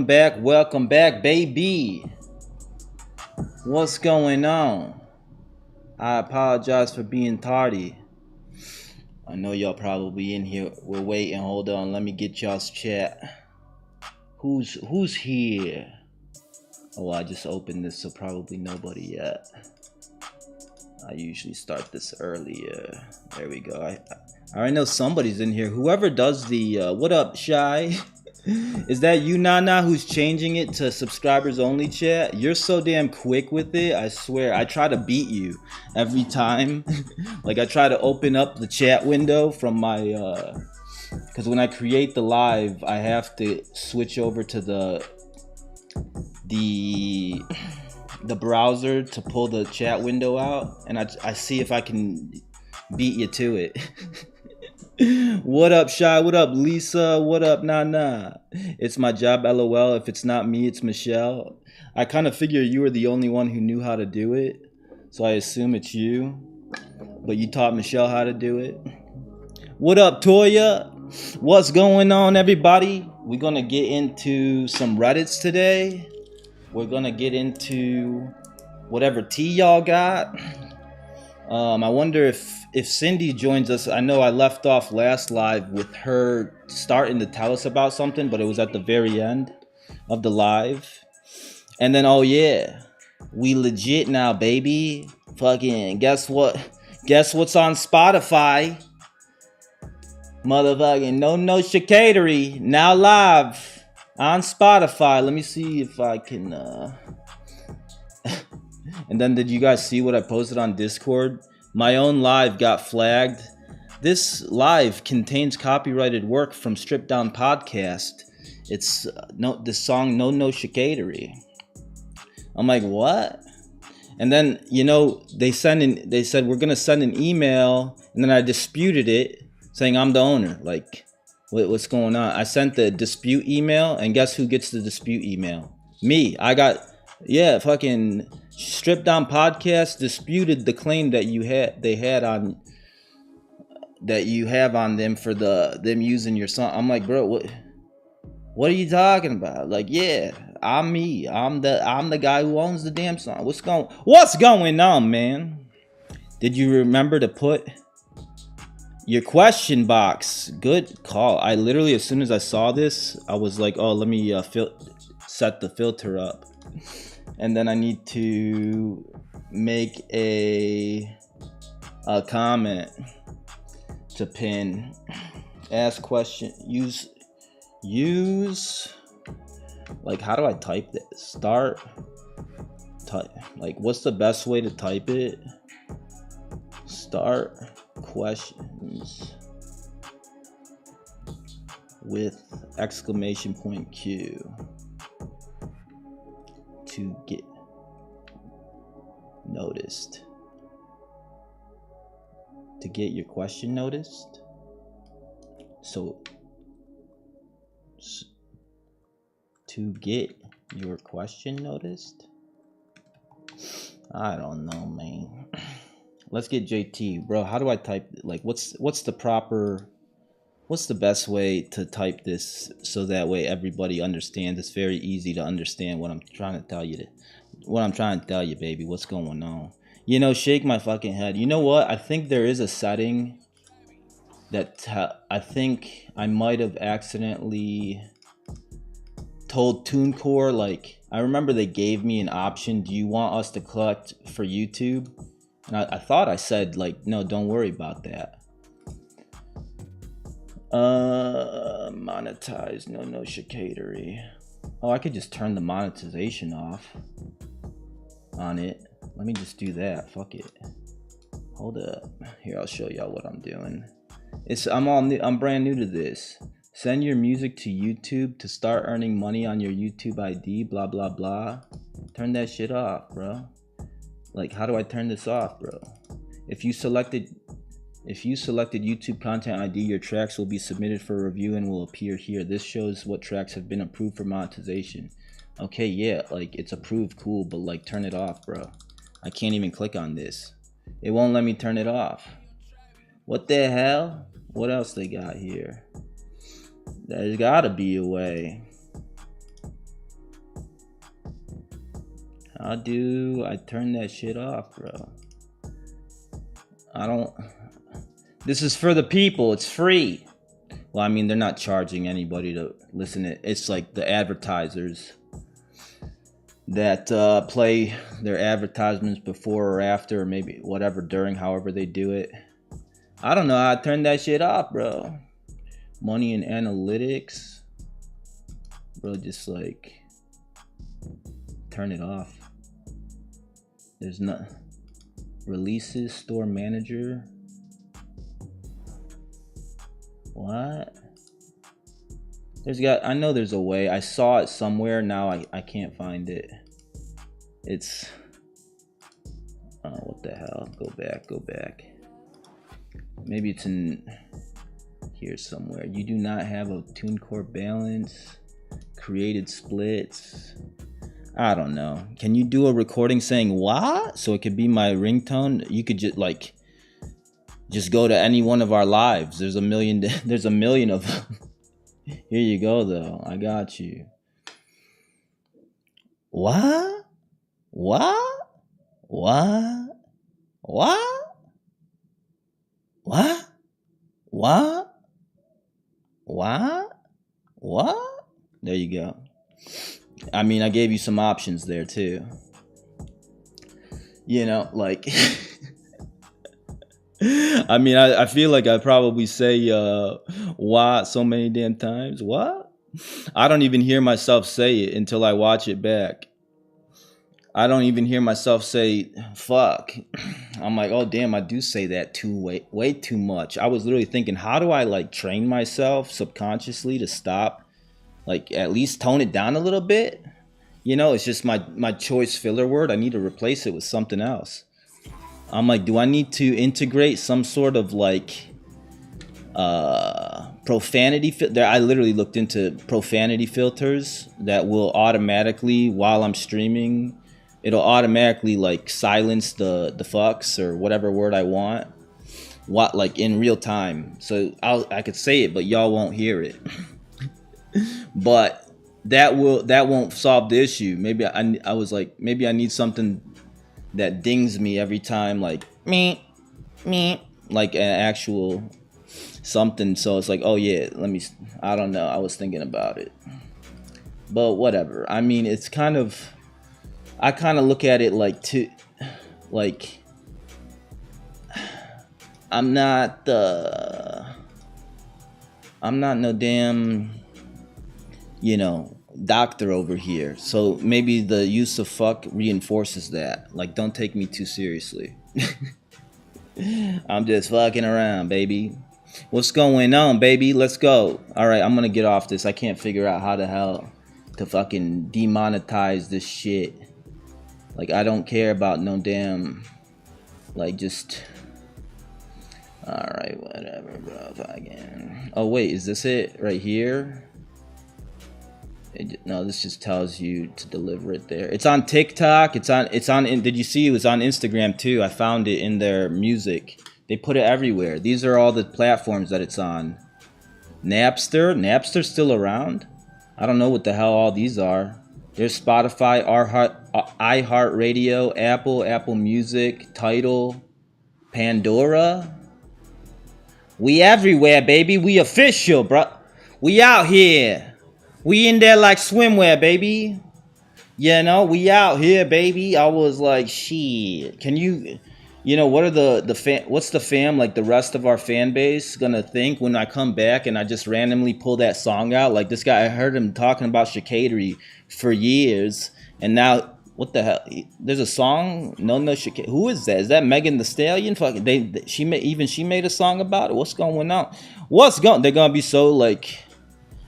welcome back, baby. What's going on? I apologize for being tardy. I know y'all probably in here. We're waiting. Hold on, let me get y'all's chat. Who's here? Oh, I just opened this, so probably nobody yet. I usually start this earlier. There we go. I already know somebody's in here. Whoever does the what up, Shy? Is that you, Nana, who's changing it to subscribers only chat? You're so damn quick with it. I swear, I try to beat you every time. Like, I try to open up the chat window from my because when I create the live, I have to switch over to the browser to pull the chat window out, and I see if I can beat you to it. What up, Shy? What up, Lisa? What up, Nana? It's my job, LOL. If it's not me, it's Michelle. I kind of figure you were the only one who knew how to do it, so I assume it's you. But you taught Michelle how to do it. What up, Toya? What's going on, everybody? We're gonna get into some Reddits today. We're gonna get into whatever tea y'all got. I wonder if Cindy joins us. I know I left off last live with her starting to tell us about something, but it was at the very end of the live. And then, oh yeah, we legit now, baby. Fucking guess what? Guess what's on Spotify? Motherfucking no chicanery now live on Spotify. Let me see if I can And then did you guys see what I posted on Discord? My own live got flagged. This live contains copyrighted work from Stripped Down Podcast. It's the song No Chicanery. I'm like, what? And then, you know, they said we're gonna send an email, and then I disputed it, saying I'm the owner. Like, what's going on? I sent the dispute email, and guess who gets the dispute email? Me. I got, yeah, fucking Stripped Down Podcast disputed the claim that you have on them for them using your song. I'm like, bro, what are you talking about? Like, yeah, I'm me. I'm the guy who owns the damn song. What's going on, man? Did you remember to put your question box? Good call. I literally, as soon as I saw this, I was like, oh, let me set the filter up. And then I need to make a comment to pin. Ask question. Use. Like, how do I type this? Type. Like, what's the best way to type it? Start questions with exclamation point Q. To get noticed. To get your question noticed. So to get your question noticed. I don't know, man. Let's get JT, bro. How do I type? Like, what's the best way to type this so that way everybody understands? It's very easy to understand what I'm trying to tell you. Baby. What's going on? You know, shake my fucking head. You know what? I think there is a setting that I think I might have accidentally told TuneCore. Like, I remember they gave me an option. Do you want us to collect for YouTube? And I thought I said, like, no, don't worry about that. Monetize no chicanery. Oh, I could just turn the monetization off on it. Let me just do that. Fuck it. Hold up. Here, I'll show y'all what I'm doing. I'm brand new to this. Send your music to YouTube to start earning money on your YouTube ID. Blah blah blah. Turn that shit off, bro. Like, how do I turn this off, bro? If you selected YouTube content ID, your tracks will be submitted for review and will appear here. This shows what tracks have been approved for monetization. Okay, yeah, like, it's approved, cool, but like, turn it off, bro. I can't even click on this. It won't let me turn it off. What the hell? What else they got here? There's gotta be a way. How do I turn that shit off, bro? I don't. This is for the people. It's free. Well, I mean, they're not charging anybody to listen to it. It's like the advertisers that play their advertisements before or after, or maybe whatever, during, however they do it. I don't know how to turn that shit off, bro. Money and analytics. Bro, just like turn it off. There's not releases, store manager. What? I know there's a way. I saw it somewhere. Now I can't find it. It's what the hell? Go back. Maybe it's in here somewhere. You do not have a TuneCore balance. Created splits. I don't know. Can you do a recording saying what? So it could be my ringtone? You could just go to any one of our lives. There's a million of them. Here you go though. I got you. What? There you go. I mean, I gave you some options there too. You know, like I mean, I feel like I probably say what so many damn times. What? I don't even hear myself say it until I watch it back. I don't even hear myself say fuck. I'm like, oh damn, I do say that way too much. I was literally thinking, how do I like train myself subconsciously to stop, like at least tone it down a little bit? You know, it's just my choice filler word. I need to replace it with something else. I'm like, do I need to integrate some sort of like profanity filter? I literally looked into profanity filters that will automatically, while I'm streaming, it'll automatically like silence the fucks or whatever word I want, like in real time. So I could say it, but y'all won't hear it. But that won't solve the issue. Maybe I was like, maybe I need something that dings me every time, like me, like an actual something. So it's like, oh yeah, I don't know. I was thinking about it, but whatever. I mean, it's I kind of look at it like I'm not no damn, you know, doctor over here. So maybe the use of fuck reinforces that. Like, don't take me too seriously. I'm just fucking around, baby. What's going on, baby? Let's go. All right, I'm gonna get off this. I can't figure out how the hell to fucking demonetize this shit. Like, I don't care about no damn, like, just, all right, whatever, bro. Again. Oh wait, is this it right here? No, this just tells you to deliver it there. It's on TikTok. It's on. Did you see it was on Instagram too? I found it in their music. They put it everywhere. These are all the platforms that it's on. Napster's still around. I don't know what the hell all these are. There's Spotify, iHeartRadio, Apple Music, Tidal, Pandora. We everywhere, baby. We official, bro. We out here. We in there like swimwear, baby. You know, we out here, baby. I was like, shit. Can you know, what are what's the fam, like the rest of our fan base gonna think when I come back and I just randomly pull that song out? Like this guy, I heard him talking about chicanery for years, and now what the hell? There's a song, no chicane. Who is that? Is that Megan Thee Stallion? Fucking she made a song about it. What's going on? They're gonna be so like.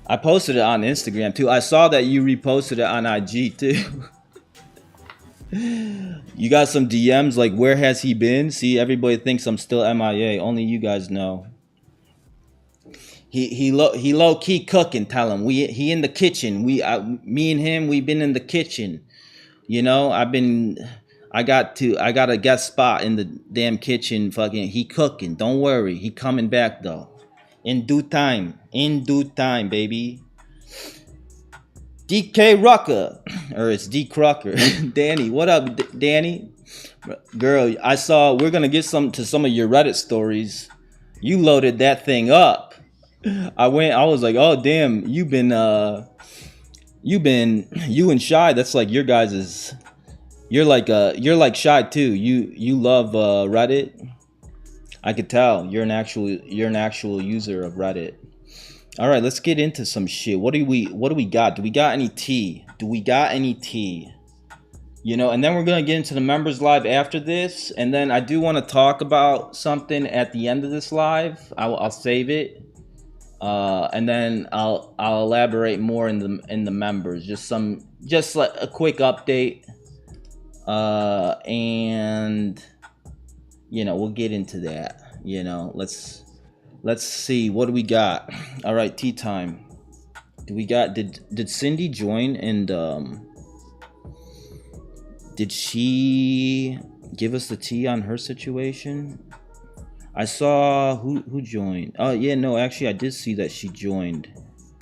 I posted it on Instagram too. I saw that you reposted it on IG too. You got some DMs like, where has he been? See, everybody thinks I'm still MIA. Only you guys know. He low key cooking. Tell him he in the kitchen. Me and him, we've been in the kitchen. You know, I got a guest spot in the damn kitchen. Fucking, he cooking. Don't worry, he coming back though. In due time, baby. DK Rucker, or it's D Crocker. Danny, what up, Danny? Girl, I saw we're gonna get some of your Reddit stories. You loaded that thing up. I was like, oh damn, you and Shy, that's like your guys's. You're like Shy too. You love Reddit. I could tell you're an actual user of Reddit. All right, let's get into some shit. What do we got? Do we got any tea? You know, and then we're gonna get into the members live after this, and then I do want to talk about something at the end of this live. I'll save it, and then I'll elaborate more in the members. Just like a quick update, and you know, we'll get into that. You know, let's see, what do we got? All right, tea time. Did Cindy join, and did she give us the tea on her situation? I saw who joined. Oh yeah, no, actually I did see that she joined.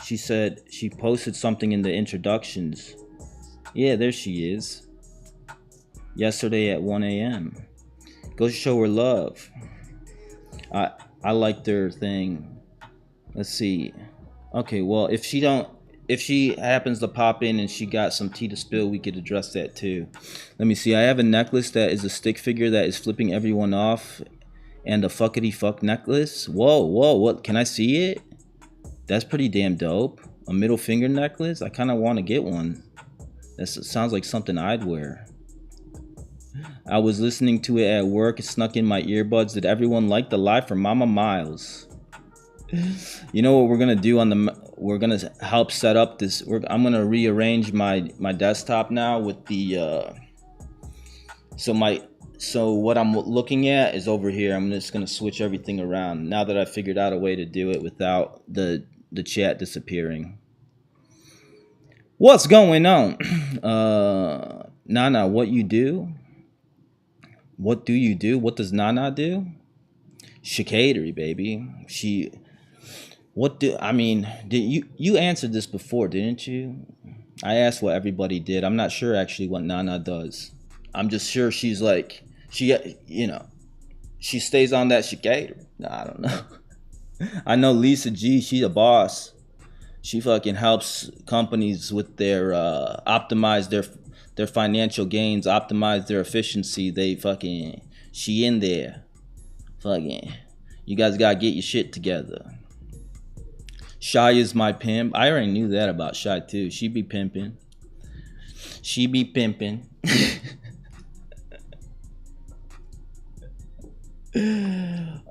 She said she posted something in the introductions. Yeah, there she is. Yesterday at 1 a.m. Go show her love. I liked their thing. Let's see. Okay, well, if she happens to pop in and she got some tea to spill, we could address that too. Let me see. I have a necklace that is a stick figure that is flipping everyone off, and a fuckity fuck necklace. Whoa, what? Can I see it? That's pretty damn dope. A middle finger necklace? I kind of want to get one. That sounds like something I'd wear. I was listening to it at work. It snuck in my earbuds. Did everyone like the live from Mama Miles? You know what we're gonna do we're gonna help set up this. I'm gonna rearrange my desktop now with the so what I'm looking at is over here. I'm just gonna switch everything around now that I figured out a way to do it without the chat disappearing. What's going on? Nana, what you do? What do you do? What does Nana do? Chicatery, baby. Did you answered this before, didn't you? I asked what everybody did. I'm not sure actually what Nana does. I'm just sure she's like, she stays on that chicatery. I don't know. I know Lisa G, she's a boss. She fucking helps companies with their optimize their financial gains, optimize their efficiency. She in there. Fucking, you guys gotta get your shit together. Shy is my pimp. I already knew that about Shy too. She be pimping.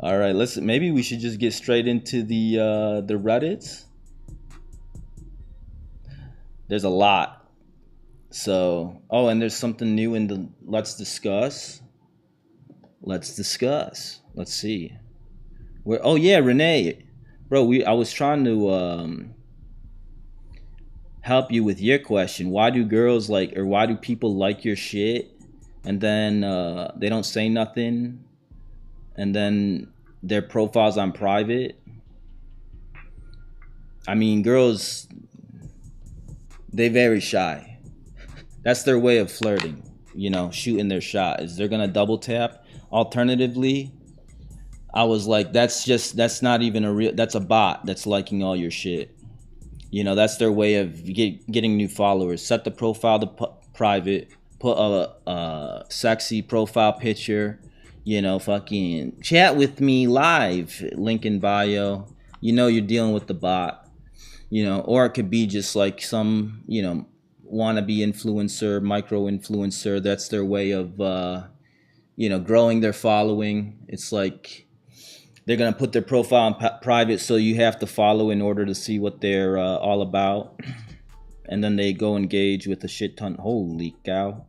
All right, maybe we should just get straight into the Reddits. There's a lot. So, and there's something new in the let's discuss. Let's see. Renee. Bro, I was trying to help you with your question. Why do girls why do people like your shit and then they don't say nothing, and then their profile's on private? I mean, girls, they very shy. That's their way of flirting, shooting their shot, is they're gonna double tap. Alternatively, I was like, that's not even a real, that's a bot that's liking all your shit. That's their way of getting new followers. Set the profile to private, put a sexy profile picture, fucking chat with me live, link in bio. You're dealing with the bot, or it could be just like some, wannabe influencer, micro influencer. That's their way of, growing their following. It's like they're going to put their profile in private, so you have to follow in order to see what they're all about. And then they go engage with a shit ton. Holy cow.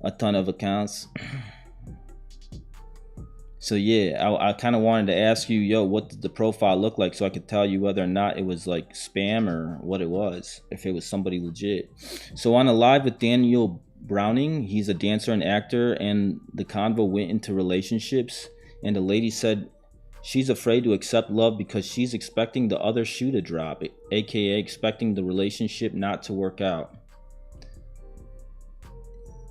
A ton of accounts. So yeah, I kind of wanted to ask you, what did the profile look like, so I could tell you whether or not it was like spam or what it was, if it was somebody legit. So on a live with Daniel Browning, he's a dancer and actor, and the convo went into relationships, and the lady said she's afraid to accept love because she's expecting the other shoe to drop, aka expecting the relationship not to work out.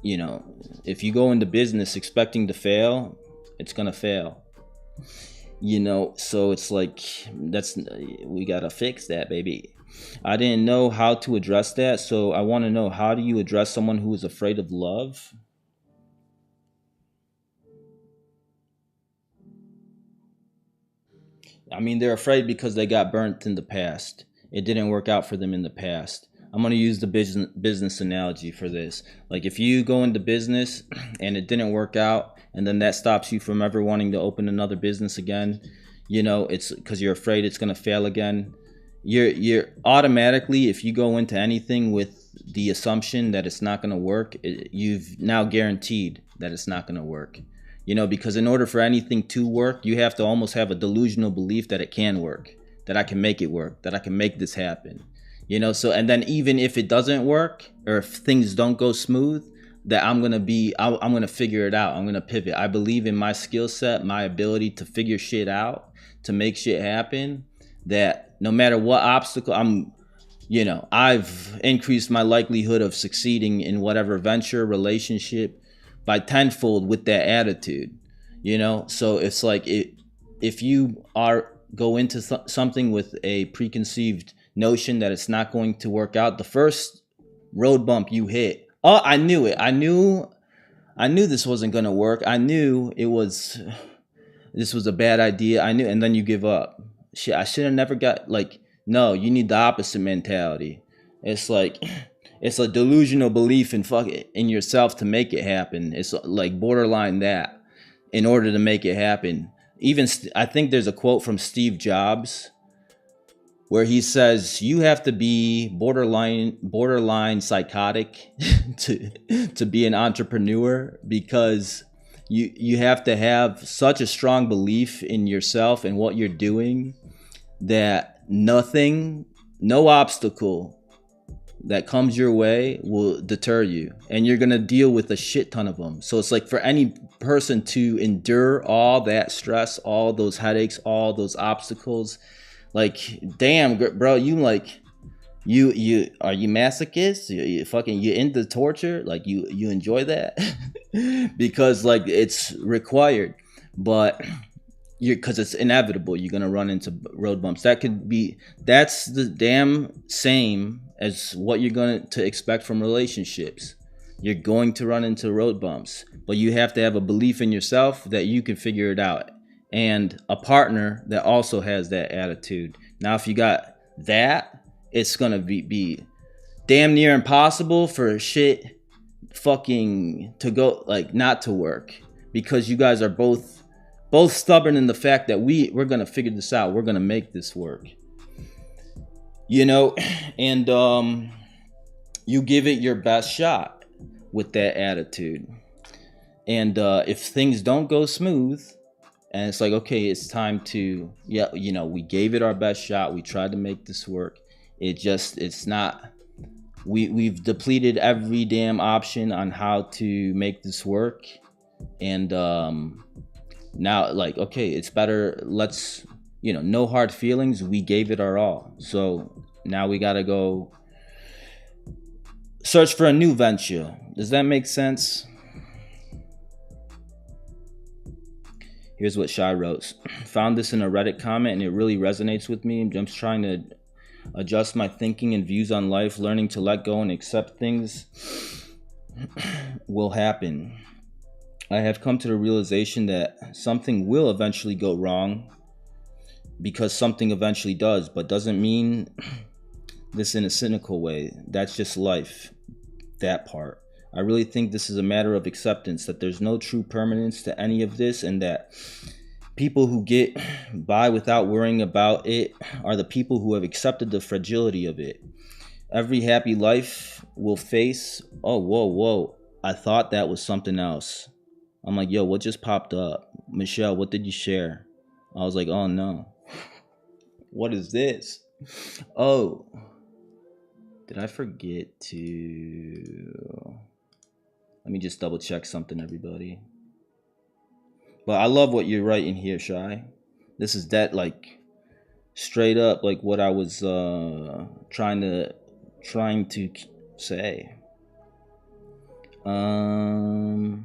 you know, if you go into business expecting to fail, it's gonna fail. You know, so it's like, we gotta fix that, baby. I didn't know how to address that, so I want to know, how do you address someone who is afraid of love? I mean, they're afraid because they got burnt in the past. It didn't work out for them in the past. I'm going to use the business analogy for this. Like, if you go into business and it didn't work out, and then that stops you from ever wanting to open another business again, you know, it's because you're afraid it's going to fail again. You're automatically, if you go into anything with the assumption that it's not going to work, you've now guaranteed that it's not going to work. You know, because in order for anything to work, you have to almost have a delusional belief that it can work, that I can make it work, that I can make this happen. You know, so, and then even if it doesn't work, or if things don't go smooth, that I'm going to figure it out. I'm going to pivot. I believe in my skill set, my ability to figure shit out, to make shit happen, that no matter what obstacle, I've increased my likelihood of succeeding in whatever venture, relationship, by tenfold with that attitude. You know, so it's like, if you go into something with a preconceived notion that it's not going to work out, the first road bump you hit, oh, I knew it. I knew this wasn't going to work. I knew this was a bad idea. I knew, and then you give up. Shit, I should have never got, like, no, you need the opposite mentality. It's like, it's a delusional belief in yourself to make it happen. It's like borderline that, in order to make it happen. Even I think there's a quote from Steve Jobs where he says you have to be borderline psychotic to be an entrepreneur, because you have to have such a strong belief in yourself and what you're doing that no obstacle that comes your way will deter you, and you're gonna deal with a shit ton of them. So it's like, for any person to endure all that stress, all those headaches, all those obstacles, like, damn, bro, you are you masochist? You into torture? Like, you enjoy that? Because, like, it's required, but because it's inevitable, you're gonna run into road bumps. That's the damn same as what you're going to expect from relationships. You're going to run into road bumps, but you have to have a belief in yourself that you can figure it out, and a partner that also has that attitude. Now, if you got that, it's gonna be damn near impossible for shit fucking to go, like, not to work, because you guys are both stubborn in the fact that we're gonna figure this out. We're gonna make this work. You know, and you give it your best shot with that attitude. And if things don't go smooth, and it's like, okay, it's time to, we gave it our best shot. We tried to make this work. It's not, we've depleted every damn option on how to make this work. And now, like, okay, it's better. Let's, no hard feelings. We gave it our all. So now we got to go search for a new venture. Does that make sense? Here's what Shy wrote. Found this in a Reddit comment and it really resonates with me. I'm just trying to adjust my thinking and views on life, learning to let go and accept things will happen. I have come to the realization that something will eventually go wrong, because something eventually does, but doesn't mean this in a cynical way. That's just life, that part. I really think this is a matter of acceptance, that there's no true permanence to any of this, and that people who get by without worrying about it are the people who have accepted the fragility of it. Every happy life will face, oh, whoa, I thought that was something else. I'm like, yo, what just popped up? Michelle, what did you share? I was like, oh no. What is this? Oh, did I forget to... Let me just double check something, everybody. But I love what you're writing here, Shy. This is that, like, straight up, like, what I was trying to say. I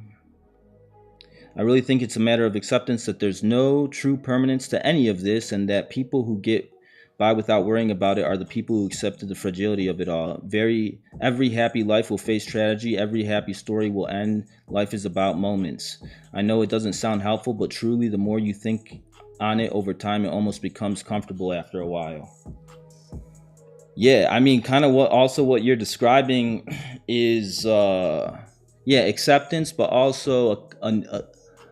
really think it's a matter of acceptance that there's no true permanence to any of this, and that people who get by without worrying about it are the people who accepted the fragility of it all. Every happy life will face tragedy. Every happy story will end. Life is about moments. I know it doesn't sound helpful, but truly, the more you think on it over time, it almost becomes comfortable after a while. Yeah, I mean, kind of what you're describing is, acceptance, but also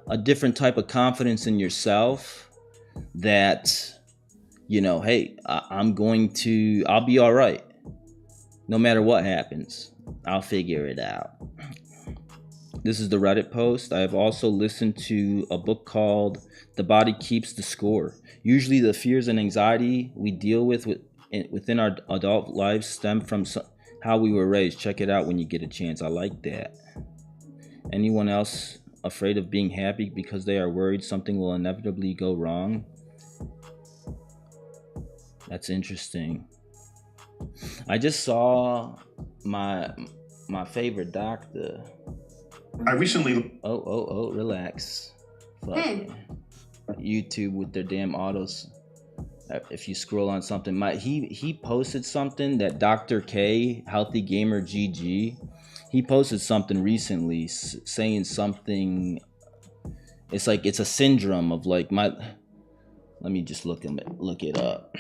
a different type of confidence in yourself that, hey, I'll be all right. No matter what happens, I'll figure it out. This is the Reddit post. I have also listened to a book called The Body Keeps the Score. Usually the fears and anxiety we deal with within our adult lives stem from how we were raised. Check it out when you get a chance. I like that. Anyone else afraid of being happy because they are worried something will inevitably go wrong? That's interesting. I just saw my favorite doctor. I recently... Oh, relax. Fuck. YouTube with their damn autos. If you scroll on something, he posted something that Dr. K, Healthy Gamer GG, he posted something recently saying something. It's like it's a syndrome of like let me just look it up.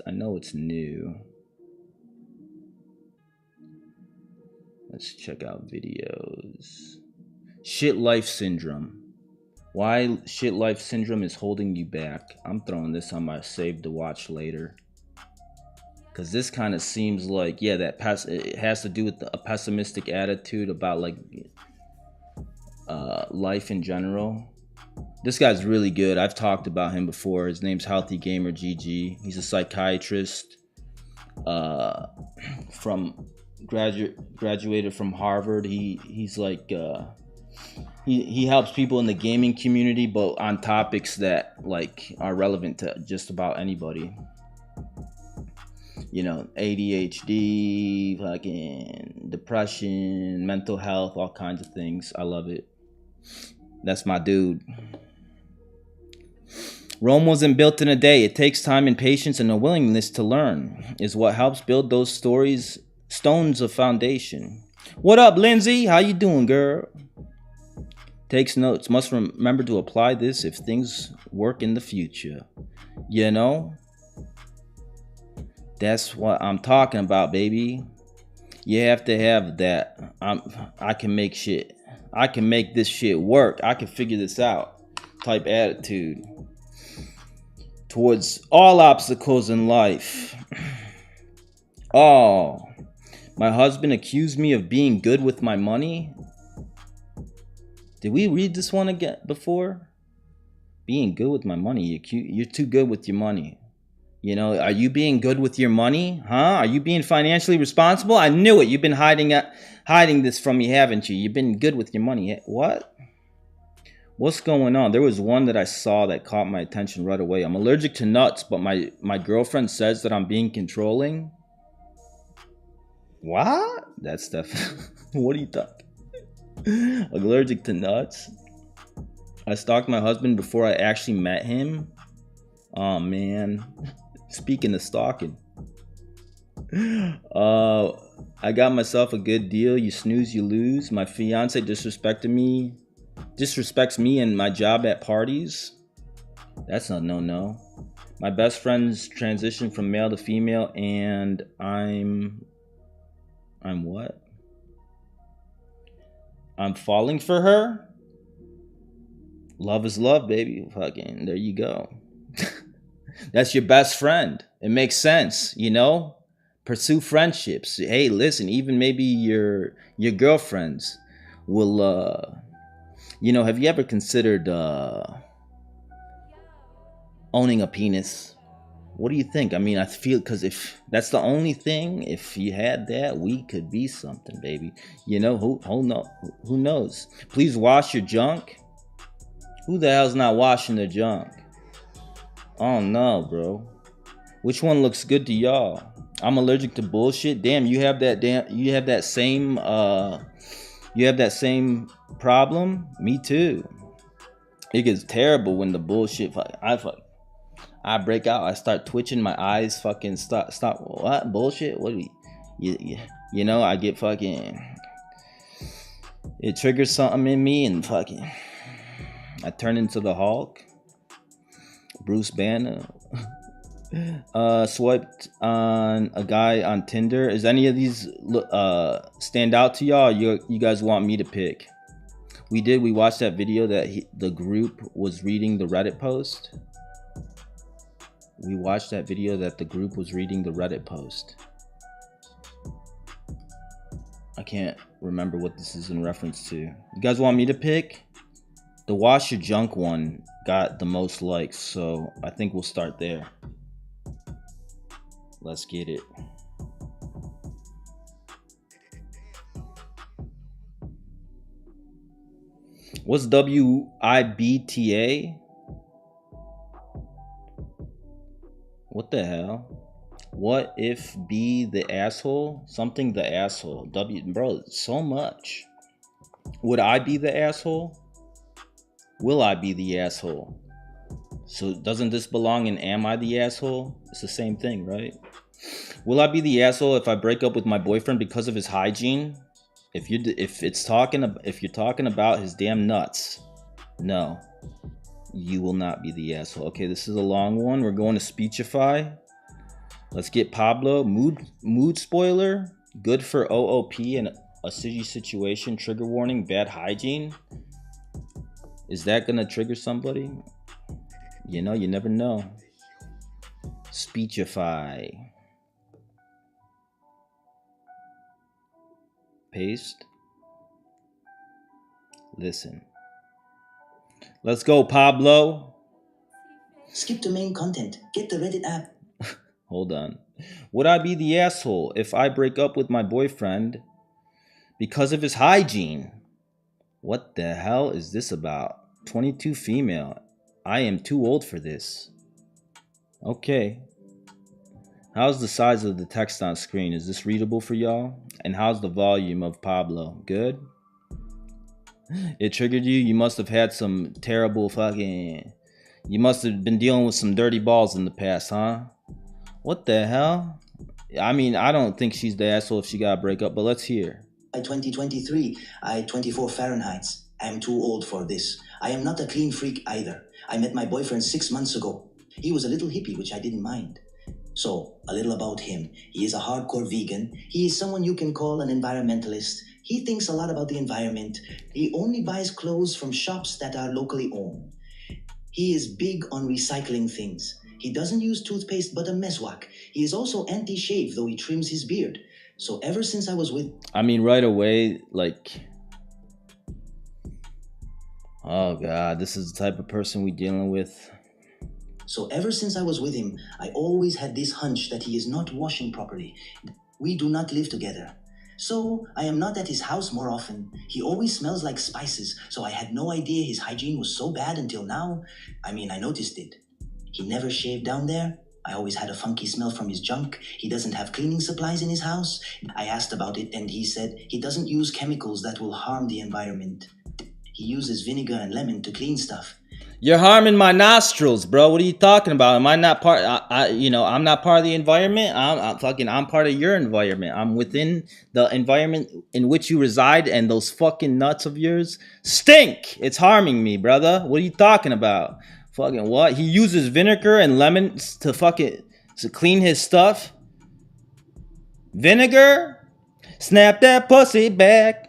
I know it's new. Let's check out videos. Shit life syndrome. Why shit life syndrome is holding you back. I'm throwing this on my save to watch later. Cause this kind of seems like, yeah, it has to do with a pessimistic attitude about like life in general. This guy's really good. I've talked about him before. His name's Healthy Gamer GG. He's a psychiatrist. Graduated from Harvard. He's like he helps people in the gaming community, but on topics that like are relevant to just about anybody. ADHD, fucking depression, mental health, all kinds of things. I love it. That's my dude. Rome wasn't built in a day. It takes time and patience and a willingness to learn is what helps build those stones of foundation. What up, Lindsay? How you doing, girl? Takes notes. Must remember to apply this if things work in the future. That's what I'm talking about, baby. You have to have that. I can make shit. I can make this shit work. I can figure this out type attitude towards all obstacles in life. Oh, my husband accused me of being good with my money. Did we read this one again before? Being good with my money. You're too good with your money. Are you being good with your money? Huh? Are you being financially responsible? I knew it. You've been hiding this from me, haven't you? You've been good with your money. What? What's going on? There was one that I saw that caught my attention right away. I'm allergic to nuts, but my girlfriend says that I'm being controlling. What? That's definitely... What do you think? Allergic to nuts? I stalked my husband before I actually met him. Oh, man. Speaking of stalking. I got myself a good deal. You snooze, you lose. My fiance disrespects me and my job at parties. That's a no-no. My best friend's transitioned from male to female, and I'm what? I'm falling for her? Love is love, baby. Fucking, there you go. That's your best friend. It makes sense, Pursue friendships. Hey, listen, even maybe your girlfriends will have you ever considered owning a penis? What do you think? I mean, I feel, because if that's the only thing, if you had that, we could be something, baby. Who knows? Please wash your junk. Who the hell's not washing their junk? Oh no, bro. Which one looks good to y'all? I'm allergic to bullshit. Damn, you have that same problem? Me too. It gets terrible when the bullshit I break out. I start twitching. My eyes fucking stop. What bullshit? What do you know? I get fucking. It triggers something in me and fucking. I turn into the Hulk. Bruce Banner. Swiped on a guy on Tinder. Is any of these stand out to y'all? You guys want me to pick? We watched that video that the group was reading the Reddit post. We watched that video that the group was reading the Reddit post. I can't remember what this is in reference to. You guys want me to pick? The wash your junk one got the most likes, so I think we'll start there. Let's get it. What's WIBTA? What the hell? What if be the asshole? Something the asshole. Bro, so much. Would I be the asshole? Will I be the asshole? So doesn't this belong in am I the asshole? It's the same thing, right? Will I be the asshole if I break up with my boyfriend because of his hygiene? If you're talking about his damn nuts, no, you will not be the asshole. Okay, this is a long one. We're going to Speechify. Let's get Pablo. Mood spoiler. Good for OOP and a city situation. Trigger warning. Bad hygiene. Is that gonna trigger somebody? You know, you never know. Speechify. Paste. Listen. Let's go, Pablo. Skip to main content. Get the Reddit app. Hold on. Would I be the asshole if I break up with my boyfriend because of his hygiene? What the hell is this about? 22 female. I am too old for this. Okay. How's the size of the text on screen? Is this readable for y'all? And how's the volume of Pablo? Good? It triggered you? You must have had some terrible fucking... You must have been dealing with some dirty balls in the past, huh? What the hell? I mean, I don't think she's the asshole if she got a breakup, but let's hear. I 2023. I 24 Fahrenheits. I am too old for this. I am not a clean freak either. I met my boyfriend 6 months ago. He was a little hippie, which I didn't mind. So, a little about him. He is a hardcore vegan. He is someone you can call an environmentalist. He thinks a lot about the environment. He only buys clothes from shops that are locally owned. He is big on recycling things. He doesn't use toothpaste but a meswak. He is also anti-shave, though he trims his beard. So ever since I was with... I mean, right away, like... Oh, God, this is the type of person we dealing with. So ever since I was with him, I always had this hunch that he is not washing properly. We do not live together. So I am not at his house more often. He always smells like spices, so I had no idea his hygiene was so bad until now. I mean, I noticed it. He never shaved down there. I always had a funky smell from his junk. He doesn't have cleaning supplies in his house. I asked about it and he said he doesn't use chemicals that will harm the environment. He uses vinegar and lemon to clean stuff. You're harming my nostrils, bro. What are you talking about? Am I not part? I'm not part of the environment. I'm part of your environment. I'm within the environment in which you reside, and those fucking nuts of yours stink. It's harming me, brother. What are you talking about? Fucking what? He uses vinegar and lemons to clean his stuff. Vinegar? Snap that pussy back.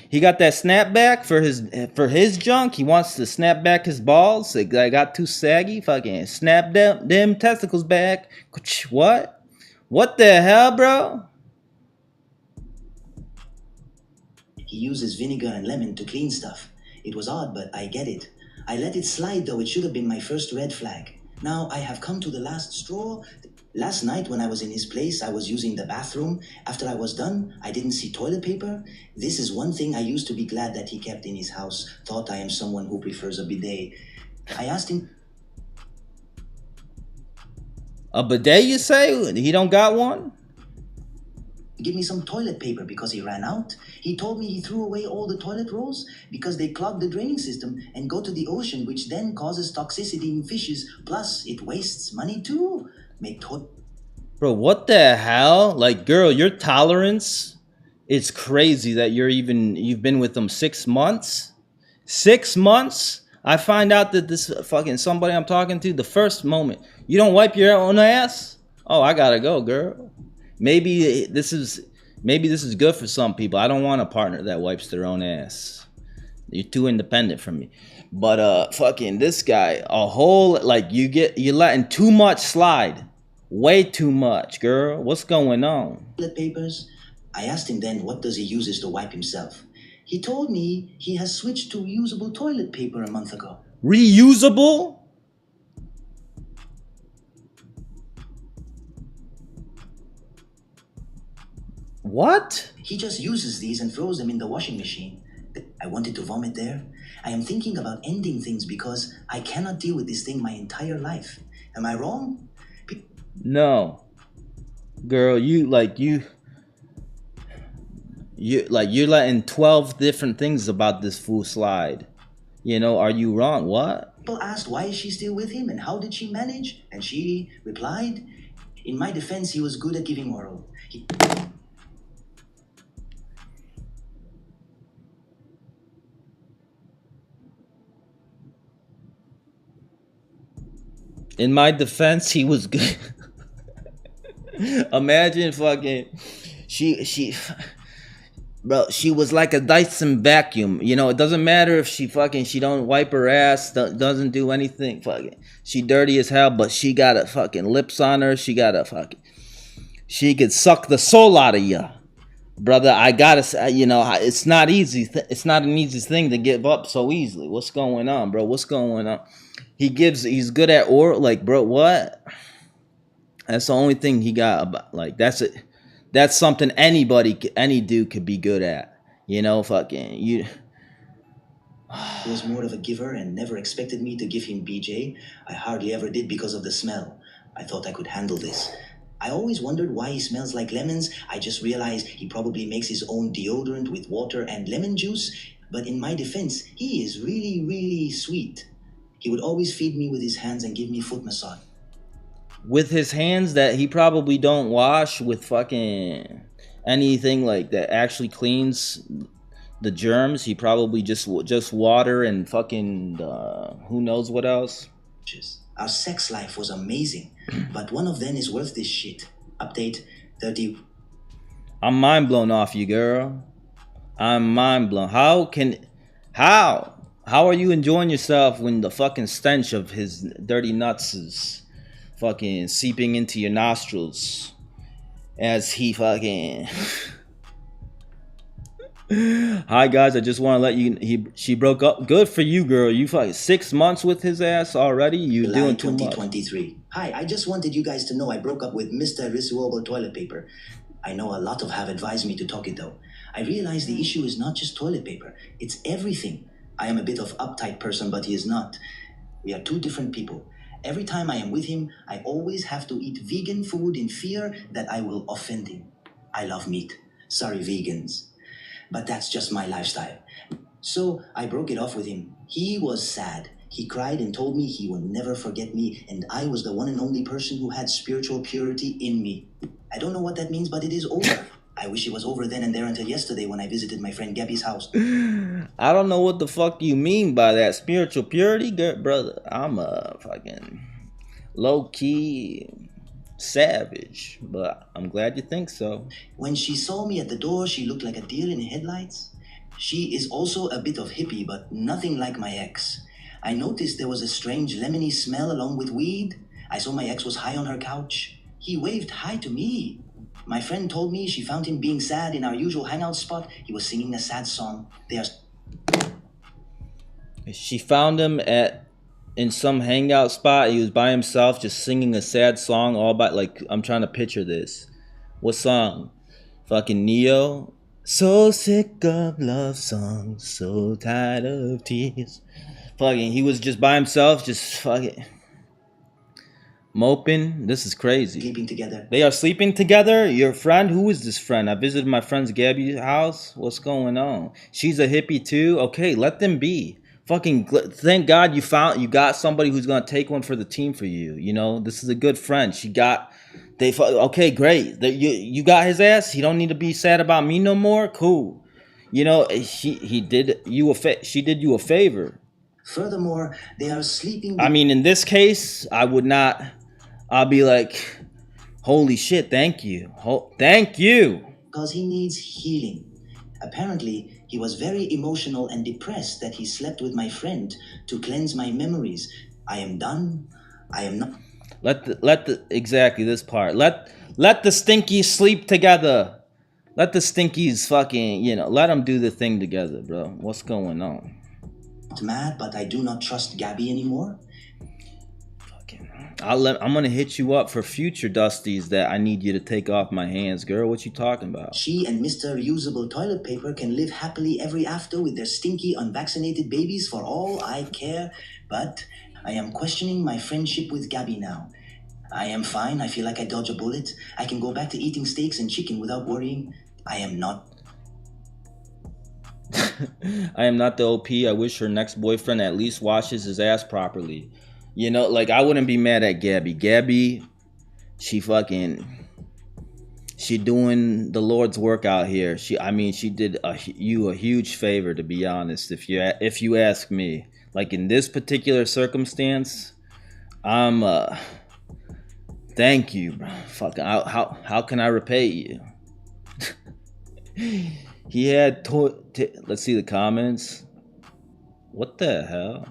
He got that snapback for his junk. He wants to snap back his balls. I got too saggy. Fucking snap them testicles back. What? What the hell, bro? He uses vinegar and lemon to clean stuff. It was odd, but I get it. I let it slide, though it should have been my first red flag. Now I have come to the last straw. Last night when I was in his place, I was using the bathroom. After I was done, I didn't see toilet paper. This is one thing I used to be glad that he kept in his house. Thought I am someone who prefers a bidet. I asked him... A bidet, you say? He don't got one? Give me some toilet paper because he ran out. He told me he threw away all the toilet rolls because they clog the draining system and go to the ocean, which then causes toxicity in fishes. Plus, it wastes money too. Bro, what the hell? Like, girl, your tolerance, it's crazy that you've been with them 6 months. 6 months? I find out that this fucking somebody I'm talking to, the first moment, you don't wipe your own ass? Oh, I gotta go, girl. Maybe this is good for some people. I don't want a partner that wipes their own ass. You're too independent from me. But fucking this guy, a whole, like, you're letting too much slide. Way too much, girl. What's going on? Toilet papers. I asked him then what does he uses to wipe himself. He told me he has switched to reusable toilet paper a month ago. Reusable? What? He just uses these and throws them in the washing machine. I wanted to vomit there. I am thinking about ending things because I cannot deal with this thing my entire life. Am I wrong? No. Girl, you're letting 12 different things about this fool slide. You know, are you wrong? What? People asked why is she still with him and how did she manage? And she replied, in my defense, he was good at giving oral. In my defense, he was good. Imagine fucking bro, she was like a Dyson vacuum. You know, it doesn't matter if she don't wipe her ass, doesn't do anything. Fucking, she dirty as hell, but she got a fucking lips on her. She could suck the soul out of you, brother. I gotta say, you know, it's not easy. It's not an easy thing to give up so easily. What's going on, bro? What's going on? He's good at oral, like, bro, what? That's the only thing he got about, like, that's something any dude could be good at, you know. Fucking you. He was more of a giver and never expected me to give him BJ. I hardly ever did because of the smell. I thought I could handle this. I always wondered why he smells like lemons. I just realized he probably makes his own deodorant with water and lemon juice. But in my defense, he is really, really sweet. He would always feed me with his hands and give me foot massage. With his hands that he probably don't wash with fucking anything like that actually cleans the germs. He probably just water and fucking who knows what else. Our sex life was amazing, but one of them is worth this shit. Update 30. I'm mind blown off you, girl. I'm mind blown. How are you enjoying yourself when the fucking stench of his dirty nuts is fucking seeping into your nostrils as he fucking... Hi guys, I just want to let you, she broke up. Good for you, girl. You fucking 6 months with his ass already. You July doing too much. 2023. Hi, I just wanted you guys to know I broke up with Mr. Reusable Toilet Paper. I know a lot of have advised me to talk it though. I realize the issue is not just toilet paper, it's everything. I am a bit of uptight person, but he is not. We are two different people. Every time I am with him, I always have to eat vegan food in fear that I will offend him. I love meat. Sorry, vegans. But that's just my lifestyle. So I broke it off with him. He was sad. He cried and told me he will never forget me, and I was the one and only person who had spiritual purity in me. I don't know what that means, but it is over. I wish it was over then and there until yesterday when I visited my friend Gabby's house. I don't know what the fuck you mean by that. Spiritual purity? Girl, brother, I'm a fucking low-key savage, but I'm glad you think so. When she saw me at the door, she looked like a deer in headlights. She is also a bit of hippie, but nothing like my ex. I noticed there was a strange lemony smell along with weed. I saw my ex was high on her couch. He waved hi to me. My friend told me she found him being sad in our usual hangout spot. He was singing a sad song. She found him at in some hangout spot. He was by himself, just singing a sad song, all by like I'm trying to picture this. What song? Fucking Neo. So sick of love songs, so tired of tears. Fucking, he was just by himself, just fucking moping. This is crazy. Sleeping together. They are sleeping together? Your friend? Who is this friend? I visited my friend's Gabby's house. What's going on? She's a hippie too? Okay, let them be. Fucking thank God you got somebody who's gonna take one for the team for you. You know, this is a good friend. Okay, great. You got his ass. He don't need to be sad about me no more. Cool. You know, he did you she did you a favor. Furthermore, they are sleeping. I mean, in this case, I'll be like, holy shit, thank you. Thank you. Because he needs healing. Apparently, he was very emotional and depressed that he slept with my friend to cleanse my memories. I am done. I am not. Exactly this part. Let the stinkies sleep together. Let the stinkies fucking, let them do the thing together, bro. What's going on? Mad, but I do not trust Gabby anymore. I'm gonna hit you up for future Dusties that I need you to take off my hands, girl. What you talking about? She and Mr. Reusable Toilet Paper can live happily ever after with their stinky, unvaccinated babies for all I care. But I am questioning my friendship with Gabby now. I am fine. I feel like I dodge a bullet. I can go back to eating steaks and chicken without worrying. I am not. I am not the OP. I wish her next boyfriend at least washes his ass properly. You know, like, I wouldn't be mad at Gabby. Gabby, she doing the Lord's work out here. She did you a huge favor, to be honest, if you ask me. Like, in this particular circumstance, thank you, bro. Fucking, how can I repay you? He had let's see the comments. What the hell?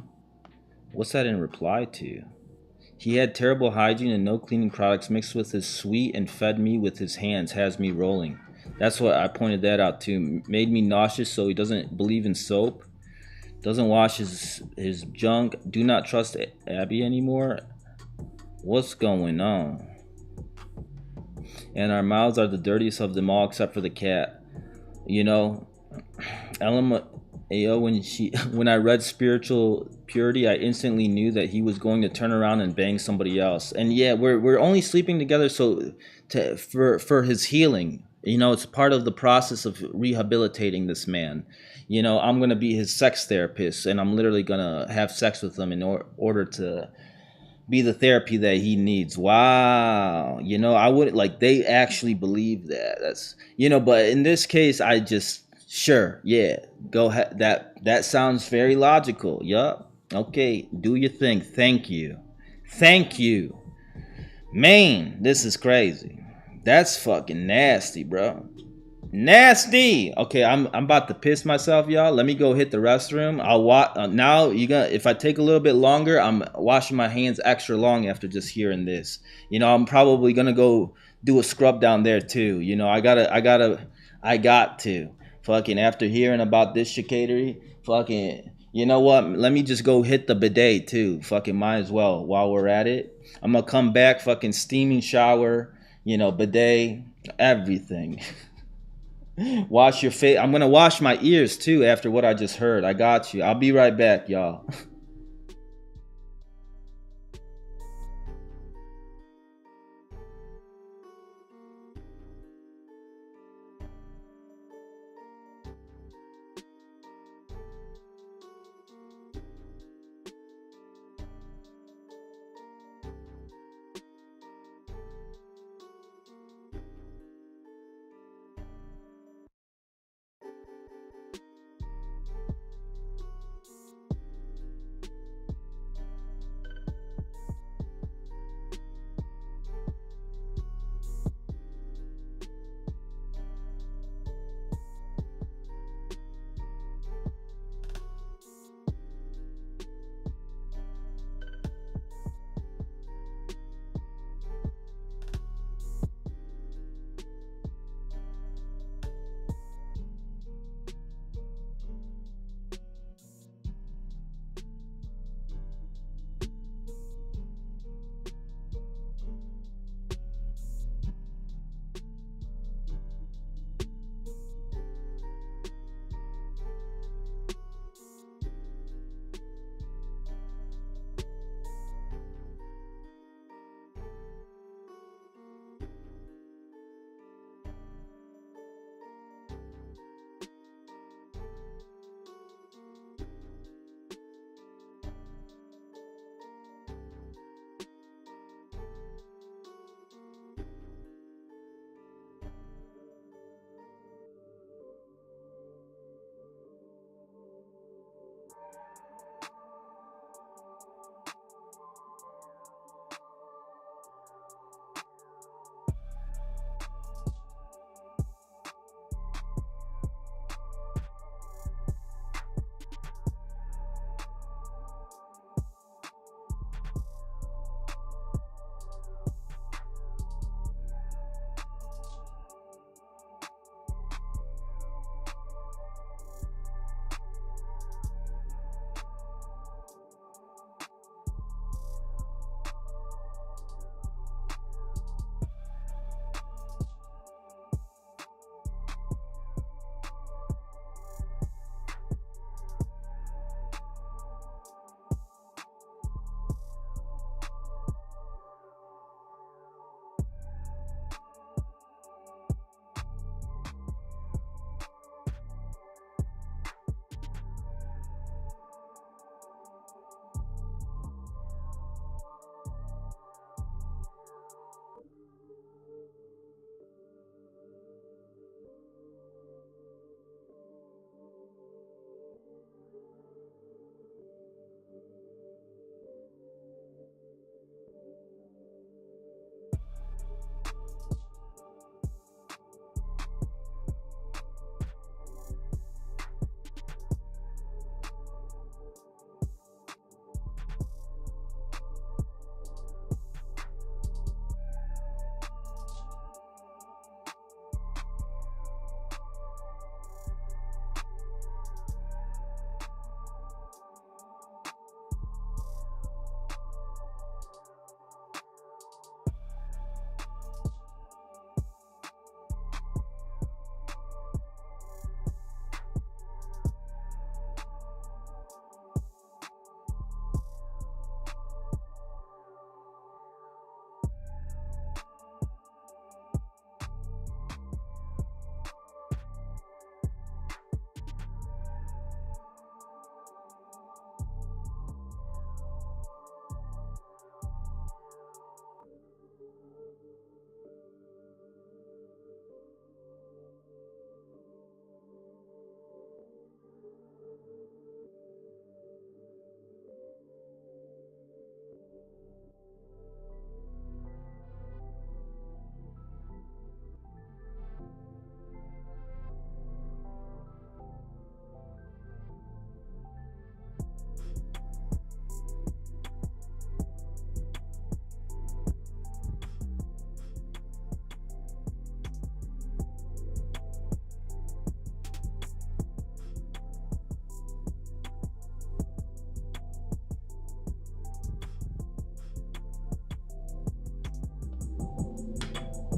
What's that in reply to? He had terrible hygiene and no cleaning products mixed with his sweet and fed me with his hands, has me rolling. That's what I pointed that out too. Made me nauseous, so he doesn't believe in soap. Doesn't wash his junk. Do not trust Abby anymore. What's going on? And our mouths are the dirtiest of them all except for the cat. You know, when I read Spiritual Purity, I instantly knew that he was going to turn around and bang somebody else. And yeah, we're only sleeping together for his healing. You know, it's part of the process of rehabilitating this man. You know, I'm gonna be his sex therapist, and I'm literally gonna have sex with him in order to be the therapy that he needs. Wow. You know, I would like, they actually believe that. That's, but in this case, I just, sure, yeah, go ahead. That sounds very logical. Yup. Okay, do your thing. Thank you. Man, this is crazy. That's fucking nasty, bro. Nasty. Okay, I'm about to piss myself, y'all. Let me go hit the restroom. I'll now if I take a little bit longer, I'm washing my hands extra long after just hearing this. I'm probably gonna go do a scrub down there too. I got to fucking, after hearing about this chicanery, fucking, you know what? Let me just go hit the bidet too. Fucking might as well while we're at it. I'm gonna come back, fucking steaming shower, bidet, everything. Wash your face. I'm gonna wash my ears too after what I just heard. I got you. I'll be right back, y'all.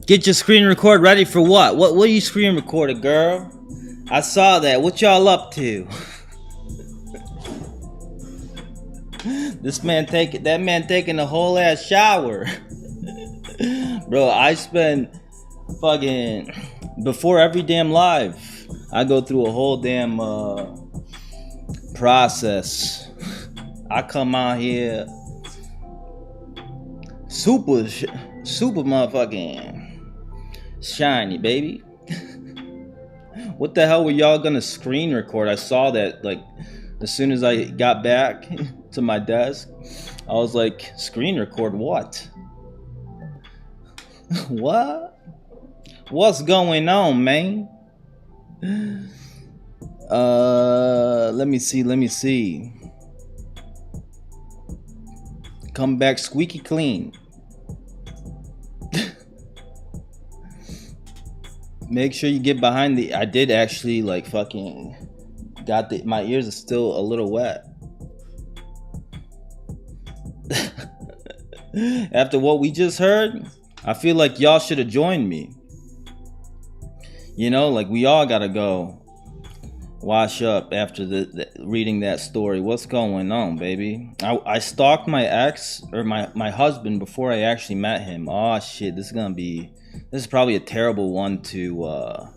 Get your screen record ready for what? What are you screen recording, girl? I saw that. What y'all up to? That man taking a whole ass shower. Bro, I spend fucking before every damn live. I go through a whole damn process. I come out here super motherfucking shiny, baby. What the hell were y'all gonna screen record? I saw that like as soon as I got back to my desk. I was like, screen record what? What? What's going on, man? Let me see. Come back squeaky clean. Make sure you get behind the. I did actually like fucking got the. My ears are still a little wet. After what we just heard, I feel like y'all should have joined me. You know, like we all gotta go wash up after the reading that story. What's going on, baby? I stalked my ex or my husband before I actually met him. Oh shit, this is probably a terrible one to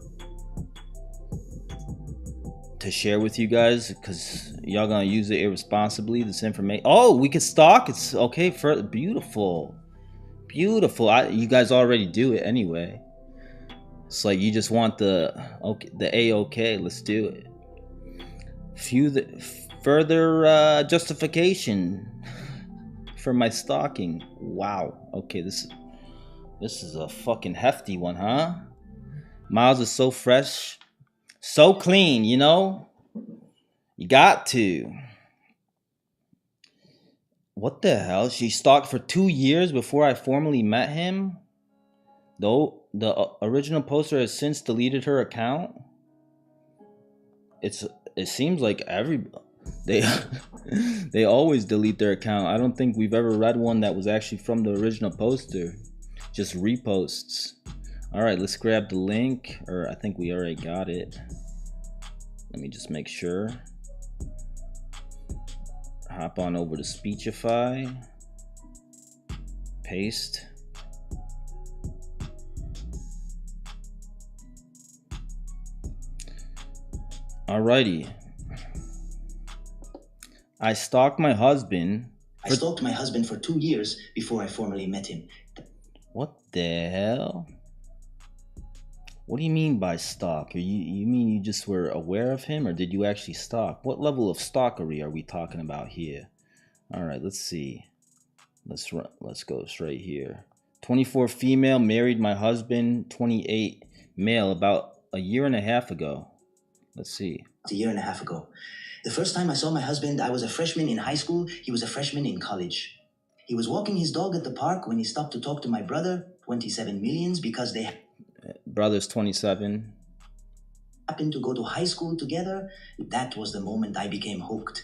share with you guys because y'all gonna use it irresponsibly. This information. Oh, we can stalk. It's okay. Beautiful. You guys already do it anyway. It's like you just want the A-OK. Let's do it. Further justification for my stalking. Wow. Okay, this is a fucking hefty one, huh? Miles is so fresh, so clean, you know? You got to. What the hell? She stalked for 2 years before I formally met him? Though the original poster has since deleted her account. It seems like they always delete their account. I don't think we've ever read one that was actually from the original poster. Just reposts. All right, let's grab the link, or I think we already got it. Let me just make sure. Hop on over to Speechify. Paste. Alrighty. I stalked my husband. I stalked my husband for 2 years before I formally met him. What the hell? What do you mean by stalk? You mean you just were aware of him, or did you actually stalk? What level of stalkery are we talking about here? All right, let's see. Let's go straight here. 24 female, married my husband. 28 male, about a year and a half ago. Let's see. A year and a half ago. The first time I saw my husband, I was a freshman in high school. He was a freshman in college. He was walking his dog at the park when he stopped to talk to my brother, 27 millions, because they brother's 27. Happened to go to high school together. That was the moment I became hooked.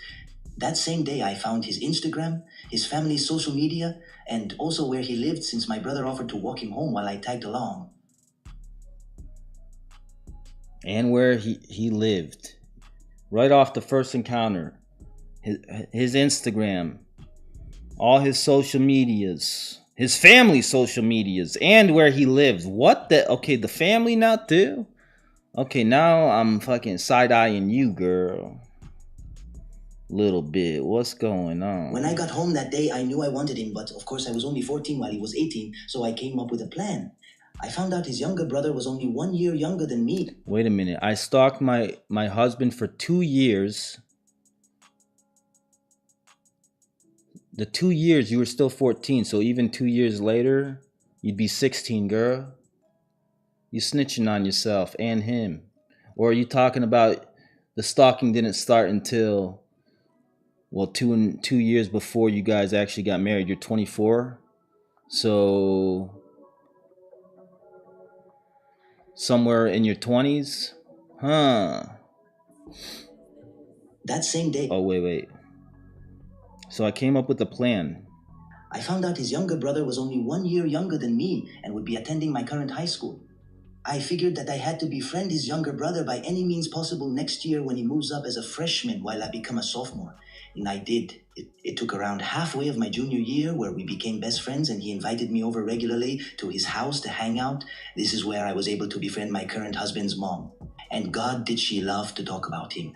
That same day, I found his Instagram, his family's social media, and also where he lived since my brother offered to walk him home while I tagged along. And where he lived. Right off the first encounter. His Instagram. All his social medias. His family's social medias. And where he lives. What the? Okay, the family now too? Okay, now I'm fucking side-eyeing you, girl. Little bit. What's going on? When I got home that day, I knew I wanted him, but of course I was only 14 while he was 18, so I came up with a plan. I found out his younger brother was only 1 year younger than me. Wait a minute. I stalked my husband for 2 years. The 2 years you were still 14, so even 2 years later, you'd be 16, girl. You snitching on yourself and him. Or are you talking about the stalking didn't start until, well, 2 years before you guys actually got married? You're 24, so somewhere in your 20s, huh? That same day. Oh, wait. So I came up with a plan. I found out his younger brother was only 1 year younger than me and would be attending my current high school. I figured that I had to befriend his younger brother by any means possible next year when he moves up as a freshman while I become a sophomore. And I did. It took around halfway of my junior year where we became best friends and he invited me over regularly to his house to hang out. This is where I was able to befriend my current husband's mom. And God did she love to talk about him.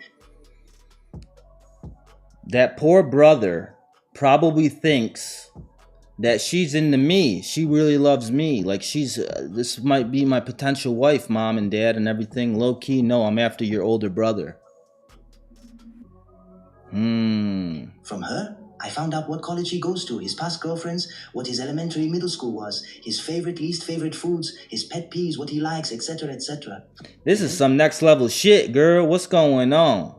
That poor brother probably thinks that she's into me. She really loves me. Like she's, this might be my potential wife, mom and dad and everything. Low key, no, I'm after your older brother. From her, I found out what college he goes to, his past girlfriends, what his elementary middle school was, his favorite, least favorite foods, his pet peeves, what he likes, etc., etc. This is some next level shit, girl. What's going on?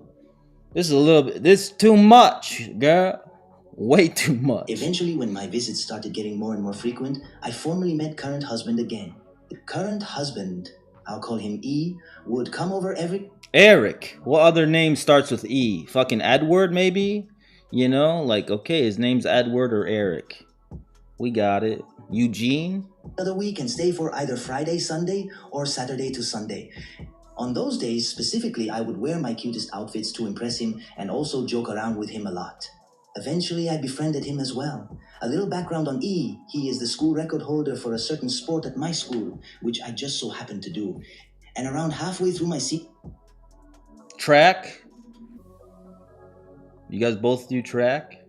This is a little bit, this is too much, girl. Way too much. Eventually, when my visits started getting more and more frequent, I formally met current husband again. The current husband, I'll call him E, would come over every... Eric. What other name starts with E? Fucking Edward, maybe? You know, like, okay, his name's Edward or Eric. We got it. Eugene? ...other week and stay for either Friday, Sunday, or Saturday to Sunday. On those days, specifically, I would wear my cutest outfits to impress him and also joke around with him a lot. Eventually, I befriended him as well. A little background on E. He is the school record holder for a certain sport at my school, which I just so happened to do. And around halfway through my track? You guys both do track?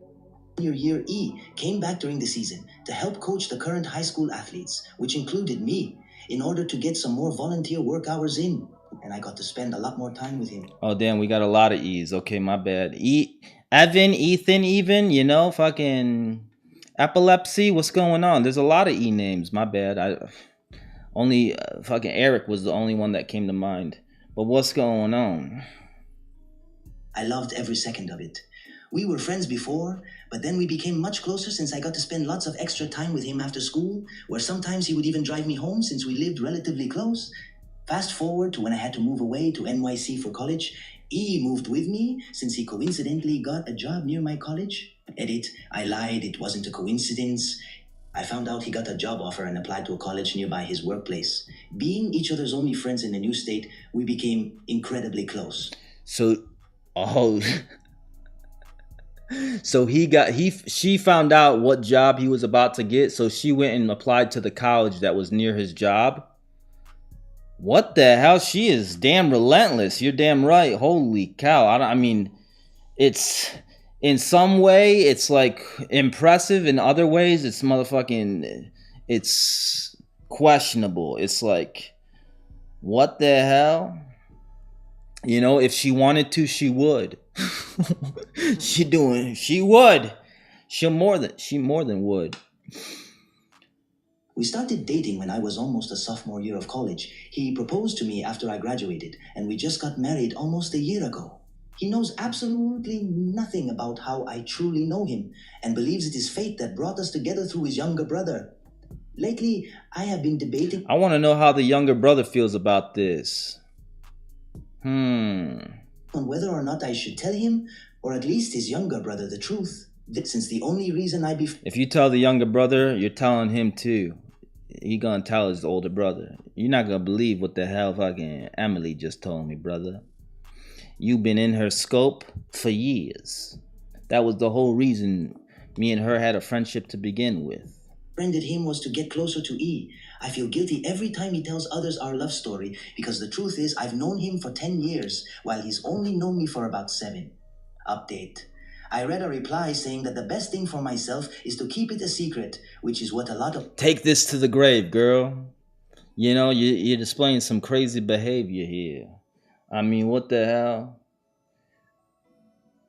Senior year, E came back during the season to help coach the current high school athletes, which included me, in order to get some more volunteer work hours in. And I got to spend a lot more time with him. Oh, damn, we got a lot of E's. Okay, my bad. Evan, Ethan, even, you know, fucking epilepsy. What's going on? There's a lot of E names. My bad. Fucking Eric was the only one that came to mind. But what's going on? I loved every second of it. We were friends before, but then we became much closer since I got to spend lots of extra time with him after school, where sometimes he would even drive me home since we lived relatively close. Fast forward to when I had to move away to NYC for college. E moved with me since he coincidentally got a job near my college. Edit, I lied, it wasn't a coincidence. I found out he got a job offer and applied to a college nearby his workplace. Being each other's only friends in a new state, we became incredibly close. So she found out what job he was about to get, so she went and applied to the college that was near his job. What the hell? She is damn relentless. You're damn right. Holy cow. I mean, it's in some way it's like impressive. In other ways, it's motherfucking, it's questionable. It's like, what the hell? You know, if she wanted to, she would. She would. She more than would. We started dating when I was almost a sophomore year of college. He proposed to me after I graduated, and we just got married almost a year ago. He knows absolutely nothing about how I truly know him, and believes it is fate that brought us together through his younger brother. Lately, I have been debating... I want to know how the younger brother feels about this. On whether or not I should tell him, or at least his younger brother, the truth. Since the only reason if you tell the younger brother, you're telling him too. He gonna tell his older brother. You're not gonna believe what the hell fucking Emily just told me, brother. You've been in her scope for years. That was the whole reason me and her had a friendship to begin with. Befriended him was to get closer to E. I feel guilty every time he tells others our love story, because the truth is I've known him for 10 years, while he's only known me for about 7. Update. I read a reply saying that the best thing for myself is to keep it a secret, which is what a lot of... Take this to the grave, girl. You know, you're displaying some crazy behavior here. I mean, what the hell?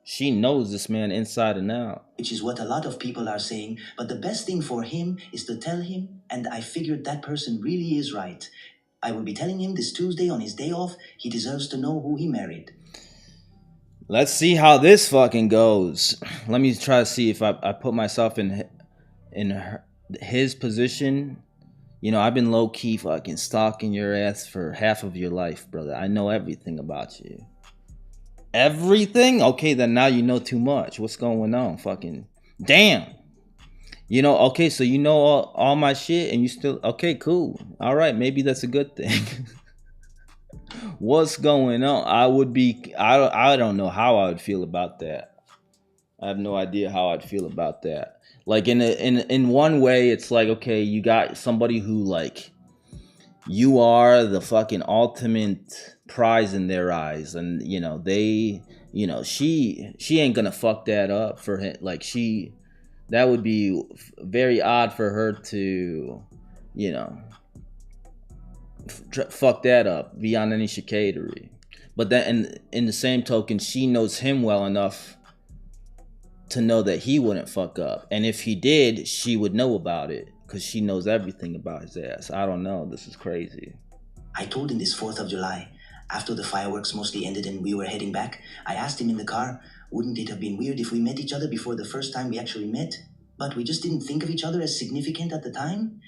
She knows this man inside and out. Which is what a lot of people are saying, but the best thing for him is to tell him, and I figured that person really is right. I will be telling him this Tuesday on his day off. He deserves to know who he married. Let's see how this fucking goes. Let me try to see if I put myself in his position. You know, I've been low-key fucking stalking your ass for half of your life, brother. I know everything about you. Everything? Okay, then now you know too much. What's going on? Fucking damn. You know, okay, so you know all my shit and you still okay, cool. All right, maybe that's a good thing. What's going on? I don't know how I would feel about that. I have no idea how I'd feel about that. Like in one way, it's like, okay, you got somebody who like you are the fucking ultimate prize in their eyes, and you know they, you know, she ain't gonna fuck that up for him. Like that would be very odd for her to, you know, fuck that up beyond any chicanery. But then in the same token, she knows him well enough to know that he wouldn't fuck up, and if he did, she would know about it because she knows everything about his ass. I don't know. This is crazy. I told him this 4th of July. After the fireworks mostly ended and we were heading back, I asked him in the car, wouldn't it have been weird if we met each other before the first time we actually met? But we just didn't think of each other as significant at the time?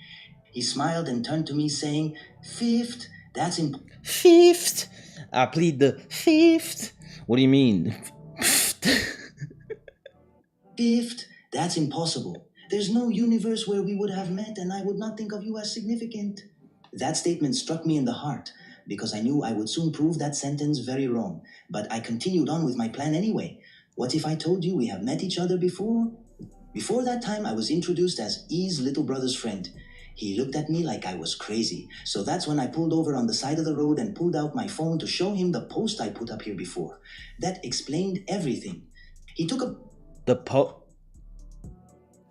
He smiled and turned to me saying, Fifth, that's Fifth? I plead the fifth. What do you mean? Fifth, that's impossible. There's no universe where we would have met and I would not think of you as significant. That statement struck me in the heart because I knew I would soon prove that sentence very wrong. But I continued on with my plan anyway. What if I told you we have met each other before? Before that time, I was introduced as E's little brother's friend. He looked at me like I was crazy. So that's when I pulled over on the side of the road and pulled out my phone to show him the post I put up here before. That explained everything. He took a...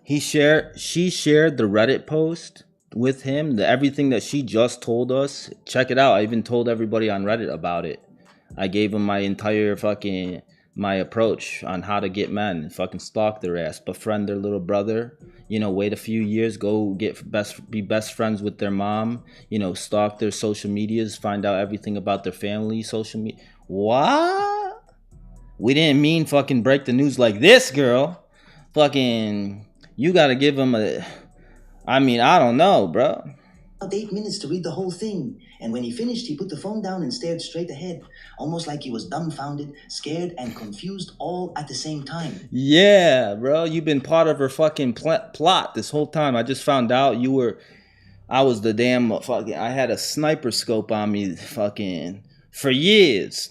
She shared the Reddit post with him, everything that she just told us. Check it out. I even told everybody on Reddit about it. I gave him my entire fucking my approach on how to get men, fucking stalk their ass, befriend their little brother, you know, wait a few years, go be best friends with their mom, you know, stalk their social medias, find out everything about their family, social media. What? We didn't mean fucking break the news like this, girl. Fucking, you gotta give him a, I mean, I don't know, bro. About 8 minutes to read the whole thing. And when he finished, he put the phone down and stared straight ahead, almost like he was dumbfounded, scared, and confused all at the same time. Yeah, bro, you've been part of her fucking plot this whole time. I just found out I was the damn fucking, I had a sniper scope on me fucking for years.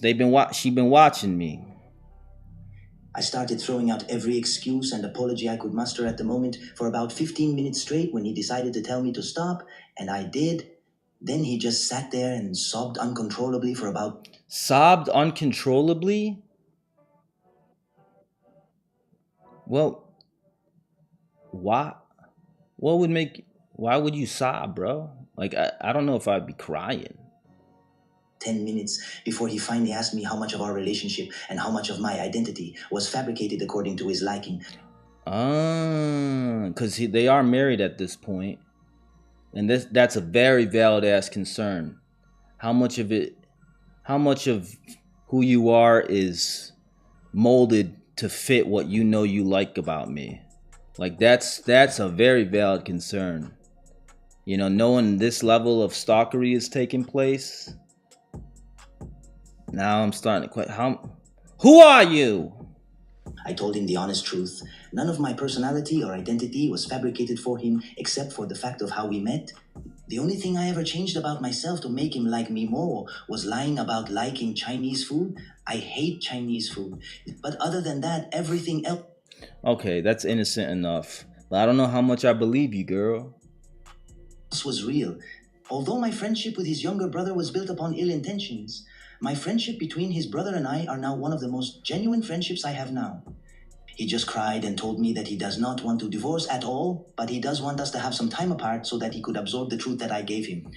She been watching me. I started throwing out every excuse and apology I could muster at the moment for about 15 minutes straight when he decided to tell me to stop, and I did. Then he just sat there and sobbed uncontrollably for about... Sobbed uncontrollably? Well, why? Why would you sob, bro? Like, I don't know if I'd be crying. 10 minutes before he finally asked me how much of our relationship and how much of my identity was fabricated according to his liking. Because they are married at this point. And that's a very valid ass concern. How much of who you are is molded to fit what you know you like about me? Like that's a very valid concern. You know, knowing this level of stalkery is taking place. Now I'm starting to question, who are you? I told him the honest truth. None of my personality or identity was fabricated for him except for the fact of how we met. The only thing I ever changed about myself to make him like me more was lying about liking Chinese food. I hate Chinese food. But other than that, everything else... Okay, that's innocent enough. But I don't know how much I believe you, girl. ...was real. Although my friendship with his younger brother was built upon ill intentions, my friendship between his brother and I are now one of the most genuine friendships I have now. He just cried and told me that he does not want to divorce at all, but he does want us to have some time apart so that he could absorb the truth that I gave him.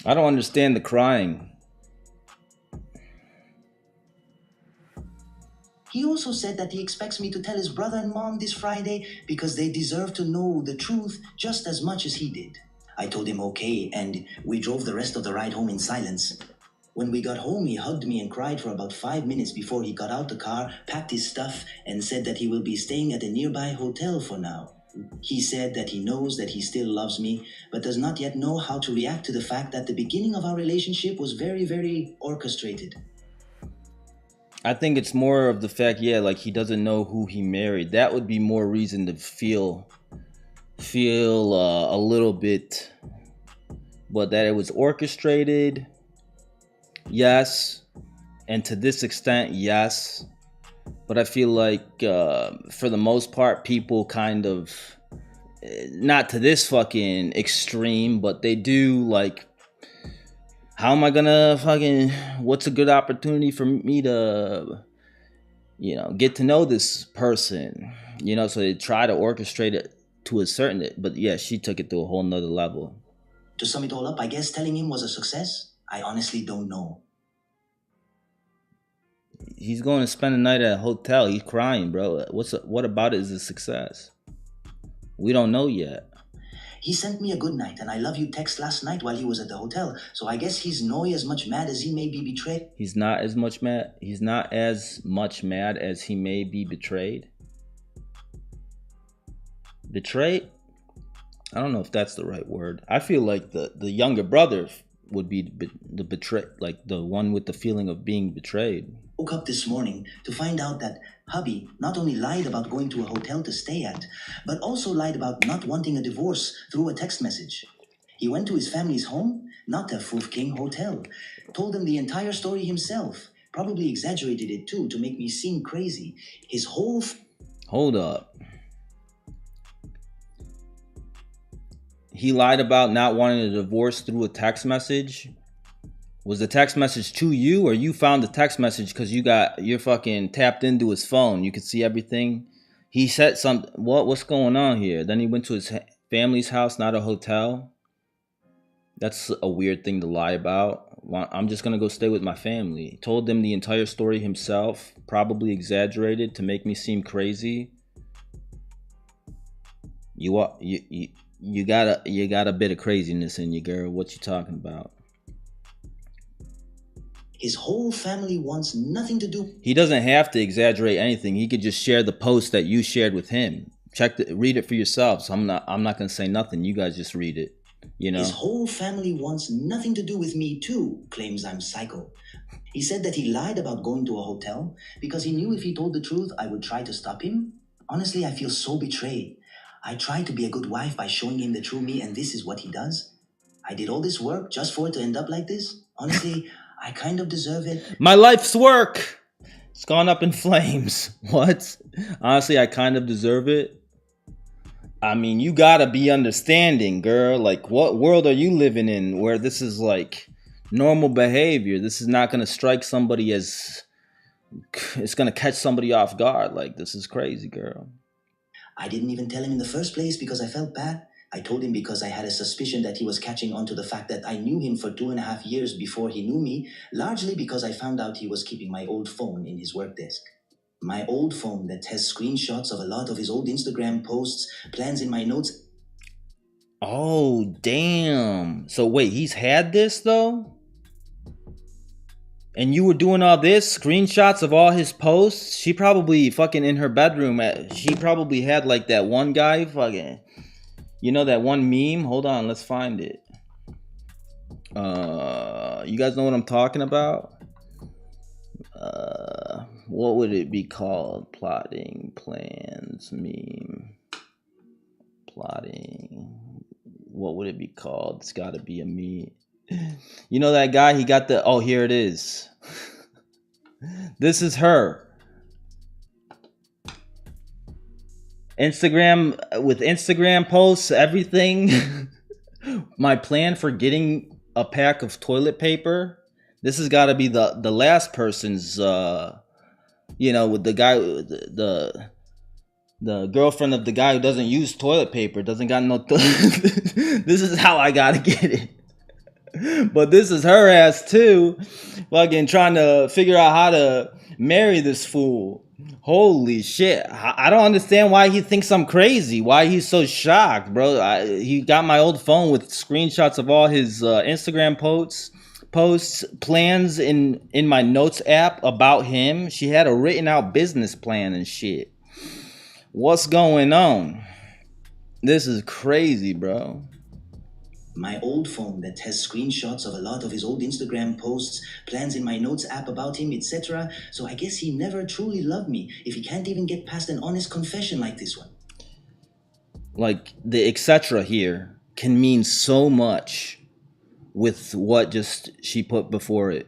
I don't understand the crying. He also said that he expects me to tell his brother and mom this Friday because they deserve to know the truth just as much as he did. I told him okay, and we drove the rest of the ride home in silence. When we got home, he hugged me and cried for about 5 minutes before he got out the car, packed his stuff, and said that he will be staying at a nearby hotel for now. He said that he knows that he still loves me, but does not yet know how to react to the fact that the beginning of our relationship was very, very orchestrated. I think it's more of the fact, yeah, like he doesn't know who he married. That would be more reason to feel feel a little bit, but that it was orchestrated, yes, and to this extent, yes. But I feel like for the most part, people kind of, not to this fucking extreme, but they do like, how am I gonna fucking, what's a good opportunity for me to, get to know this person, so they try to orchestrate it to a certain, but yeah, she took it to a whole nother level. To sum it all up, I guess telling him was a success. I honestly don't know. He's going to spend the night at a hotel. He's crying, bro. What about it is a success? We don't know yet. He sent me a good night and I love you text last night while he was at the hotel. So I guess he's no as much mad as he may be betrayed. He's not as much mad. He's not as much mad as he may be betrayed. Betrayed? I don't know if that's the right word. I feel like the younger brother would be the betray, like the one with the feeling of being betrayed. Woke up this morning to find out that hubby not only lied about going to a hotel to stay at, but also lied about not wanting a divorce through a text message. He went to his family's home, not a Foof King hotel, told them the entire story himself, probably exaggerated it too to make me seem crazy. His whole... Hold up. He lied about not wanting a divorce through a text message. Was the text message to you, or you found the text message because you're fucking tapped into his phone? You could see everything. He said something. What's going on here? Then he went to his family's house, not a hotel. That's a weird thing to lie about. I'm just gonna go stay with my family. Told them the entire story himself, probably exaggerated to make me seem crazy. You got a bit of craziness in you, girl. What you talking about? His whole family wants nothing to do. He doesn't have to exaggerate anything. He could just share the post that you shared with him. Read it for yourselves. I'm not gonna say nothing. You guys just read it. His whole family wants nothing to do with me too, claims I'm psycho. He said that he lied about going to a hotel because he knew if he told the truth, I would try to stop him. Honestly, I feel so betrayed. I tried to be a good wife by showing him the true me, and this is what he does. I did all this work just for it to end up like this. Honestly, I kind of deserve it. My life's work, it's gone up in flames. What? Honestly, I kind of deserve it. I mean, you gotta be understanding, girl. Like, what world are you living in where this is like normal behavior? This is not gonna strike somebody as, it's gonna catch somebody off guard. Like, this is crazy, girl. I didn't even tell him in the first place because I felt bad. I told him because I had a suspicion that he was catching on to the fact that I knew him for 2.5 years before he knew me, largely because I found out he was keeping my old phone in his work desk. My old phone that has screenshots of a lot of his old Instagram posts, plans in my notes. Oh, damn. So wait, he's had this though? And you were doing all this, screenshots of all his posts? She probably fucking in her bedroom, she probably had like that one guy fucking, that one meme? Hold on, let's find it. You guys know what I'm talking about? What would it be called? Plotting, plans, meme. Plotting. What would it be called? It's gotta be a meme. You know that guy, he got the, oh, here it is. This is her. Instagram, with Instagram posts, everything. My plan for getting a pack of toilet paper. This has got to be the last person's, with the guy, the girlfriend of the guy who doesn't use toilet paper, doesn't got no, this is how I got to get it. But this is her ass too, fucking trying to figure out how to marry this fool. Holy shit. I don't understand why he thinks I'm crazy. Why he's so shocked, bro. He got my old phone with screenshots of all his Instagram posts, plans in my notes app about him. She had a written out business plan and shit. What's going on? This is crazy, bro. My old phone that has screenshots of a lot of his old Instagram posts, plans in my notes app about him, etc. So I guess he never truly loved me if he can't even get past an honest confession like this one. Like the etc. here can mean so much with what just she put before it.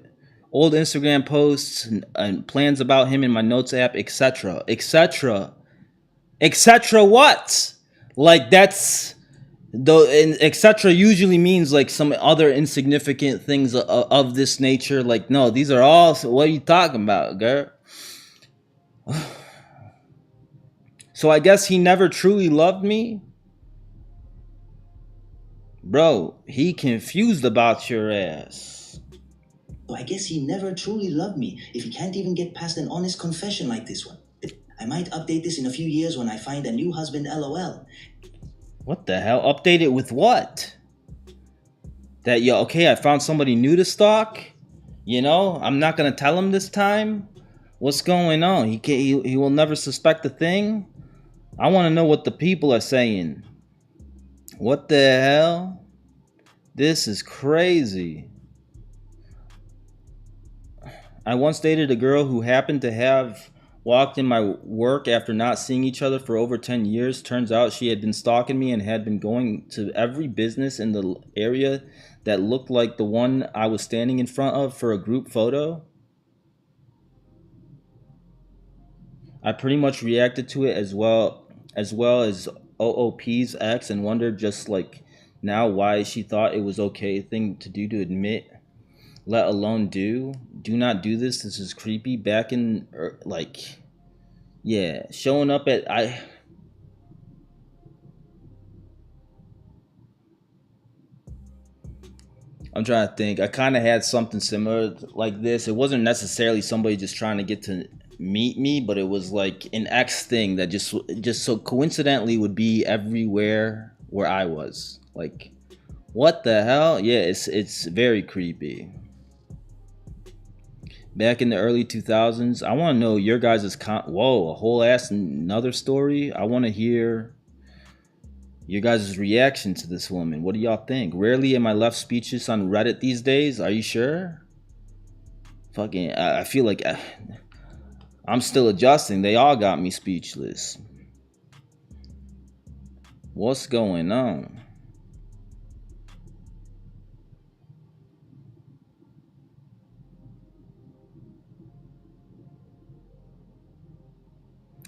Old Instagram posts and plans about him in my notes app, etc. etc. etc. What? Like that's though, and etc. usually means like some other insignificant things of this nature. Like no, these are all. What are you talking about, girl? So I guess he never truly loved me. Bro, he confused about your ass. I guess he never truly loved me if he can't even get past an honest confession like this one. I might update this in a few years when I find a new husband, lol. What the hell? Update it with what? That, yo, okay, I found somebody new to stalk? You know, I'm not gonna tell him this time? What's going on? He will never suspect a thing? I want to know what the people are saying. What the hell? This is crazy. I once dated a girl who happened to have walked in my work after not seeing each other for over 10 years. Turns out she had been stalking me and had been going to every business in the area that looked like the one I was standing in front of for a group photo. I pretty much reacted to it as well as OOP's ex and wondered just like now why she thought it was okay thing to do to admit, let alone do. Do not do this. This is creepy. Back in like, yeah, showing up at I'm trying to think. I kind of had something similar like this. It wasn't necessarily somebody just trying to get to meet me, but it was like an ex thing that just so coincidentally would be everywhere where I was. Like, what the hell? Yeah, it's very creepy. Back in the early 2000s, I want to know your guys' whoa, a whole ass another story. I want to hear your guys' reaction to this woman. What do y'all think? Rarely am I left speechless on Reddit these days. Are you sure? Fucking, I feel like I'm still adjusting. They all got me speechless. What's going on?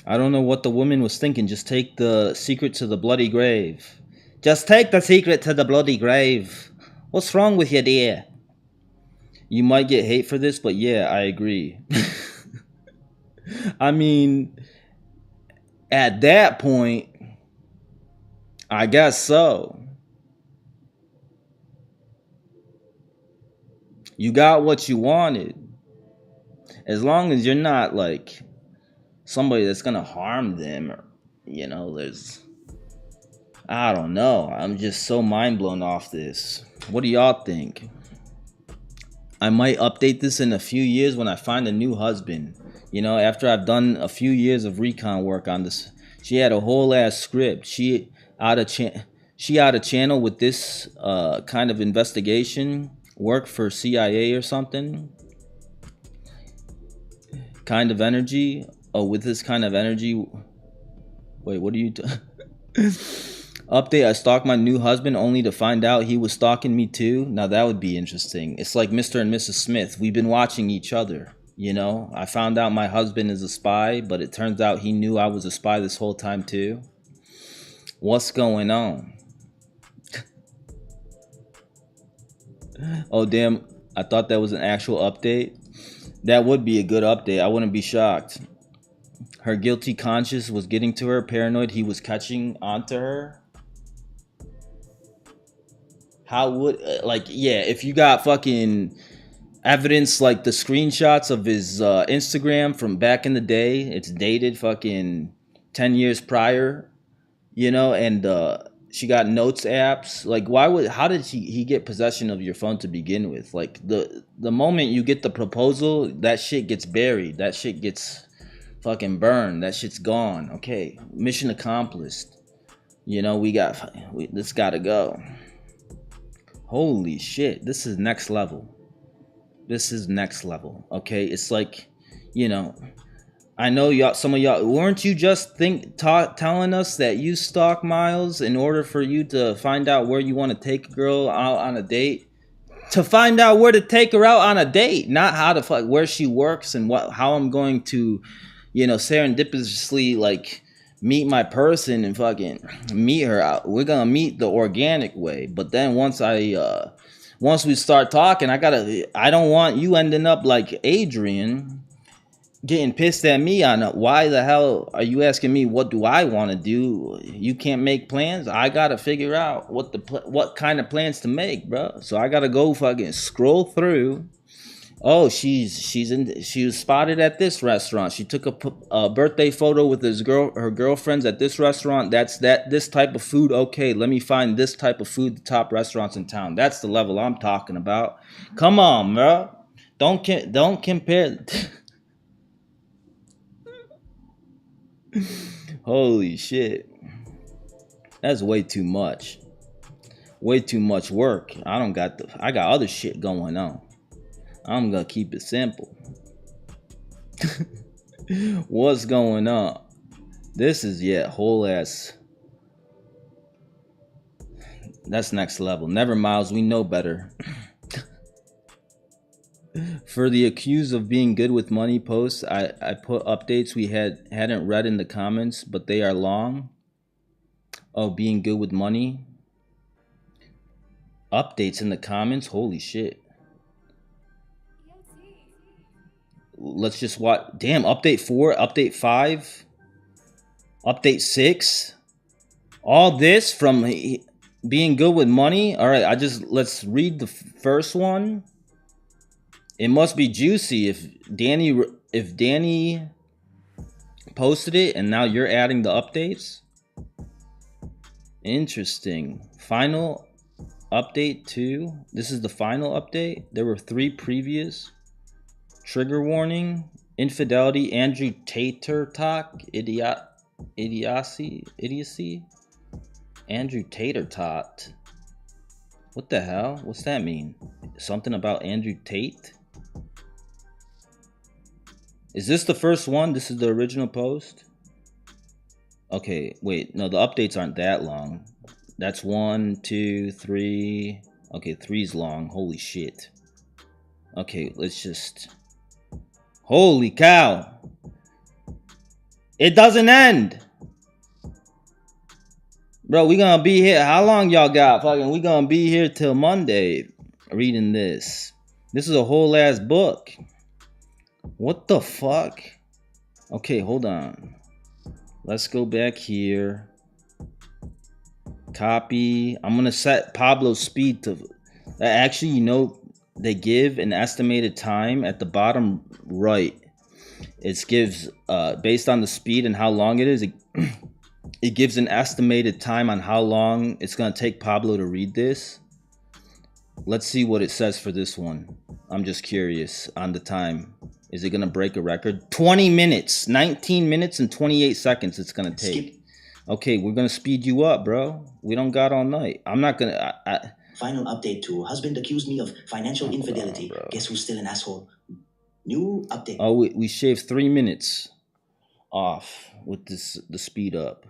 I don't know what the woman was thinking. Just take the secret to the bloody grave. Just take the secret to the bloody grave. What's wrong with you, dear? You might get hate for this, but yeah, I agree. I mean, at that point, I guess so. You got what you wanted. As long as you're not like somebody that's gonna harm them, or you know, I don't know. I'm just so mind blown off this. What do y'all think? I might update this in a few years when I find a new husband. You know, after I've done a few years of recon work on this. She had a whole ass script. She out of channel with this kind of investigation work for CIA or something. Kind of energy. Oh, with this kind of energy. Wait, what are you? Update, I stalked my new husband only to find out he was stalking me too. Now that would be interesting. It's like Mr. and Mrs. Smith. We've been watching each other, you know? I found out my husband is a spy, but it turns out he knew I was a spy this whole time too. What's going on? Oh, damn. I thought that was an actual update. That would be a good update. I wouldn't be shocked. Her guilty conscience was getting to her. Paranoid he was catching onto her. How would, like, yeah, if you got fucking evidence like the screenshots of his Instagram from back in the day, it's dated fucking 10 years prior, you know, and she got notes apps. Like, how did he get possession of your phone to begin with? Like, the moment you get the proposal, that shit gets buried. That shit gets fucking burned. That shit's gone. Okay, mission accomplished. You know, this gotta go. Holy shit, this is next level. This is next level. Okay, it's like, you know, I know y'all. Some of y'all weren't you just telling us that you stalk Miles in order for you to find out where you want to take a girl out on a date? To find out where to take her out on a date, not how to fuck where she works and how I'm going to, serendipitously like meet my person and fucking meet her out. We're gonna meet the organic way, but then once we start talking, I don't want you ending up like Adrian getting pissed at me on why the hell are you asking me what do I want to do? You can't make plans. I gotta figure out what kind of plans to make, bro. So I gotta go fucking scroll through. Oh, she was spotted at this restaurant. She took a birthday photo with her girlfriends at this restaurant. This type of food. Okay, let me find this type of food, the top restaurants in town. That's the level I'm talking about. Come on, bro. Don't compare. Holy shit. That's way too much. Way too much work. I got other shit going on. I'm gonna keep it simple. What's going on? This is whole ass. That's next level. Never, Miles, we know better. For the accused of being good with money posts, I put updates we hadn't read in the comments, but they are long. Oh, being good with money. Updates in the comments? Holy shit. Let's just watch. Damn, update 4, update 5, update 6. All this from being good with money. All right, let's read the first one. It must be juicy if Danny posted it and now you're adding the updates. Interesting. Final update 2. This is the final update. There were 3 previous. Trigger warning. Infidelity. Andrew Tater talk. Idiocy. Andrew Tater tot. What the hell? What's that mean? Something about Andrew Tate? Is this the first one? This is the original post? Okay, wait. No, the updates aren't that long. That's 1, 2, 3. Okay, 3's long. Holy shit. Okay, let's just... Holy cow. It doesn't end. Bro, we gonna be here. How long y'all got? Fucking, we gonna be here till Monday reading this. This is a whole ass book. What the fuck? Okay, hold on. Let's go back here. Copy. I'm gonna set Pablo's speed to... Actually, they give an estimated time at the bottom right. It gives, based on the speed and how long it is, it gives an estimated time on how long it's going to take Pablo to read this. Let's see what it says for this one. I'm just curious on the time. Is it going to break a record? 20 minutes. 19 minutes and 28 seconds it's going to take. Skip. Okay, we're going to speed you up, bro. We don't got all night. I'm not going to... Final update 2. Husband accused me of financial infidelity. Guess who's still an asshole? New update. Oh, we shaved 3 minutes off with the speed up.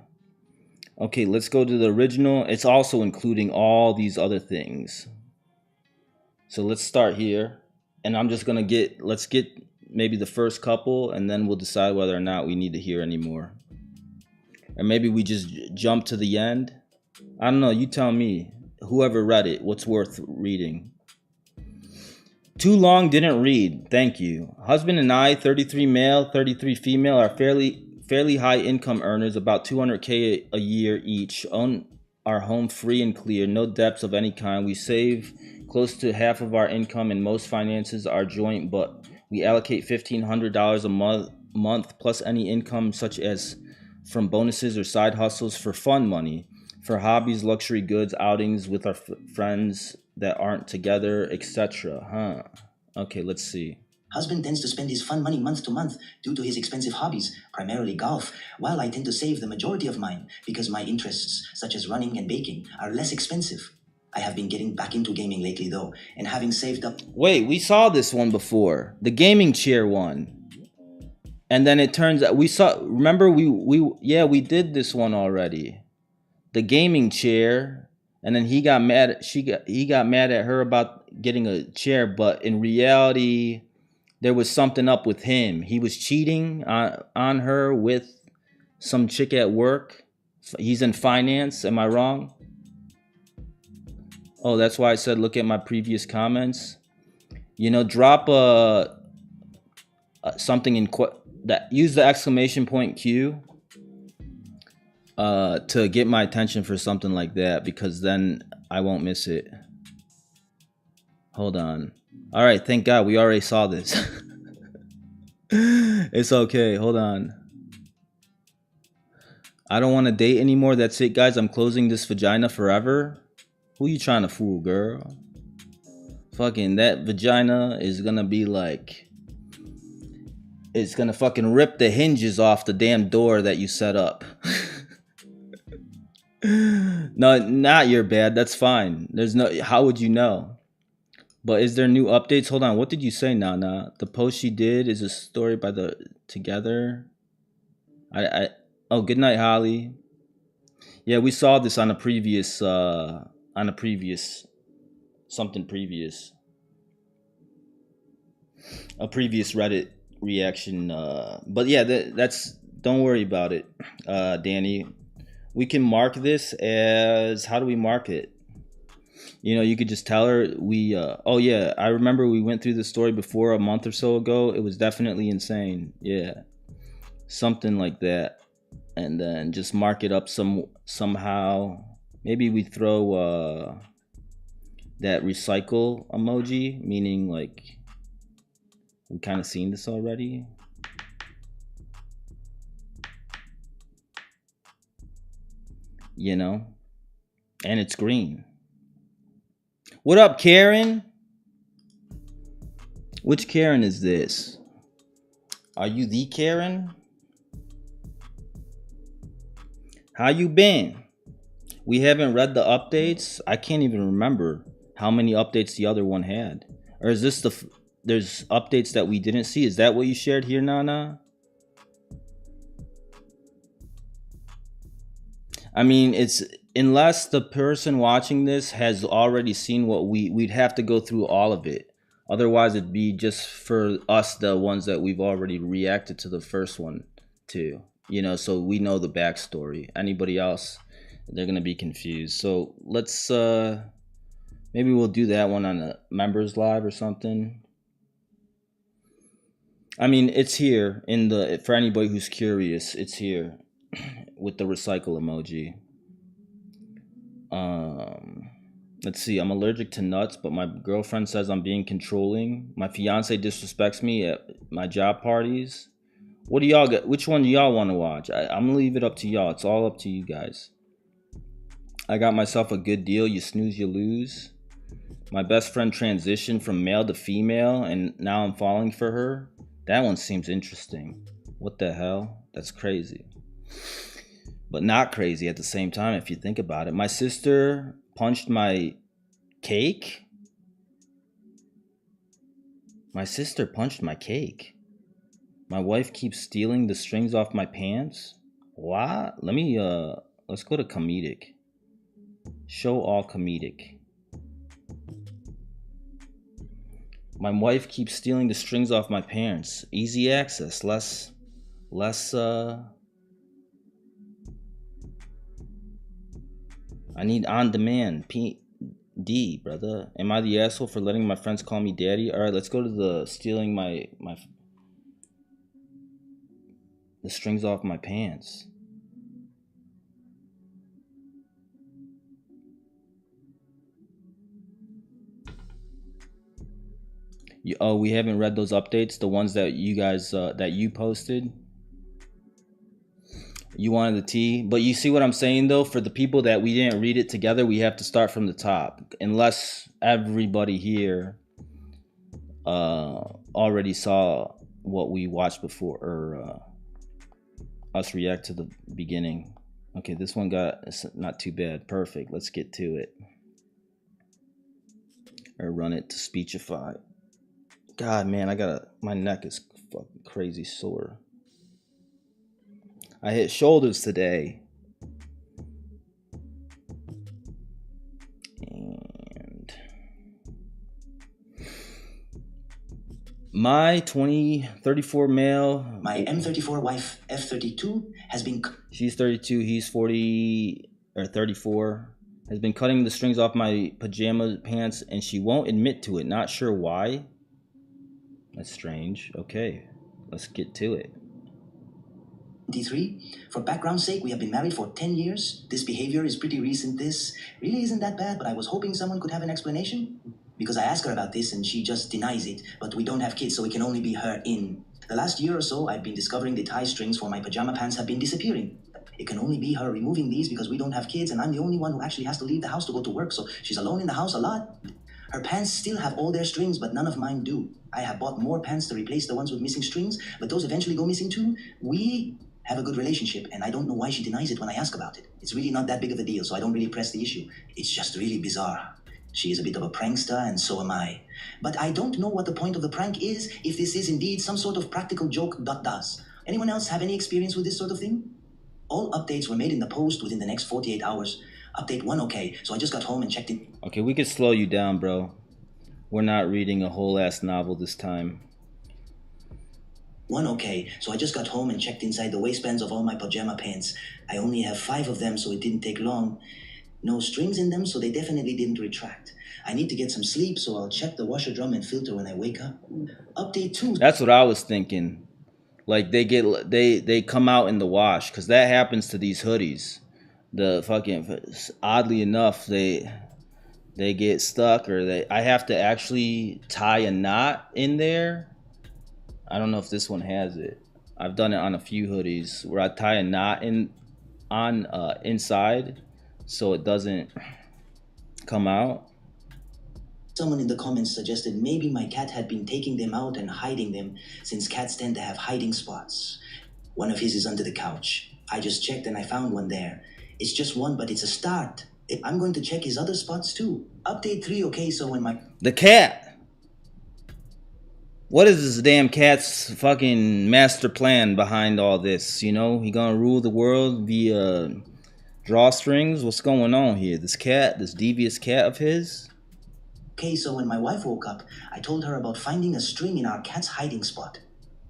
Okay, let's go to the original. It's also including all these other things. So let's start here. And I'm just going to let's get maybe the first couple, and then we'll decide whether or not we need to hear any more. Or maybe we just jump to the end. I don't know. You tell me. Whoever read it, what's worth reading? Too long, didn't read. Thank you. Husband and I, 33 male, 33 female, are fairly high income earners, about $200K a year each. Own our home free and clear, no debts of any kind. We save close to half of our income, and most finances are joint, but we allocate $1,500 a month plus any income such as from bonuses or side hustles for fun money, for hobbies, luxury goods, outings with our friends that aren't together, etc. Okay, let's see. Husband tends to spend his fun money month to month due to his expensive hobbies, primarily golf, while I tend to save the majority of mine because my interests, such as running and baking, are less expensive. I have been getting back into gaming lately, though, and having saved up... Wait, we saw this one before. The gaming chair one. And then it turns out we saw. Remember we did this one already. The gaming chair, and then he got mad. He got mad at her about getting a chair, but in reality, there was something up with him. He was cheating on her with some chick at work. He's in finance. Am I wrong? Oh, that's why I said look at my previous comments. You know, drop something in that. Use the exclamation point Q to get my attention for something like that, because then I won't miss it. Hold on. All right, thank God we already saw this. It's okay. Hold on. I don't want to date anymore. That's it, guys. I'm closing this vagina forever. Who you trying to fool, girl? Fucking that vagina is gonna be like, it's gonna fucking rip the hinges off the damn door that you set up. No, not your bad. That's fine. There's no. How would you know? But is there new updates? Hold on. What did you say, Nana? The post she did is a story by the Together. Oh, good night, Holly. Yeah, we saw this on a previous previous a previous Reddit reaction. But yeah, that's don't worry about it, Danny. We can mark this as, how do we mark it? You know, you could just tell her we. Oh yeah, I remember we went through the story before a month or so ago. It was definitely insane. Yeah, something like that, and then just mark it up somehow. Maybe we throw that recycle emoji, meaning like we kind of seen this already. You know, and it's green. What up, Karen? Which Karen is this? Are you the Karen? How you been? We haven't read the updates. I can't even remember how many updates the other one had. Or is this there's updates that we didn't see? Is that what you shared here, Nana? I mean, it's, unless the person watching this has already seen what we'd have to go through all of it. Otherwise, it'd be just for us, the ones that we've already reacted to the first one to, you know, so we know the backstory. Anybody else, they're gonna be confused. So let's maybe we'll do that one on a members live or something. I mean, it's here in the, for anybody who's curious, it's here with the recycle emoji. Let's see. I'm allergic to nuts, but my girlfriend says I'm being controlling. My fiance disrespects me at my job parties. What do y'all get? Which one do y'all want to watch? I'm gonna leave it up to y'all. It's all up to you guys. I got myself a good deal. You snooze, you lose. My best friend transitioned from male to female, and now I'm falling for her. That one seems interesting. What the hell? That's crazy. But not crazy at the same time if you think about it. My sister punched my cake. My sister punched my cake. My wife keeps stealing the strings off my pants. What? Let me let's go to comedic. Show all comedic. My wife keeps stealing the strings off my pants. Easy access. Less I need on demand. D, brother. Am I the asshole for letting my friends call me daddy? All right, let's go to the stealing the strings off my pants. Oh, we haven't read those updates, the ones that you guys that you posted. You wanted the T, but you see what I'm saying though? For the people that we didn't read it together, we have to start from the top, unless everybody here already saw what we watched before, or us react to the beginning. Okay, this one it's not too bad. Perfect. Let's get to it. Or run it to Speechify. God, man, my neck is fucking crazy sore. I hit shoulders today. And my 34 male. My M34 wife, F32, has been... She's 32, he's 40 or 34. Has been cutting the strings off my pajama pants and she won't admit to it. Not sure why. That's strange. Okay, let's get to it. 23. For background's sake, we have been married for 10 years. This behavior is pretty recent. This really isn't that bad, but I was hoping someone could have an explanation. Because I asked her about this and she just denies it. But we don't have kids, so it can only be her in. The last year or so, I've been discovering the tie strings for my pajama pants have been disappearing. It can only be her removing these because we don't have kids and I'm the only one who actually has to leave the house to go to work, so she's alone in the house a lot. Her pants still have all their strings, but none of mine do. I have bought more pants to replace the ones with missing strings, but those eventually go missing too. We have a good relationship, and I don't know why she denies it when I ask about it. It's really not that big of a deal, so I don't really press the issue. It's just really bizarre. She is a bit of a prankster, and so am I. But I don't know what the point of the prank is, if this is indeed some sort of practical joke. Does anyone else have any experience with this sort of thing? All updates were made in the post within the next 48 hours. Update 1, okay, so I just got home and checked it. Okay, we could slow you down, bro. We're not reading a whole ass novel this time. 1, okay, so I just got home and checked inside the waistbands of all my pajama pants. I only have 5 of them, so it didn't take long. No strings in them, so they definitely didn't retract. I need to get some sleep, so I'll check the washer drum and filter when I wake up. Update 2. That's what I was thinking. Like they come out in the wash, because that happens to these hoodies. The fucking, oddly enough, they get stuck, or I have to actually tie a knot in there. I don't know if this one has it. I've done it on a few hoodies where I tie a knot inside so it doesn't come out. Someone in the comments suggested maybe my cat had been taking them out and hiding them, since cats tend to have hiding spots. One of his is under the couch. I just checked and I found one there. It's just one, but it's a start. I'm going to check his other spots too. Update 3, okay, so when my... The cat! What is this damn cat's fucking master plan behind all this? You know, he gonna rule the world via drawstrings? What's going on here? This cat, this devious cat of his? Okay, so when my wife woke up, I told her about finding a string in our cat's hiding spot.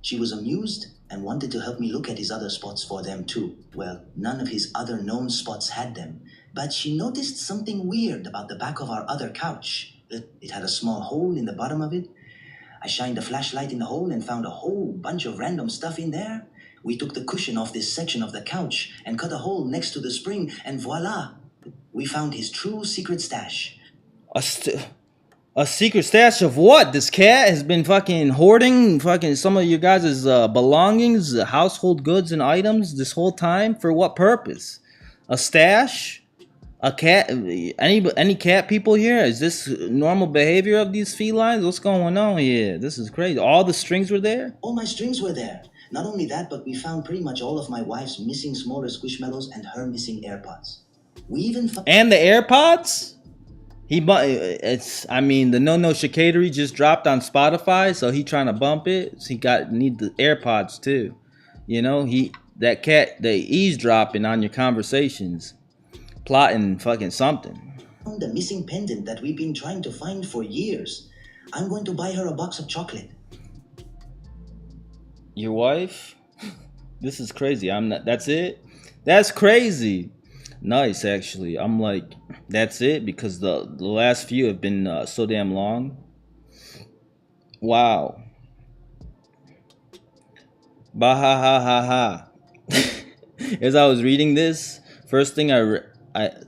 She was amused and wanted to help me look at his other spots for them too. Well, none of his other known spots had them, but she noticed something weird about the back of our other couch. It had a small hole in the bottom of it. I shined a flashlight in the hole and found a whole bunch of random stuff in there. We took the cushion off this section of the couch and cut a hole next to the spring, and voila! We found his true secret stash. A secret stash of what? This cat has been fucking hoarding fucking some of you guys' belongings, household goods and items this whole time? For what purpose? A stash? A cat? Any cat people here? Is this normal behavior of these felines? What's going on here? This is crazy. All the strings were there? All my strings were there. Not only that, but we found pretty much all of my wife's missing smaller Squishmallows and her missing AirPods. We even found... And the AirPods? I mean, the No Chicanery just dropped on Spotify, so he trying to bump it. So need the AirPods too. You know, that cat, they eavesdropping on your conversations. Plotting fucking something. The missing pendant that we've been trying to find for years. I'm going to buy her a box of chocolate. Your wife? This is crazy. That's it? That's crazy. Nice, actually. I'm like, that's it? Because the last few have been so damn long. Wow. Bah ha ha ha ha. As I was reading this, first thing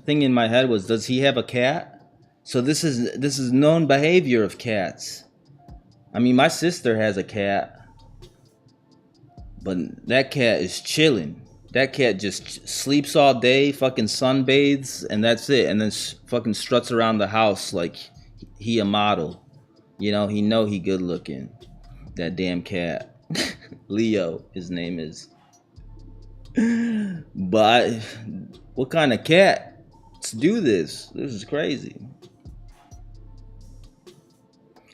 thing in my head was, does he have a cat? So this is known behavior of cats. I mean, my sister has a cat, but that cat is chilling. That cat just sleeps all day, fucking sunbathes, and that's it. And then fucking struts around the house like he a model. You know he good looking. That damn cat. Leo, his name is. But what kind of cat to do this? This is crazy.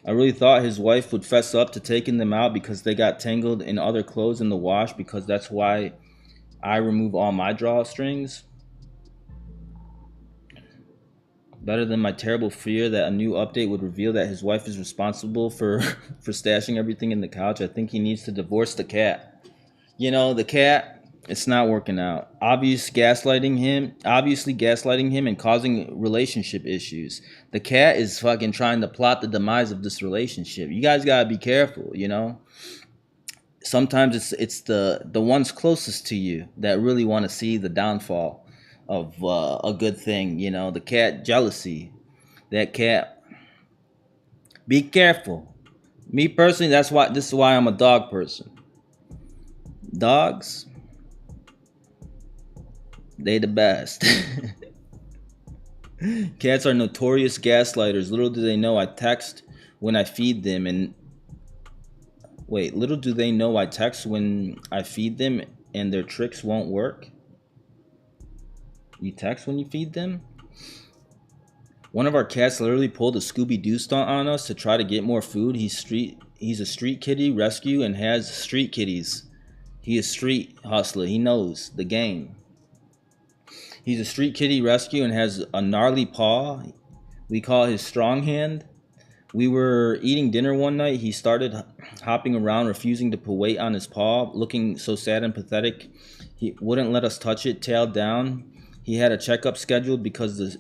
I really thought his wife would fess up to taking them out because they got tangled in other clothes in the wash, because that's why I remove all my drawstrings. Better than my terrible fear that a new update would reveal that his wife is responsible for stashing everything in the couch. I think he needs to divorce the cat. You know, the cat, it's not working out. Obviously gaslighting him and causing relationship issues. The cat is fucking trying to plot the demise of this relationship. You guys gotta be careful, you know? Sometimes it's the ones closest to you that really want to see the downfall of a good thing, you know. The cat jealousy. That cat. Be careful. Me personally, this is why I'm a dog person. Dogs, they the best. Cats are notorious gaslighters. Little do they know I text when I feed them and little do they know I text when I feed them and their tricks won't work. You text when you feed them? One of our cats literally pulled a Scooby-Doo stunt on us to try to get more food. He's a street kitty rescue and has street kitties. He is street hustler. He knows the game. He's a street kitty rescue and has a gnarly paw. We call his strong hand. We were eating dinner one night. He started hopping around, refusing to put weight on his paw, looking so sad and pathetic. He wouldn't let us touch it, tail down. He had a checkup scheduled because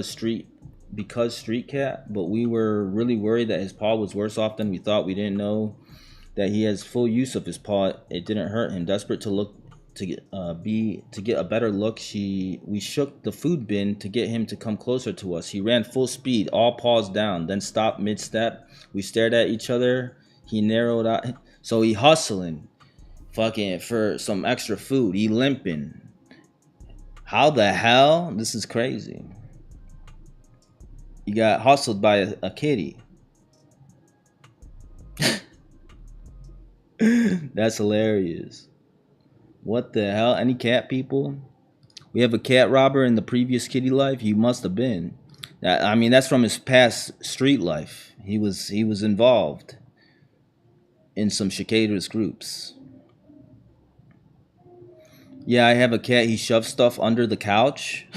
street cat, but we were really worried that his paw was worse off than we thought. We didn't know that he has full use of his paw. It didn't hurt him. Desperate to get a better look, we shook the food bin to get him to come closer to us. He ran full speed, all paws down, then stopped mid-step. We stared at each other. He narrowed out, so he hustling, fucking for some extra food. He limping. How the hell? This is crazy. You got hustled by a kitty. That's hilarious. What the hell? Any cat people? We have a cat robber in the previous kitty life. He must have been. I mean, that's from his past street life. He was involved in some cicadas groups. Yeah, I have a cat. He shoves stuff under the couch.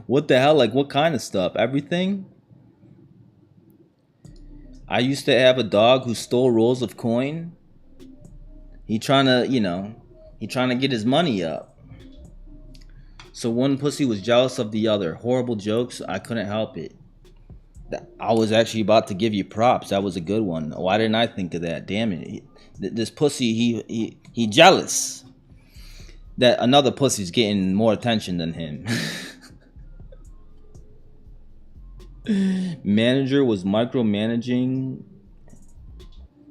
What the hell? Like, what kind of stuff? Everything? I used to have a dog who stole rolls of coin. He trying to get his money up. So one pussy was jealous of the other. Horrible jokes. I couldn't help it. I was actually about to give you props. That was a good one. Why didn't I think of that? Damn it. This pussy, he jealous that another pussy's getting more attention than him. Manager was micromanaging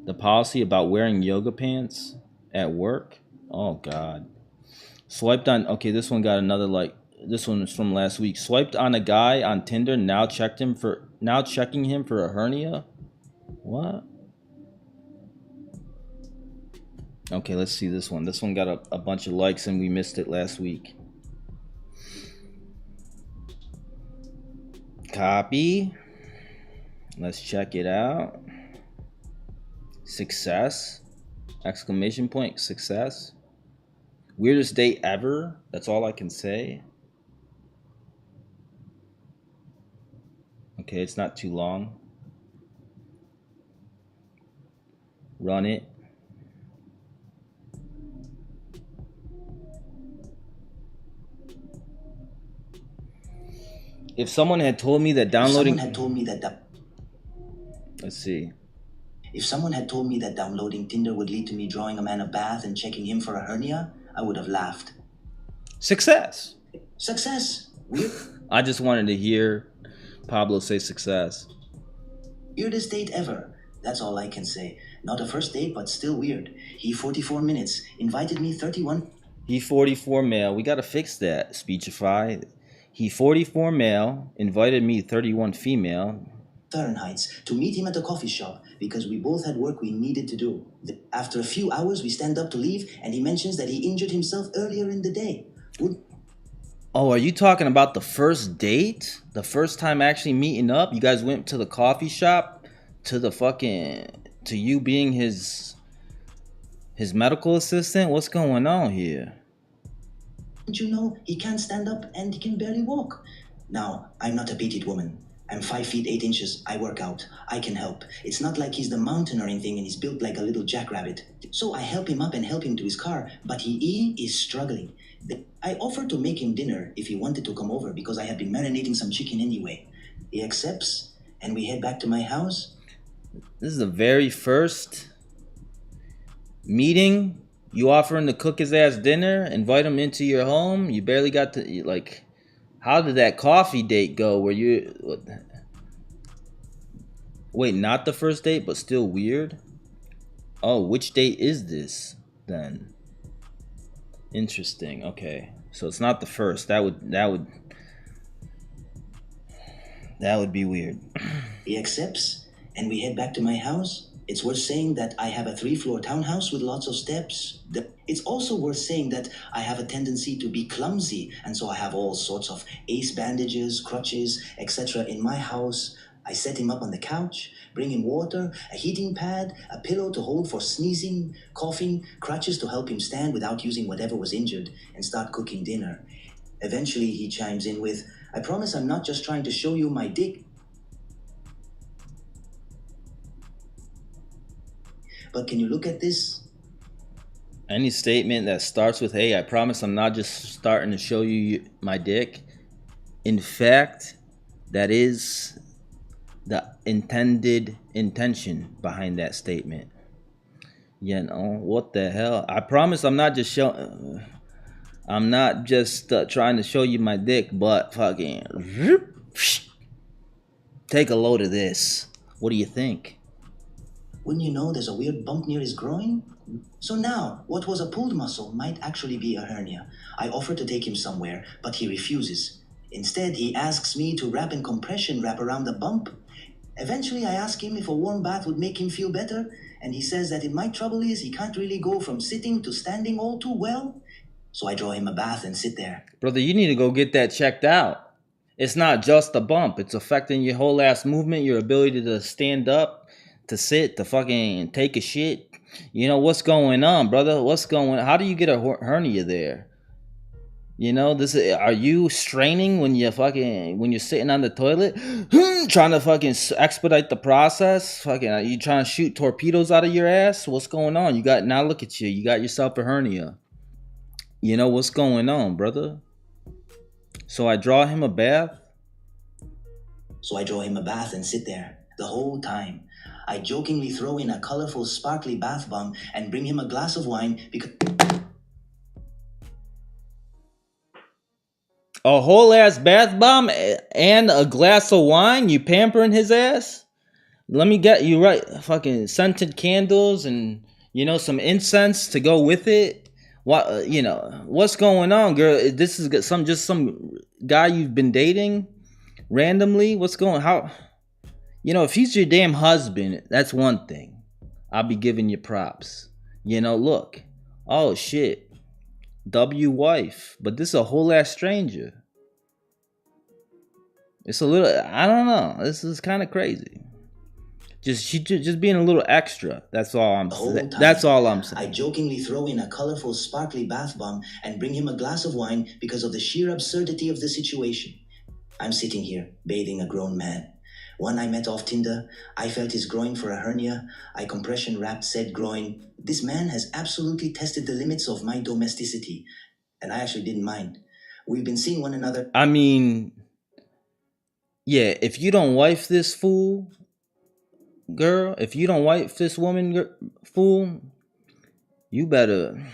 the policy about wearing yoga pants at work. Oh God. Swiped on, okay, this one got another like, this one is from last week. Swiped on a guy on Tinder, now checking him for a hernia. What? Okay, let's see this one. This one got a bunch of likes and we missed it last week. Copy. Let's check it out. Success. Exclamation point. Success. Weirdest date ever. That's all I can say. Okay, it's not too long. Run it. If someone had told me that downloading... Let's see. If someone had told me that downloading Tinder would lead to me drawing a man a bath and checking him for a hernia, I would have laughed. Success. Success. Weird. I just wanted to hear Pablo say success. Weirdest date ever. That's all I can say. Not a first date, but still weird. He 44 minutes. Invited me 31. He 44 male. We got to fix that, Speechify. He 44 male. Invited me 31 female. Fahrenheit's to meet him at a coffee shop because we both had work we needed to do. After a few hours, we stand up to leave, and he mentions that he injured himself earlier in the day. Oh, are you talking about the first date? The first time actually meeting up? You guys went to the coffee shop to you being his His medical assistant? What's going on here? You know, he can't stand up and he can barely walk. Now, I'm not a petite woman. I'm 5 feet 8 inches. I work out. I can help. It's not like he's the mountain or anything and he's built like a little jackrabbit. So I help him up and help him to his car, but he is struggling. I offered to make him dinner if he wanted to come over because I had been marinating some chicken anyway. He accepts and we head back to my house. This is the very first meeting. You offer him to cook his ass dinner, invite him into your home. You barely got to, like, how did that coffee date go where you... Wait, not the first date, but still weird? Oh, which date is this, then? Interesting, okay. So it's not the first. That would be weird. He accepts, and we head back to my house. It's worth saying that I have a 3-floor townhouse with lots of steps. It's also worth saying that I have a tendency to be clumsy, and so I have all sorts of ace bandages, crutches, etc. in my house. I set him up on the couch, bring him water, a heating pad, a pillow to hold for sneezing, coughing, crutches to help him stand without using whatever was injured, and start cooking dinner. Eventually, he chimes in with, "I promise I'm not just trying to show you my dick. But can you look at this?" Any statement that starts with, "Hey, I promise I'm not just starting to show you my dick." In fact, that is the intended intention behind that statement. You know, what the hell? I promise I'm not just trying to show you my dick, but fucking take a load of this. What do you think? Wouldn't you know there's a weird bump near his groin? So now, what was a pulled muscle might actually be a hernia. I offer to take him somewhere, but he refuses. Instead, he asks me to wrap in compression wrap around the bump. Eventually, I ask him if a warm bath would make him feel better, and he says that my trouble is he can't really go from sitting to standing all too well. So I draw him a bath and sit there. Brother, you need to go get that checked out. It's not just a bump. It's affecting your whole ass movement, your ability to stand up, to sit, to fucking take a shit. You know, what's going on, brother? How do you get a hernia there? You know, are you straining when you're sitting on the toilet? Trying to fucking expedite the process? Fucking, are you trying to shoot torpedoes out of your ass? What's going on? Now look at you. You got yourself a hernia. You know, what's going on, brother? So I draw him a bath? So I draw him a bath and sit there the whole time. I jokingly throw in a colorful, sparkly bath bomb and bring him a glass of wine because... A whole ass bath bomb and a glass of wine? You pampering his ass? Let me get you right. Fucking scented candles and, you know, some incense to go with it. What, you know, what's going on, girl? This is some guy you've been dating randomly? How? You know, if he's your damn husband, that's one thing. I'll be giving you props. You know, look. Oh, shit. W wife. But this is a whole ass stranger. It's a little, I don't know. This is kind of crazy. She just being a little extra. That's all I'm saying. I jokingly throw in a colorful, sparkly bath bomb and bring him a glass of wine because of the sheer absurdity of the situation. I'm sitting here, bathing a grown man. One I met off Tinder. I felt his groin for a hernia. I compression wrapped said groin. This man has absolutely tested the limits of my domesticity. And I actually didn't mind. We've been seeing one another. I mean, yeah, if you don't wife this fool, girl, if you don't wife this woman, fool, you better...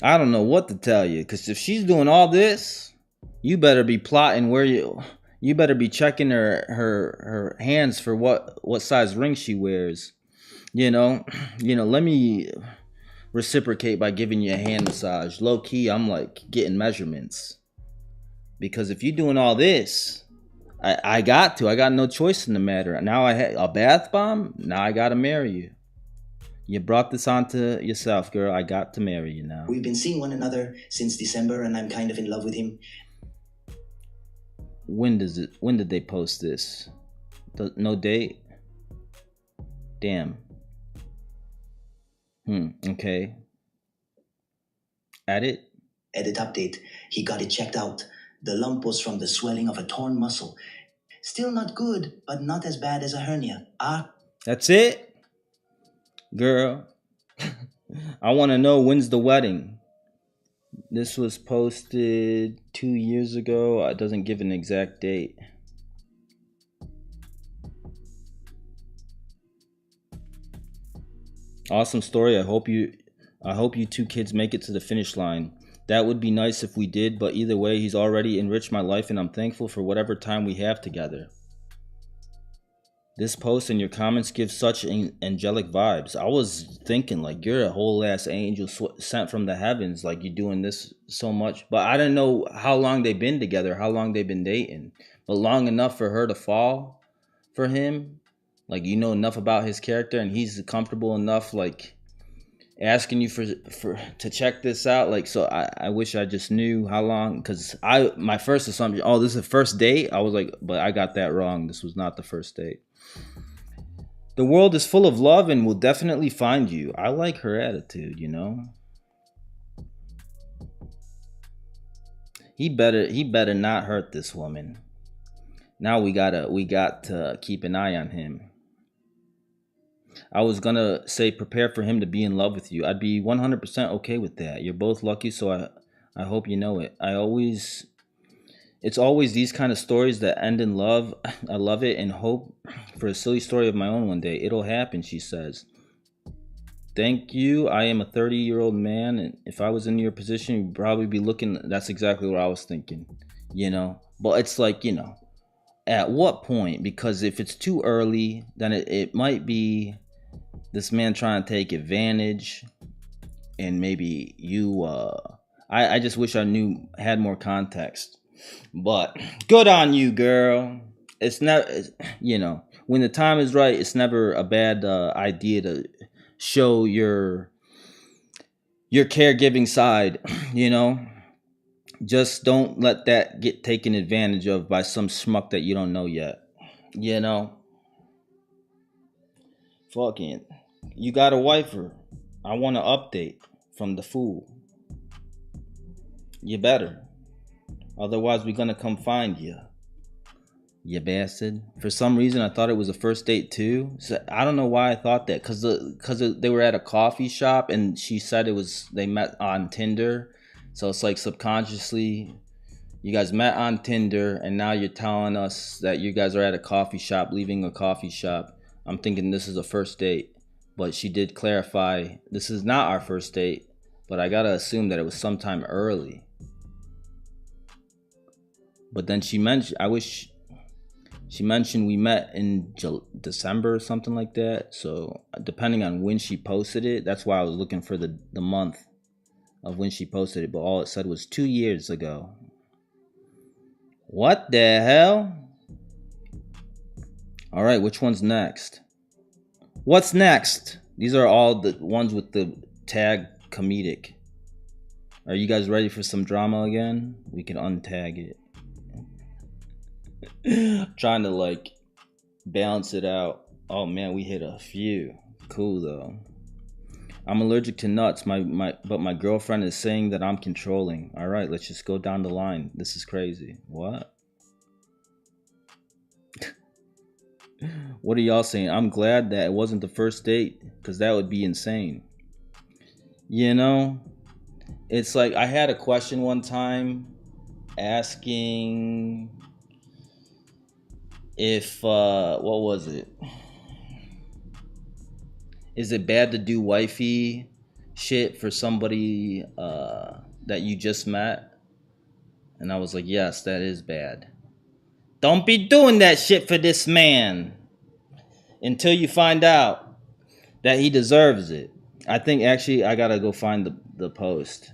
I don't know what to tell you. Because if she's doing all this, you better be plotting where you better be checking her hands for what size ring she wears. You know, let me reciprocate by giving you a hand massage. Low key, I'm like getting measurements. Because if you're doing all this, I got no choice in the matter. Now I had a bath bomb. Now I got to marry you. You brought this onto yourself, girl. I got to marry you now. We've been seeing one another since December and I'm kind of in love with him. When did they post this? No date? Damn. Okay. Edit. Edit update. He got it checked out. The lump was from the swelling of a torn muscle. Still not good, but not as bad as a hernia. That's it? Girl. I want to know when's the wedding. This was posted 2 years ago. It doesn't give an exact date. Awesome story. I hope you two kids make it to the finish line. That would be nice if we did, but either way, he's already enriched my life and I'm thankful for whatever time we have together. This post and your comments give such angelic vibes. I was thinking like you're a whole ass angel sent from the heavens, like you're doing this so much. But I didn't know how long they've been together, how long they've been dating. But long enough for her to fall for him. Like you know enough about his character and he's comfortable enough like asking you for to check this out. Like so I wish I just knew how long, because my first assumption, oh, this is the first date. I was like, but I got that wrong. This was not the first date. The world is full of love and will definitely find you. I like her attitude, you know. He better not hurt this woman. Now we got to keep an eye on him. I was gonna say prepare for him to be in love with you. I'd be 100% okay with that. You're both lucky, so I hope you know it. It's always these kind of stories that end in love. I love it and hope for a silly story of my own one day. It'll happen, she says. Thank you. I am a 30-year-old man, and if I was in your position, you'd probably be looking. That's exactly what I was thinking, you know. But it's like, you know, at what point? Because if it's too early, then it might be this man trying to take advantage, and maybe you. I just wish I had more context. But good on you, girl. It's not, you know, when the time is right, it's never a bad idea to show your caregiving side, you know. Just don't let that get taken advantage of by some schmuck that you don't know yet, you know. Fucking, you got a wifer. I want an update from the fool. You better. Otherwise, we're gonna come find you. You bastard. For some reason, I thought it was a first date too. So I don't know why I thought that. Cause they were at a coffee shop and she said they met on Tinder. So it's like subconsciously, you guys met on Tinder and now you're telling us that you guys are at a coffee shop, leaving a coffee shop. I'm thinking this is a first date. But she did clarify, this is not our first date. But I gotta assume that it was sometime early. But then she mentioned, she mentioned we met in December or something like that. So depending on when she posted it, that's why I was looking for the month of when she posted it. But all it said was 2 years ago. What the hell? All right, which one's next? What's next? These are all the ones with the tag comedic. Are you guys ready for some drama again? We can untag it. Trying to like balance it out. Oh man, we hit a few. Cool though. I'm allergic to nuts. But my girlfriend is saying that I'm controlling. All right, let's just go down the line. This is crazy. What? What are y'all saying? I'm glad that it wasn't the first date, because that would be insane. You know, it's like I had a question one time asking if what was it? Is it bad to do wifey shit for somebody that you just met? And I was like, yes, that is bad. Don't be doing that shit for this man until you find out that he deserves it. I think actually I gotta go find the post.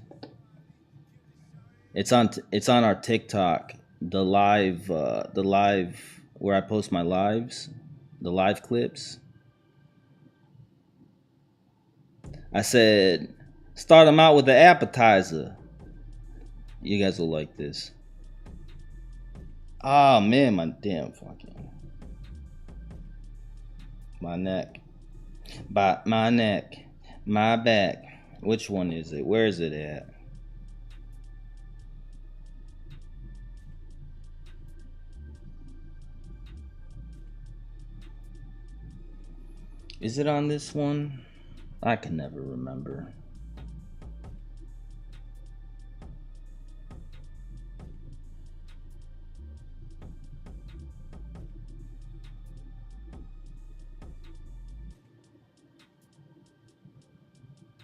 It's on our TikTok, the live where I post my lives, the live clips. I said, start them out with an appetizer. You guys will like this. Oh man, my damn fucking my neck. My neck. My back. Which one is it? Where is it at? Is it on this one? I can never remember.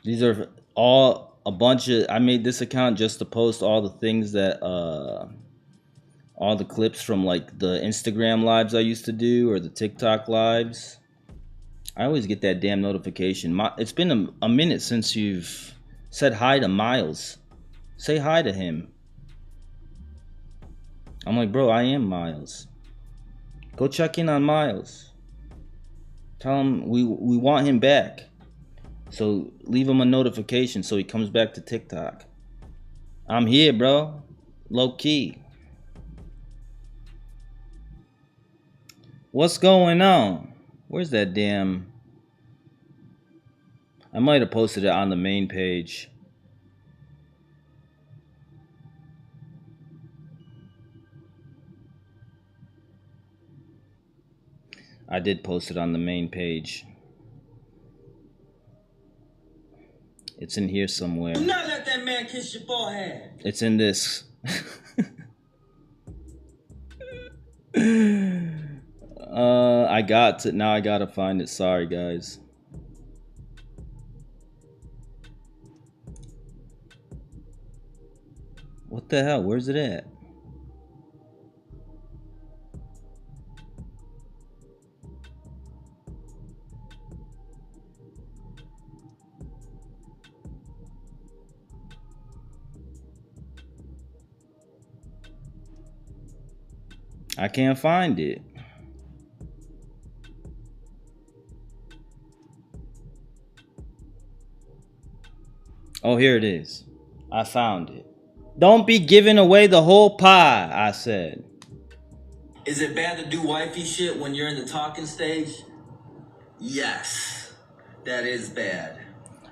These are all a bunch of, I made this account just to post all the things that, all the clips from like the Instagram lives I used to do or the TikTok lives. I always get that damn notification. It's been a minute since you've said hi to Miles. Say hi to him. I'm like, bro, I am Miles. Go check in on Miles. Tell him we want him back. So leave him a notification so he comes back to TikTok. I'm here, bro. Low key. What's going on? Where's that damn... I might have posted it on the main page. I did post it on the main page. It's in here somewhere. Do not let that man kiss your forehead. It's in this. I got to, now I gotta find it. Sorry, guys. What the hell? Where's it at? I can't find it. Oh, here it is. I found it. Don't be giving away the whole pie, I said. Is it bad to do wifey shit when you're in the talking stage? Yes, that is bad.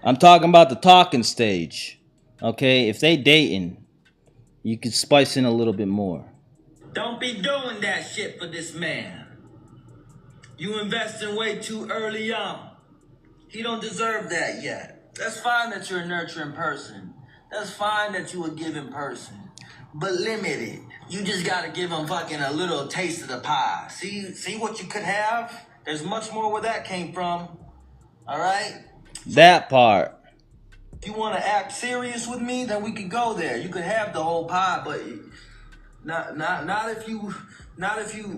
I'm talking about the talking stage. Okay, if they dating, you could spice in a little bit more. Don't be doing that shit for this man. You investing way too early on. He don't deserve that yet. That's fine that you're a nurturing person. That's fine that you a giving person. But limit it. You just gotta give him fucking a little taste of the pie. See what you could have? There's much more where that came from. Alright? That part. If you wanna act serious with me, then we could go there. You could have the whole pie, but not if you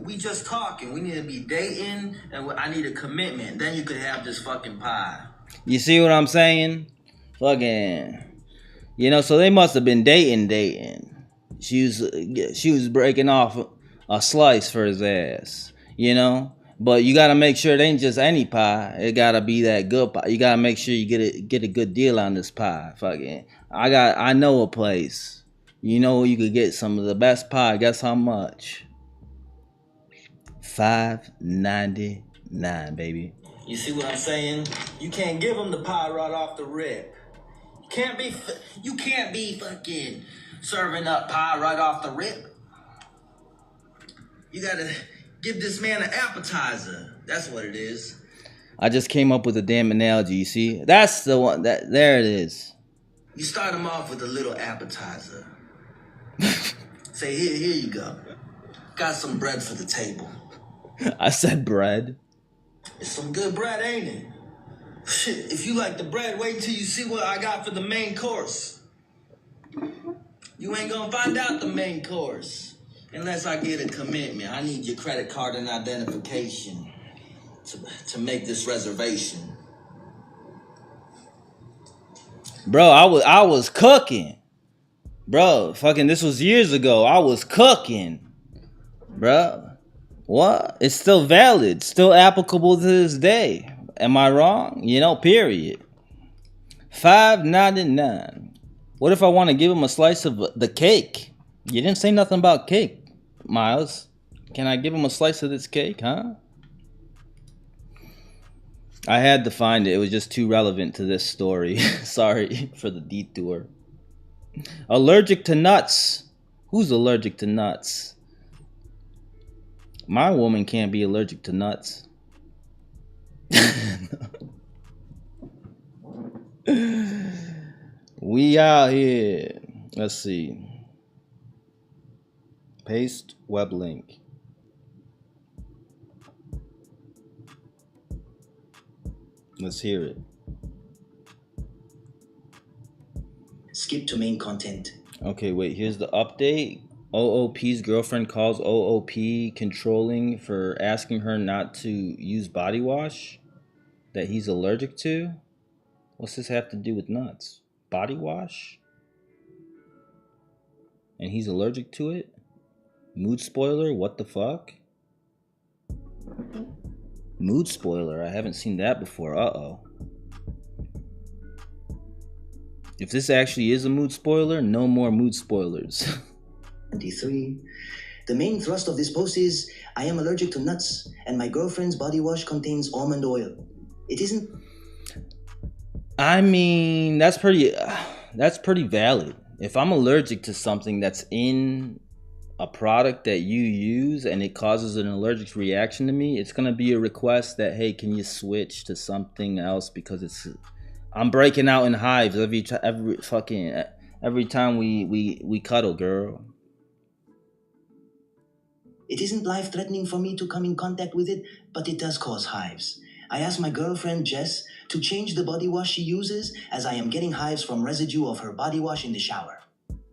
we just talking. We need to be dating and I need a commitment. Then you could have this fucking pie. You see what I'm saying? Fucking, you know, so they must have been dating. She was breaking off a slice for his ass, you know? But you gotta make sure it ain't just any pie. It gotta be that good pie. You gotta make sure you get a good deal on this pie. Fucking, I know a place. You know you could get some of the best pie. Guess how much? $5.99, baby. You see what I'm saying? You can't give him the pie right off the rip. You can't be fucking serving up pie right off the rip. You gotta give this man an appetizer. That's what it is. I just came up with a damn analogy, you see? That's the one. There it is. You start him off with a little appetizer. Say, here you go. Got some bread for the table. I said bread. It's some good bread, ain't it? Shit, if you like the bread, wait till you see what I got for the main course. You ain't gonna find out the main course unless I get a commitment. I need your credit card and identification to make this reservation. Bro, I was cooking. Bro, fucking, this was years ago. I was cooking. Bro, what? It's still valid. Still applicable to this day. Am I wrong? You know, period. $5.99. What if I want to give him a slice of the cake? You didn't say nothing about cake, Miles. Can I give him a slice of this cake, huh? I had to find it. It was just too relevant to this story. Sorry for the detour. Allergic to nuts. Who's allergic to nuts? My woman can't be allergic to nuts. We out here. Let's see. Paste web link. Let's hear it. Skip to main content. Okay, wait, here's the update. OOP's girlfriend calls OOP controlling for asking her not to use body wash that he's allergic to. What's this have to do with nuts? Body wash? And he's allergic to it? Mood spoiler? What the fuck? Mood spoiler? I haven't seen that before. Uh-oh. If this actually is a mood spoiler, no more mood spoilers. 23. The main thrust of this post is, I am allergic to nuts, and my girlfriend's body wash contains almond oil. It isn't... I mean, that's pretty valid. If I'm allergic to something that's in a product that you use and it causes an allergic reaction to me, it's gonna be a request that, hey, can you switch to something else because I'm breaking out in hives every time we cuddle, girl. It isn't life-threatening for me to come in contact with it, but it does cause hives. I asked my girlfriend, Jess, to change the body wash she uses as I am getting hives from residue of her body wash in the shower.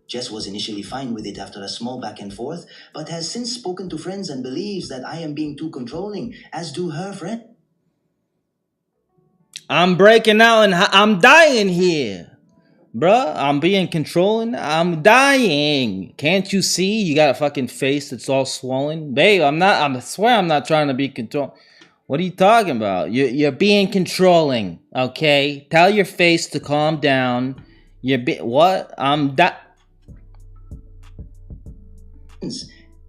Jess was initially fine with it after a small back and forth, but has since spoken to friends and believes that I am being too controlling, as do her friends. I'm breaking out and I'm dying here. Bruh, I'm being controlling. I'm dying. Can't you see? You got a fucking face that's all swollen. Babe, I swear I'm not trying to be controlling. What are you talking about? You're being controlling, okay? Tell your face to calm down. What?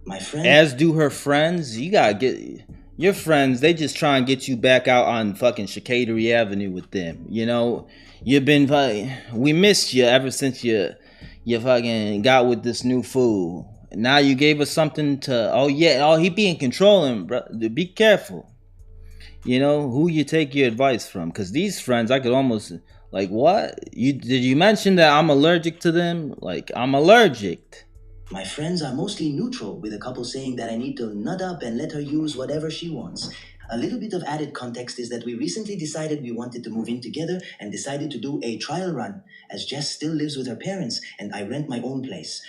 My friend. As do her friends. You gotta get your friends. They just try and get you back out on fucking Chicanery Avenue with them. You know, we missed you ever since you fucking got with this new fool. Now you gave us something to. He being controlling, bro. Be careful. You know who you take your advice from, because these friends, I could almost like, what? Did you mention that I'm allergic to them? Like, I'm allergic. My friends are mostly neutral, with a couple saying that I need to nut up and let her use whatever she wants. A little bit of added context is that we recently decided we wanted to move in together and decided to do a trial run, as Jess still lives with her parents and I rent my own place.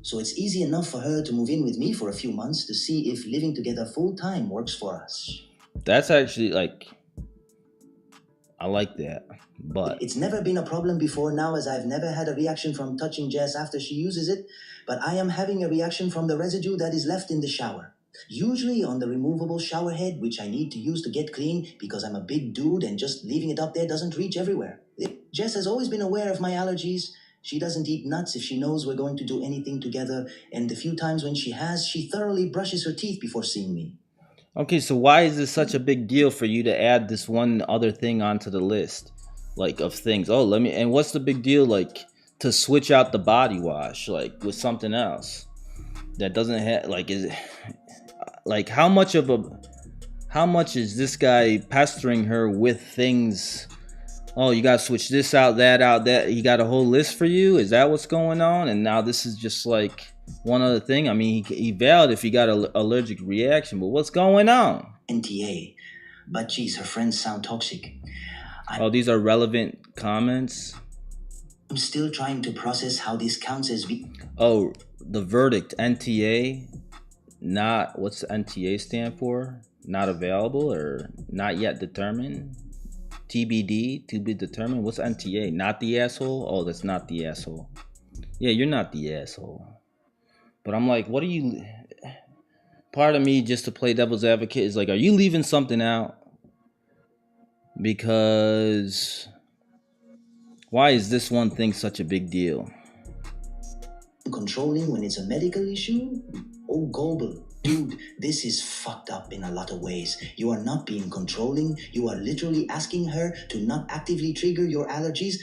So it's easy enough for her to move in with me for a few months to see if living together full time works for us. That's actually I like that, but it's never been a problem before now, as I've never had a reaction from touching Jess after she uses it, but I am having a reaction from the residue that is left in the shower. Usually on the removable shower head, which I need to use to get clean because I'm a big dude and just leaving it up there doesn't reach everywhere. Jess has always been aware of my allergies. She doesn't eat nuts if she knows we're going to do anything together, and the few times when she has, she thoroughly brushes her teeth before seeing me. Okay, so why is this such a big deal for you to add this one other thing onto the list, like, of things? Oh, and what's the big deal, like, to switch out the body wash, like, with something else that doesn't have, like, is it, like, how much is this guy pestering her with things? Oh, you gotta switch this out, that. He got a whole list for you? Is that what's going on? And now this is just like one other thing. I mean, he valid if he got an allergic reaction, but what's going on? NTA. But geez, her friends sound toxic. Oh, these are relevant comments? I'm still trying to process how this counts as... Oh, the verdict, NTA. Not, what's NTA stand for? Not available or not yet determined? TBD, to be determined. What's NTA? Not the asshole? Oh, that's not the asshole. Yeah, you're not the asshole. But I'm like, what are you... Part of me, just to play devil's advocate, is like, are you leaving something out? Because... why is this one thing such a big deal? Controlling when it's a medical issue? Oh, gullible. Dude, this is fucked up in a lot of ways. You are not being controlling. You are literally asking her to not actively trigger your allergies.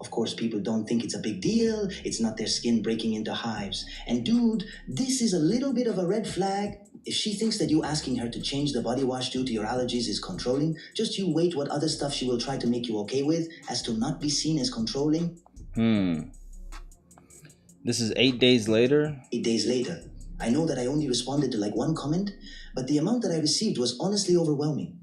Of course, people don't think it's a big deal. It's not their skin breaking into hives. And dude, this is a little bit of a red flag. If she thinks that you asking her to change the body wash due to your allergies is controlling, just you wait what other stuff she will try to make you okay with as to not be seen as controlling. This is 8 days later? 8 days later. I know that I only responded to like one comment, but the amount that I received was honestly overwhelming.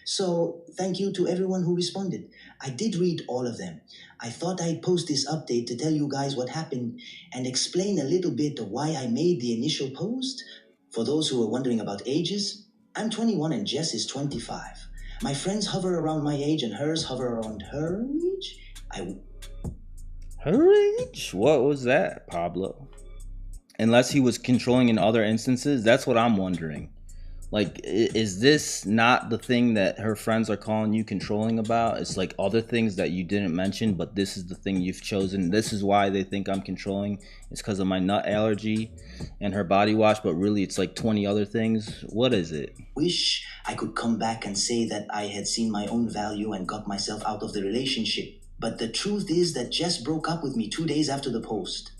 So, thank you to everyone who responded. I did read all of them. I thought I'd post this update to tell you guys what happened and explain a little bit of why I made the initial post. For those who are wondering about ages, I'm 21 and Jess is 25. My friends hover around my age and hers hover around her age. Her age? What was that, Pablo? Unless he was controlling in other instances, that's what I'm wondering. Like, is this not the thing that her friends are calling you controlling about? It's like other things that you didn't mention, but this is the thing you've chosen. This is why they think I'm controlling. It's because of my nut allergy and her body wash, but really it's like 20 other things. What is it? Wish I could come back and say that I had seen my own value and got myself out of the relationship. But the truth is that Jess broke up with me 2 days after the post.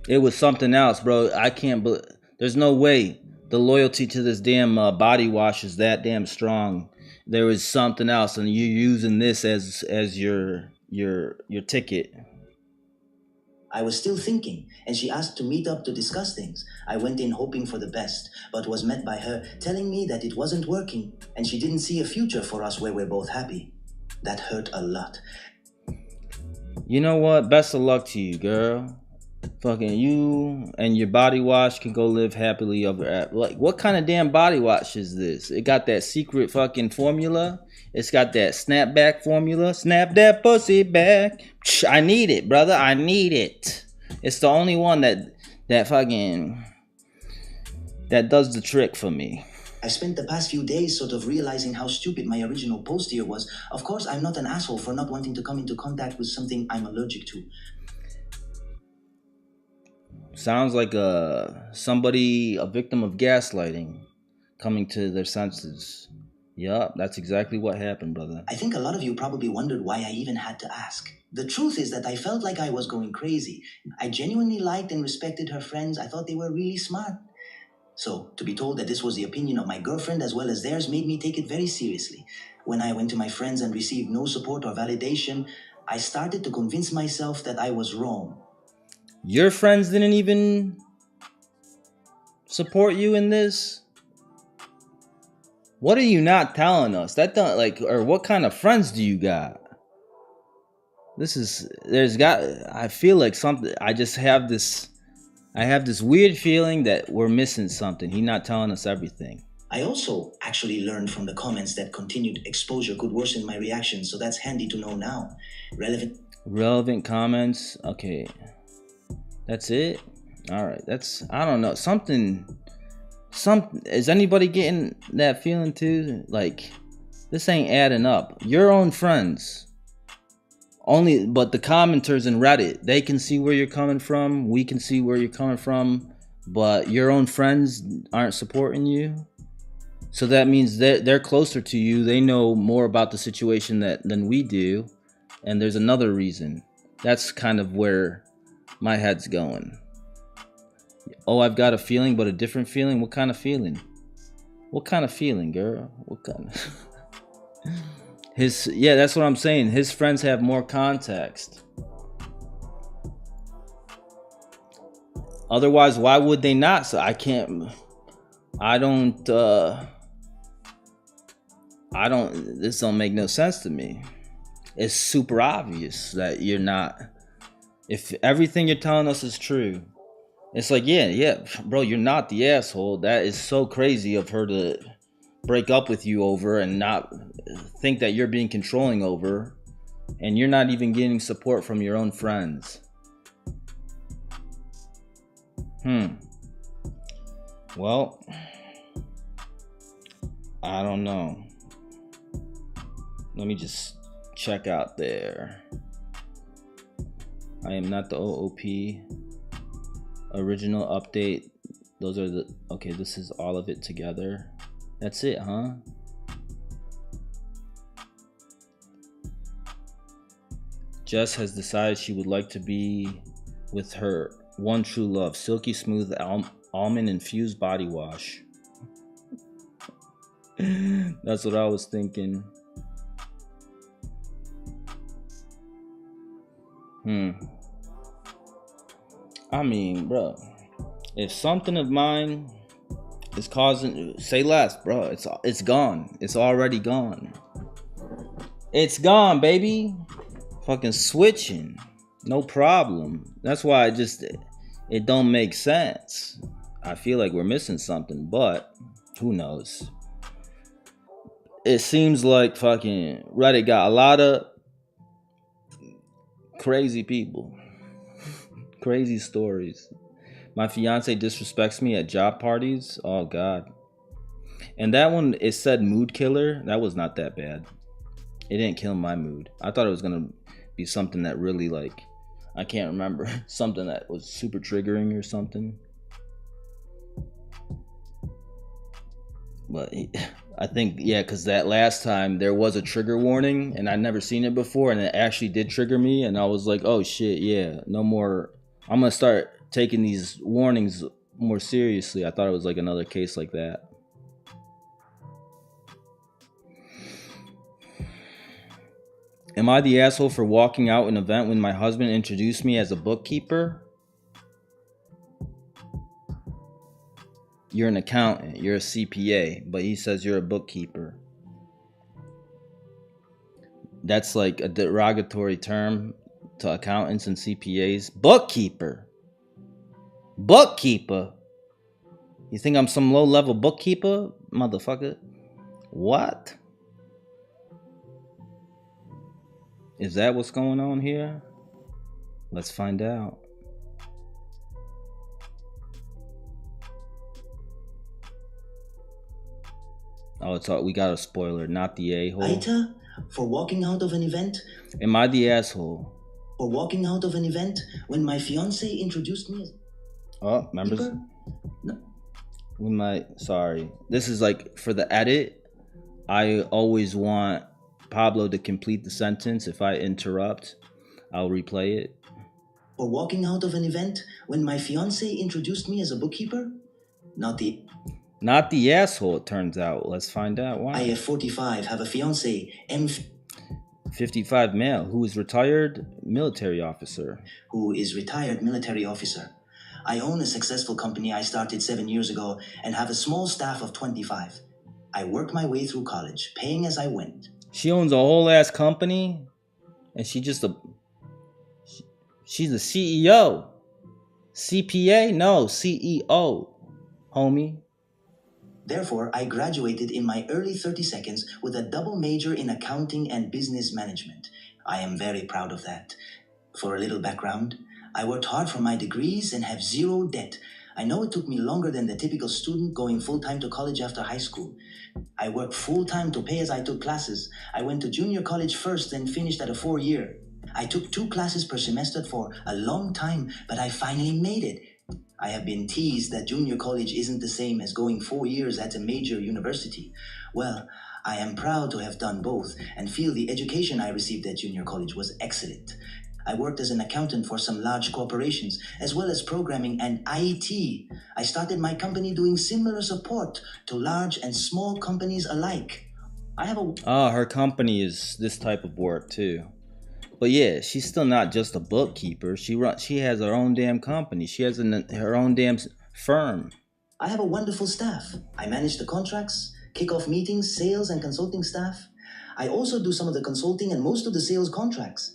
It was something else, bro. I can't believe. There's no way the loyalty to this damn body wash is that damn strong. There was something else, and you're using this as your ticket. I was still thinking, and she asked to meet up to discuss things. I went in hoping for the best, but was met by her telling me that it wasn't working, and she didn't see a future for us where we're both happy. That hurt a lot. You know what? Best of luck to you, girl. Fucking you and your body wash can go live happily ever after. Like, what kind of damn body wash is this? It got that secret fucking formula. It's got that snapback formula. Snap that pussy back. I need it, brother. I need it. It's the only one that does the trick for me. I spent the past few days sort of realizing how stupid my original post here was. Of course, I'm not an asshole for not wanting to come into contact with something I'm allergic to. Sounds like a victim of gaslighting coming to their senses. Yup, that's exactly what happened, brother. I think a lot of you probably wondered why I even had to ask. The truth is that I felt like I was going crazy. I genuinely liked and respected her friends. I thought they were really smart. So, to be told that this was the opinion of my girlfriend as well as theirs made me take it very seriously. When I went to my friends and received no support or validation, I started to convince myself that I was wrong. Your friends didn't even support you in this? What are you not telling us? Or what kind of friends do you got? I feel like something, I have this weird feeling that we're missing something. He's not telling us everything. I also actually learned from the comments that continued exposure could worsen my reaction, so that's handy to know now. Relevant comments, okay. That's it? Alright, I don't know. Something, is anybody getting that feeling too? Like, this ain't adding up. Your own friends. But the commenters in Reddit, they can see where you're coming from. We can see where you're coming from. But your own friends aren't supporting you. So that means they're closer to you. They know more about the situation than we do. And there's another reason. That's kind of where my head's going. Oh, I've got a feeling, but a different feeling. What kind of feeling? What kind of feeling, girl? What kind of... that's what I'm saying. His friends have more context. Otherwise, why would they not? So this don't make no sense to me. It's super obvious that you're not. If everything you're telling us is true, it's like, yeah, bro, you're not the asshole. That is so crazy of her to break up with you over and not think that you're being controlling over, and you're not even getting support from your own friends. Well, I don't know. Let me just check out there. I am not the OOP. original update. Those are the, okay, this is all of it together. That's it, huh? Jess has decided she would like to be with her one true love, silky smooth almond infused body wash. That's what I was thinking. I mean, bro, if something of mine is causing, say less, bro. It's gone. It's already gone. It's gone, baby. Fucking switching, no problem. That's why it don't make sense. I feel like we're missing something, but who knows? It seems like fucking Reddit got a lot of crazy people, crazy stories. My fiance disrespects me at job parties. Oh God. And that one, it said mood killer. That was not that bad. It didn't kill my mood. I thought it was gonna be something that really, like, I can't remember, something that was super triggering or something. But I think, yeah, because that last time there was a trigger warning and I'd never seen it before, and it actually did trigger me, and I was like, oh shit, yeah, no more. I'm gonna start taking these warnings more seriously. I thought it was like another case like that. Am I the asshole for walking out an event when my husband introduced me as a bookkeeper? You're an accountant, you're a CPA, but he says you're a bookkeeper. That's like a derogatory term to accountants and CPAs. Bookkeeper. Bookkeeper. You think I'm some low-level bookkeeper, motherfucker? What? Is that what's going on here? Let's find out. Oh, it's all, we got a spoiler, not the a-hole. Aita, for walking out of an event. Am I the asshole? For walking out of an event when my fiance introduced me as... Oh, members? No. Sorry. This is like for the edit. I always want Pablo to complete the sentence. If I interrupt, I'll replay it. For walking out of an event when my fiance introduced me as a bookkeeper? Not the asshole, it turns out. Let's find out why. I am 45, have a fiance, 55 male, who is retired military officer. I own a successful company I started 7 years ago and have a small staff of 25. I worked my way through college, paying as I went. She owns a whole ass company, and she's a CEO. CPA? No, CEO, homie. Therefore, I graduated in my early 30 seconds with a double major in accounting and business management. I am very proud of that. For a little background, I worked hard for my degrees and have zero debt. I know it took me longer than the typical student going full-time to college after high school. I worked full-time to pay as I took classes. I went to junior college first, then finished at a 4-year. I took 2 classes per semester for a long time, but I finally made it. I have been teased that junior college isn't the same as going 4 years at a major university. Well, I am proud to have done both and feel the education I received at junior college was excellent. I worked as an accountant for some large corporations, as well as programming and IT. I started my company doing similar support to large and small companies alike. Her company is this type of work too. But yeah, she's still not just a bookkeeper. She has her own damn company. She has her own damn firm. I have a wonderful staff. I manage the contracts, kick-off meetings, sales and consulting staff. I also do some of the consulting and most of the sales contracts.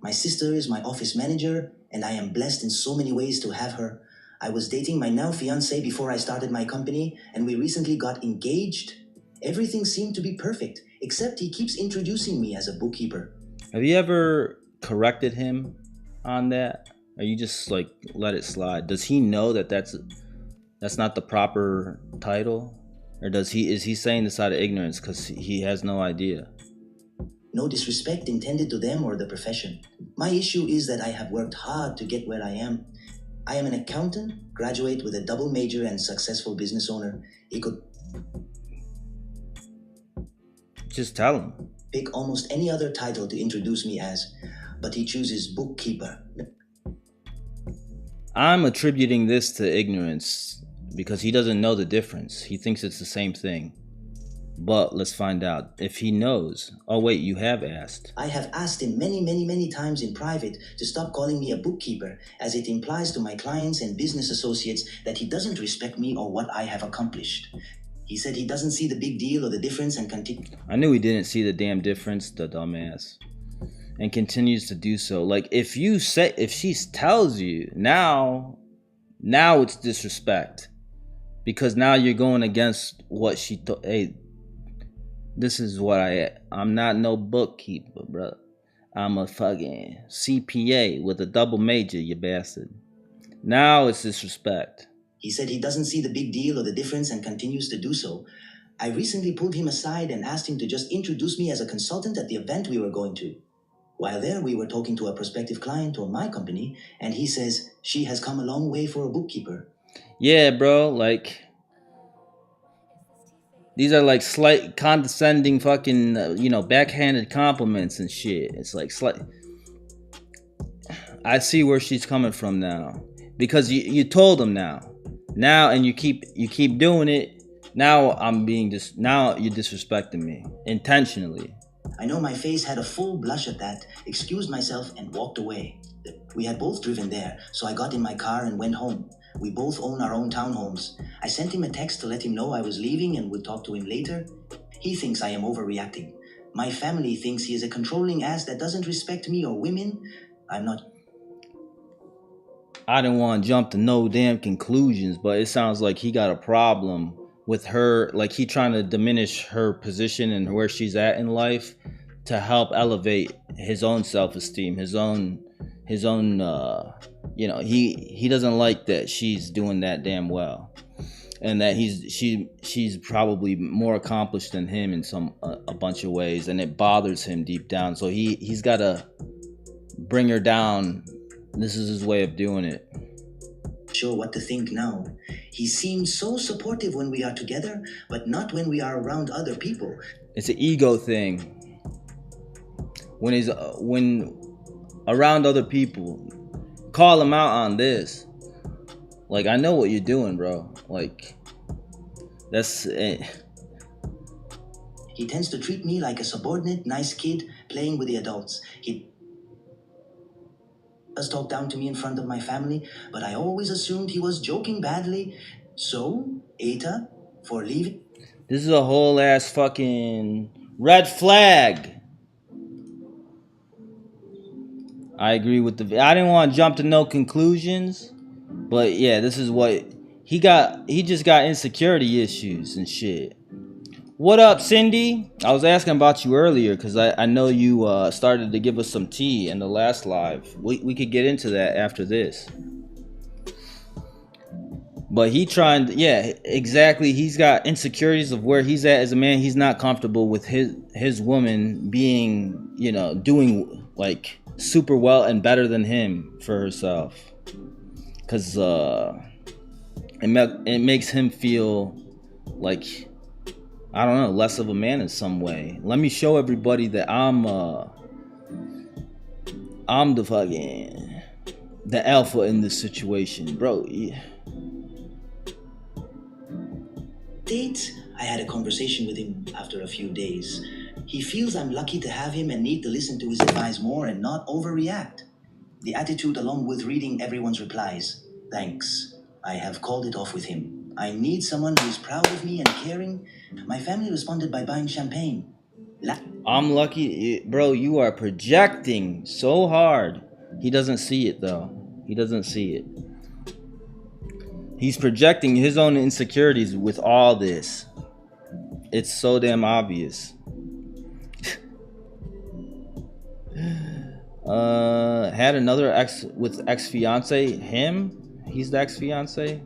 My sister is my office manager, and I am blessed in so many ways to have her. I was dating my now fiancé before I started my company, and we recently got engaged. Everything seemed to be perfect, except he keeps introducing me as a bookkeeper. Have you ever corrected him on that? Or you just like let it slide? Does he know that that's not the proper title? Or is he saying this out of ignorance because he has no idea? No disrespect intended to them or the profession. My issue is that I have worked hard to get where I am. I am an accountant, graduate with a double major and successful business owner. He could Just tell him. pick almost any other title to introduce me as, but he chooses Bookkeeper. I'm attributing this to ignorance because he doesn't know the difference. He thinks it's the same thing. But let's find out if he knows. Oh wait, you have asked. I have asked him many times in private to stop calling me a bookkeeper, as it implies to my clients and business associates that he doesn't respect me or what I have accomplished. He said he doesn't see the big deal or the difference and I knew he didn't see the damn difference, the dumbass. And continues to do so. Like if she tells you, now it's disrespect. Because now you're going against what she thought. Hey, this is what I'm not no bookkeeper, bro. I'm a fucking CPA with a double major, you bastard. Now it's disrespect. He said he doesn't see the big deal or the difference and continues to do so. I recently pulled him aside and asked him to just introduce me as a consultant at the event we were going to. While there, we were talking to a prospective client or my company, and he says she has come a long way for a bookkeeper. Yeah, bro, like... These are like slight condescending fucking, backhanded compliments and shit. It's like slight... I see where she's coming from now. Because you told him now. Now, and you keep doing it. Now now you're disrespecting me. Intentionally. I know my face had a full blush at that, excused myself and walked away. We had both driven there, so I got in my car and went home. We both own our own townhomes. I sent him a text to let him know I was leaving and would talk to him later. He thinks I am overreacting. My family thinks he is a controlling ass that doesn't respect me or women. I'm not. I didn't want to jump to no damn conclusions, but it sounds like he got a problem with her. Like he trying to diminish her position and where she's at in life to help elevate his own self-esteem, his own he doesn't like that she's doing that damn well, and that she's probably more accomplished than him in a bunch of ways, and it bothers him deep down. So he's got to bring her down. This is his way of doing it. Sure what to think now. He seems so supportive when we are together, but not when we are around other people. It's an ego thing. When around other people, call him out on this. Like, I know what you're doing, bro. Like, that's it. He tends to treat me like a subordinate, nice kid playing with the adults. He does talk down to me in front of my family, but I always assumed he was joking badly. So, Eta, for leaving. This is a whole ass fucking red flag. I agree with I didn't want to jump to no conclusions, but yeah, this is what he got. He just got insecurity issues and shit. What up, Cindy? I was asking about you earlier because I know you started to give us some tea in the last live. We could get into that after this. But yeah, exactly. He's got insecurities of where he's at as a man. He's not comfortable with his woman being, doing like super well and better than him for herself. Because it makes him feel like, I don't know, less of a man in some way. Let me show everybody that I'm the alpha in this situation, bro. Yeah. Date, I had a conversation with him after a few days. He feels I'm lucky to have him and need to listen to his advice more and not overreact. The attitude along with reading everyone's replies. Thanks. I have called it off with him. I need someone who is proud of me and caring. My family responded by buying champagne. I'm lucky, bro. You are projecting so hard. He doesn't see it though. He doesn't see it. He's projecting his own insecurities with all this. It's so damn obvious. Had another ex-fiance. Him? He's the ex-fiance?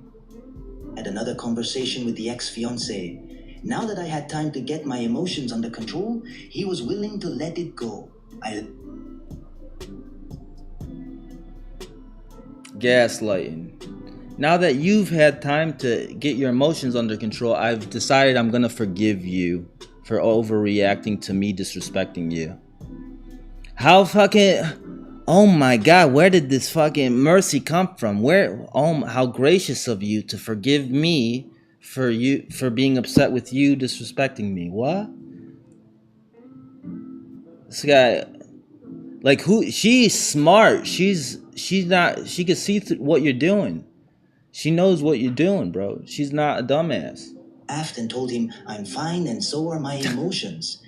Had another conversation with the ex-fiance. Now that I had time to get my emotions under control, he was willing to let it go. Gaslighting. Now that you've had time to get your emotions under control, I've decided I'm gonna forgive you for overreacting to me disrespecting you. How fucking... Oh my god, where did this fucking mercy come from? Where... Oh, how gracious of you to forgive me for being upset with you disrespecting me. What? This guy... Like, who... She's smart. She's not... She can see what you're doing. She knows what you're doing, bro. She's not a dumbass. Laughed and told him I'm fine and so are my emotions.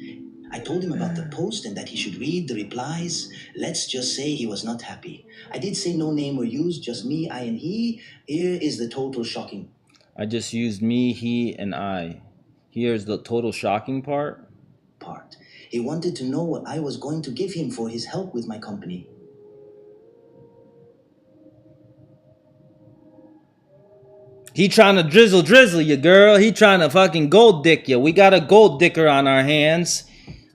I told him about the post and that he should read the replies. Let's just say he was not happy. I did say no name were used, just me, I, and he. Here is the total shocking. I just used me, he, and I. Here's the total shocking part. He wanted to know what I was going to give him for his help with my company. He trying to drizzle you, girl. He trying to fucking gold dick you. We got a gold dicker on our hands.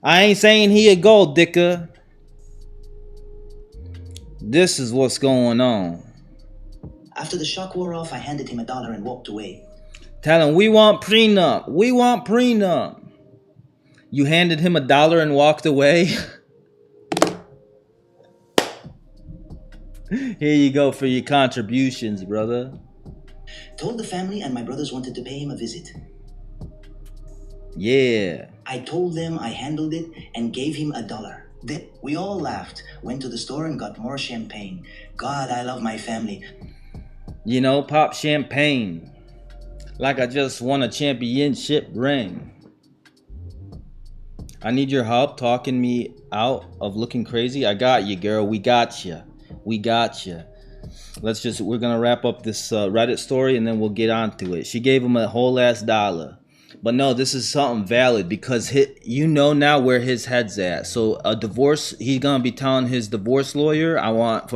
I ain't saying he a gold dicker. This is what's going on. After the shock wore off, I handed him $1 and walked away. Tell him, we want prenup. We want prenup. You handed him $1 and walked away. Here you go for your contributions, brother. Told the family and my brothers wanted to pay him a visit. Yeah. I told them I handled it and gave him $1. Then we all laughed, went to the store and got more champagne. God, I love my family. You know, pop champagne. Like I just won a championship ring. I need your help talking me out of looking crazy. I got you, girl. We got you. We got you. We're gonna wrap up this Reddit story and then we'll get on to it. She gave him a whole ass $1. But no, this is something valid because you know now where his head's at. So a divorce, he's gonna be telling his divorce lawyer, I want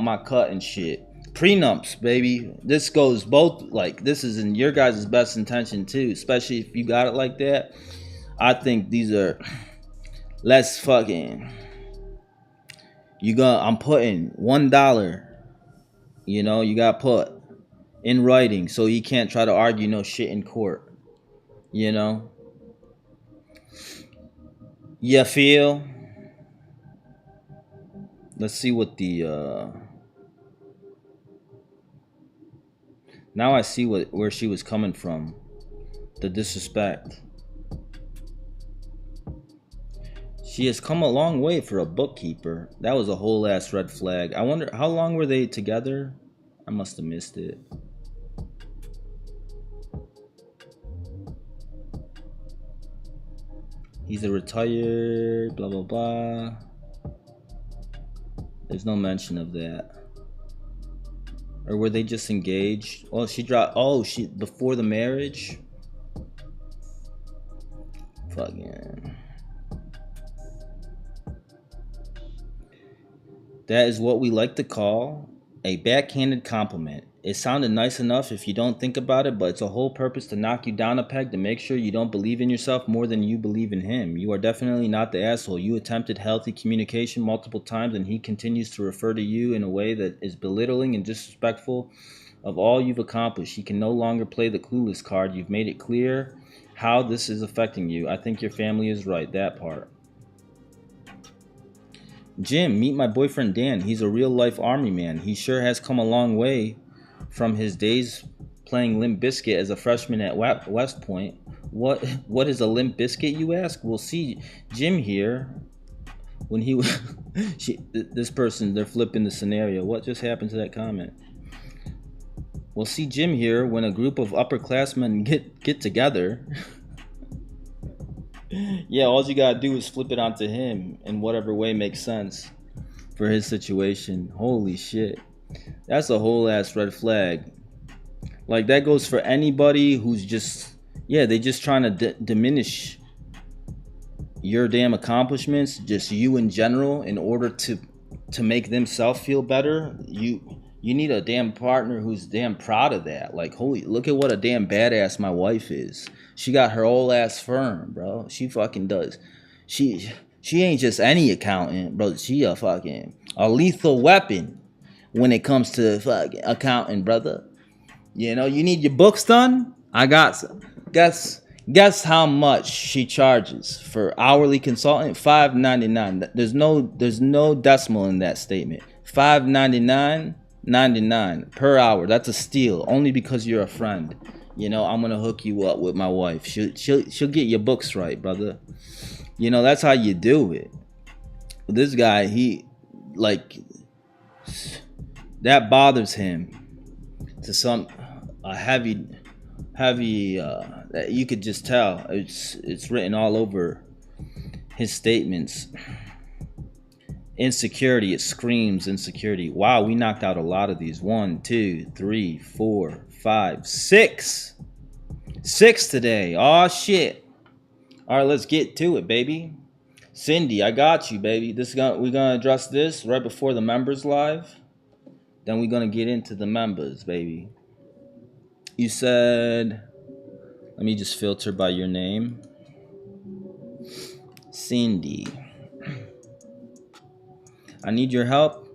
my cut and shit. Prenups, baby. This goes both, like, this is in your guys' best intention too, especially if you got it like that. I think these are, let's fucking, I'm putting $1, you know, you got put in writing so he can't try to argue no shit in court, you know. You feel? Let's see what the now I see where she was coming from. The disrespect. She has come a long way for a bookkeeper. That was a whole ass red flag. I wonder how long were they together? I must have missed it. He's a retired blah blah blah. There's no mention of that. Or were they just engaged? Oh, she dropped. Oh, she before the marriage. Fucking. That is what we like to call a backhanded compliment. It sounded nice enough if you don't think about it, but it's a whole purpose to knock you down a peg to make sure you don't believe in yourself more than you believe in him. You are definitely not the asshole. You attempted healthy communication multiple times and he continues to refer to you in a way that is belittling and disrespectful of all you've accomplished. He can no longer play the clueless card. You've made it clear how this is affecting you. I think your family is right, that part. Jim, meet my boyfriend Dan. He's a real life army man. He sure has come a long way from his days playing Limp Bizkit as a freshman at West Point. What is a Limp Bizkit, you ask? We'll see Jim here when he was this person, they're flipping the scenario. What just happened to that comment? We'll see Jim here when a group of upperclassmen get together. Yeah, all you gotta do is flip it onto him in whatever way makes sense for his situation. Holy shit. That's a whole ass red flag. Like, that goes for anybody who's just, yeah, they just trying to diminish your damn accomplishments, just you in general, in order to make themselves feel better. You need a damn partner who's damn proud of that. Like, holy, look at what a damn badass my wife is. She got her whole ass firm, bro. She fucking does. She She ain't just any accountant, bro. She a lethal weapon when it comes to fucking accounting, brother. You know, you need your books done? I got some. Guess how much she charges for hourly consultant? $5.99. There's no decimal in that statement. $5.99.99 per hour. That's a steal. Only because you're a friend. You know, I'm gonna hook you up with my wife. She'll get your books right, brother. You know, that's how you do it. This guy, he like that bothers him to some heavy that you could just tell. It's written all over his statements. Insecurity. It screams insecurity. Wow, we knocked out a lot of these. 1, 2, 3, 4, 5, 6 today. Oh shit. All right, let's get to it, baby. Cindy, I got you, baby. We're gonna address this right before the members live. Then we're gonna get into the members, baby. You said, let me just filter by your name. Cindy. I need your help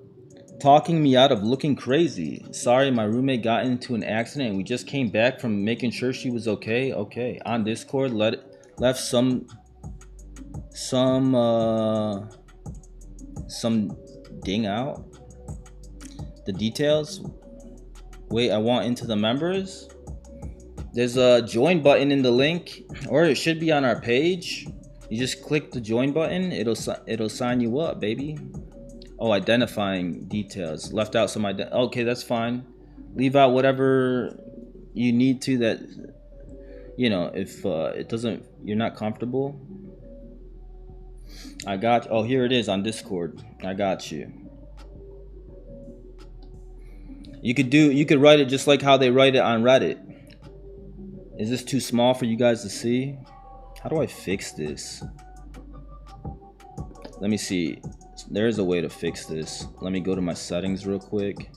talking me out of looking crazy. Sorry, my roommate got into an accident and we just came back from making sure she was okay. Okay. On Discord, left some ding out. The details. Wait, I want into the members. There's a join button in the link, or it should be on our page. You just click the join button. It'll sign you up, baby. Oh, identifying details. Left out some okay, that's fine. Leave out whatever you need to that, you know, if you're not comfortable. I got, oh, here it is on Discord. I got you. You could write it just like how they write it on Reddit. Is this too small for you guys to see? How do I fix this? Let me see. There is a way to fix this. Let me go to my settings real quick.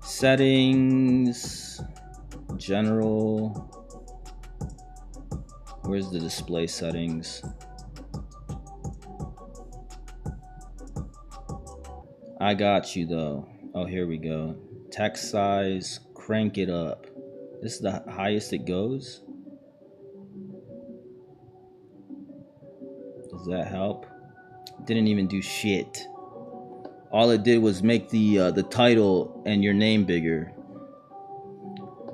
Settings, general. Where's the display settings? I got you though. Oh, here we go. Text size, crank it up. This is the highest it goes. Does that help? Didn't even do shit. All it did was make the title and your name bigger.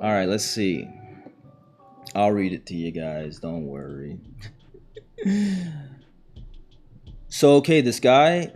All right, let's see. I'll read it to you guys. Don't worry. So okay, this guy.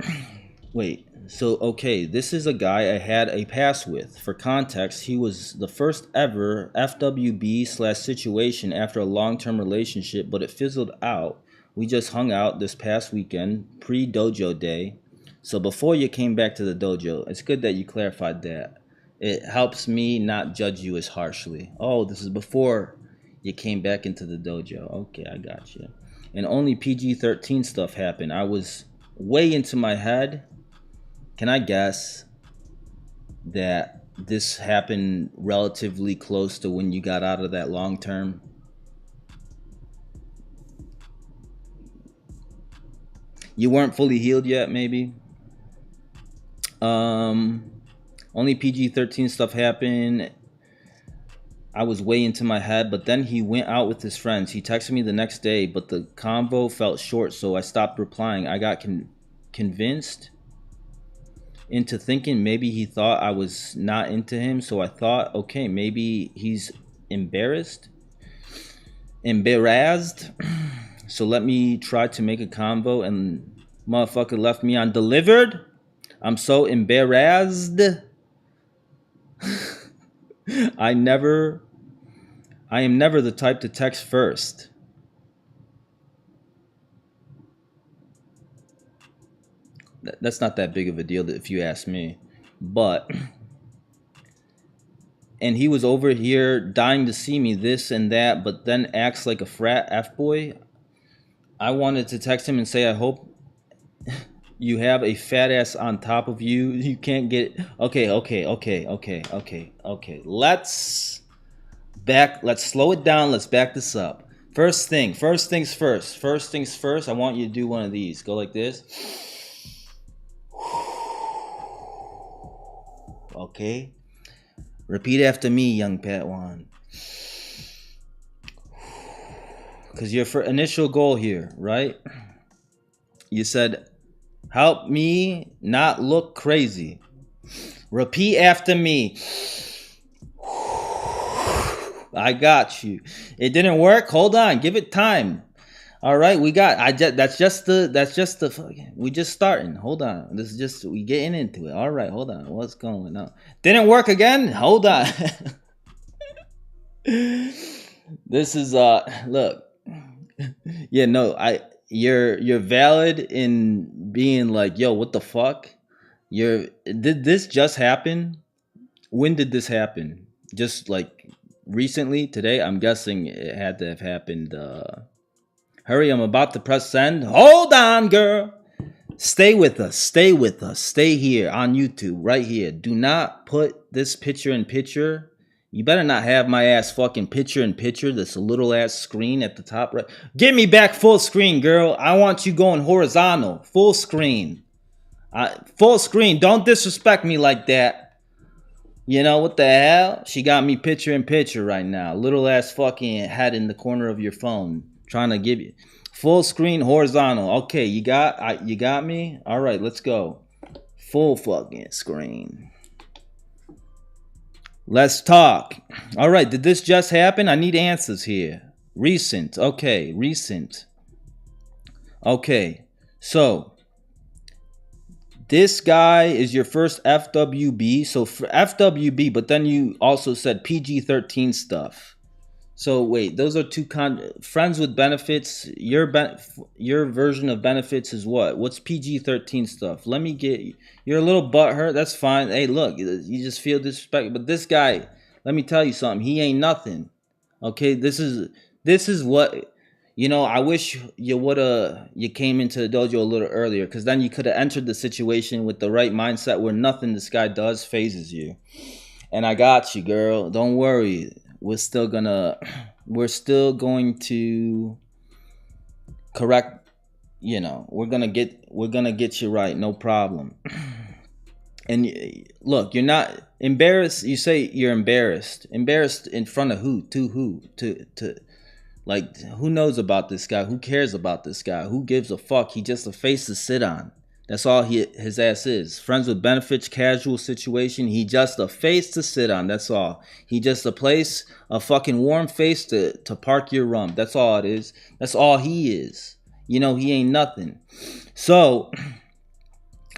Wait. So okay, this is a guy I had a pass with. For context, he was the first ever FWB/situation after a long-term relationship, but it fizzled out. We just hung out this past weekend, pre-dojo day. So before you came back to the dojo, it's good that you clarified that. It helps me not judge you as harshly. Oh, this is before you came back into the dojo. Okay, I got you. And only PG-13 stuff happened. I was way into my head. Can I guess that this happened relatively close to when you got out of that long term? You weren't fully healed yet, maybe? Only PG-13 stuff happened. I was way into my head, but then he went out with his friends. He texted me the next day, but the convo felt short, so I stopped replying. I got convinced into thinking maybe he thought I was not into him, so I thought, okay, maybe he's embarrassed. So let me try to make a convo, and motherfucker left me undelivered. I'm so embarrassed. I am never the type to text first. That's not that big of a deal if you ask me. But, and he was over here dying to see me, this and that, but then acts like a frat F-boy. I wanted to text him and say, I hope you have a fat ass on top of you. You can't get... Okay. Let's slow it down. Let's back this up. First things first. I want you to do one of these. Go like this. Okay. Repeat after me, young Padawan. Because your initial goal here, right? You said, help me not look crazy. Repeat after me. I got you. It didn't work. Hold on. Give it time. All right, we got. That's just the. We just starting. Hold on. This is just we getting into it. All right, hold on. What's going on? Didn't work again. Hold on. This is look. Yeah, no. You're valid in being like, yo, what the fuck? Did this just happen? When did this happen? Just like recently, today? I'm guessing it had to have happened. Hurry, I'm about to press send. Hold on, girl. Stay with us. Stay with us. Stay here on YouTube, right here. Do not put this picture in picture. You better not have my ass fucking picture in picture. This little ass screen at the top right. Get me back full screen, girl. I want you going horizontal. Full screen. Full screen. Don't disrespect me like that. You know what the hell? She got me picture in picture right now. Little ass fucking head in the corner of your phone. Trying to give you full screen horizontal. Okay, you got me? All right, let's go. Full fucking screen. Let's talk. All right, did this just happen? I need answers here. Recent. Okay, recent. Okay, so this guy is your first FWB. So for FWB, but then you also said PG-13 stuff. So wait, those are two friends with benefits. Your version of benefits is what? What's PG-13 stuff? Let me get you're a little butthurt. That's fine. Hey, look, you just feel disrespect. But this guy, let me tell you something. He ain't nothing. Okay, this is what I wish you came into the dojo a little earlier, because then you could have entered the situation with the right mindset where nothing this guy does phases you. And I got you, girl. Don't worry. We're still going to correct, we're gonna get you right, no problem. And look, you're not embarrassed. You say you're embarrassed in front of who? To like, who knows about this guy? Who cares about this guy? Who gives a fuck? He just a face to sit on. That's all his ass is. Friends with benefits, casual situation. He just a face to sit on. That's all. He just a fucking warm face to park your rump. That's all it is. That's all he is. He ain't nothing. So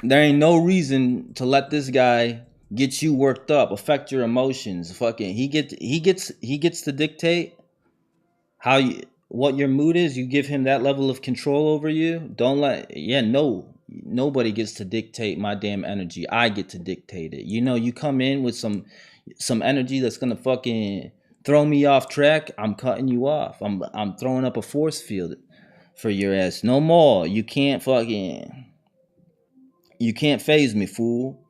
there ain't no reason to let this guy get you worked up, affect your emotions. Fucking he gets to dictate what your mood is. You give him that level of control over you. Nobody gets to dictate my damn energy. I get to dictate it. You come in with some energy that's gonna fucking throw me off track. I'm cutting you off. I'm throwing up a force field for your ass. No more. You can't phase me, fool.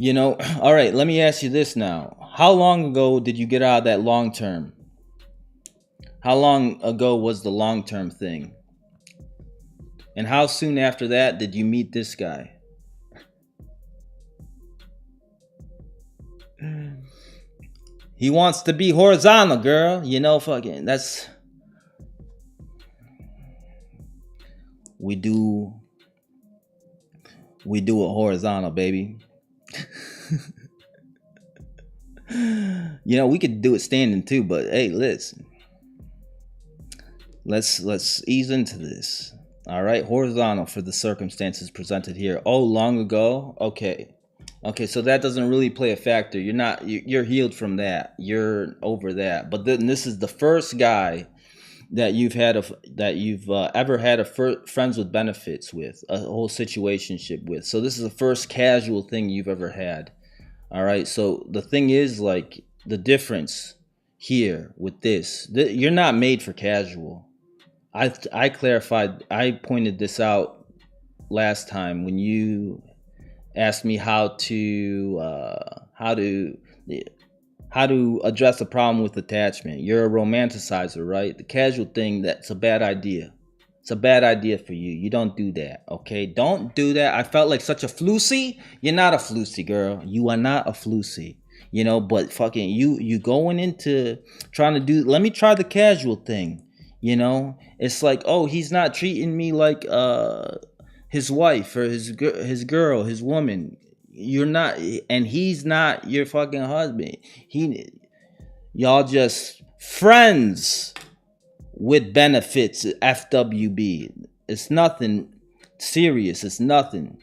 All right, let me ask you this now. How long ago did you get out of that long term? How long ago was the long term thing? And how soon after that did you meet this guy? He wants to be horizontal, girl. Fucking that's... We do it horizontal, baby. We could do it standing too, but hey, listen. Let's ease into this. All right, horizontal for the circumstances presented here. Oh, long ago? Okay, so that doesn't really play a factor. You're healed from that. You're over that. But then this is the first guy that you've ever had friends with benefits with, a whole situationship with. So this is the first casual thing you've ever had. All right, so the thing is, like, the difference here with this, you're not made for casual. I clarified, I pointed this out last time when you asked me how to how to address a problem with attachment. You're a romanticizer, right? The casual thing, that's a bad idea. It's a bad idea for you. You don't do that, okay? Don't do that. I felt like such a floosy. You're not a floosy, girl. You are not a floosy. You know, but fucking you going into trying to do, let me try the casual thing. You know, it's like, oh, he's not treating me like his wife or his girl, his woman. You're not, and he's not your fucking husband. Y'all just friends with benefits. FWB. It's nothing serious. It's nothing.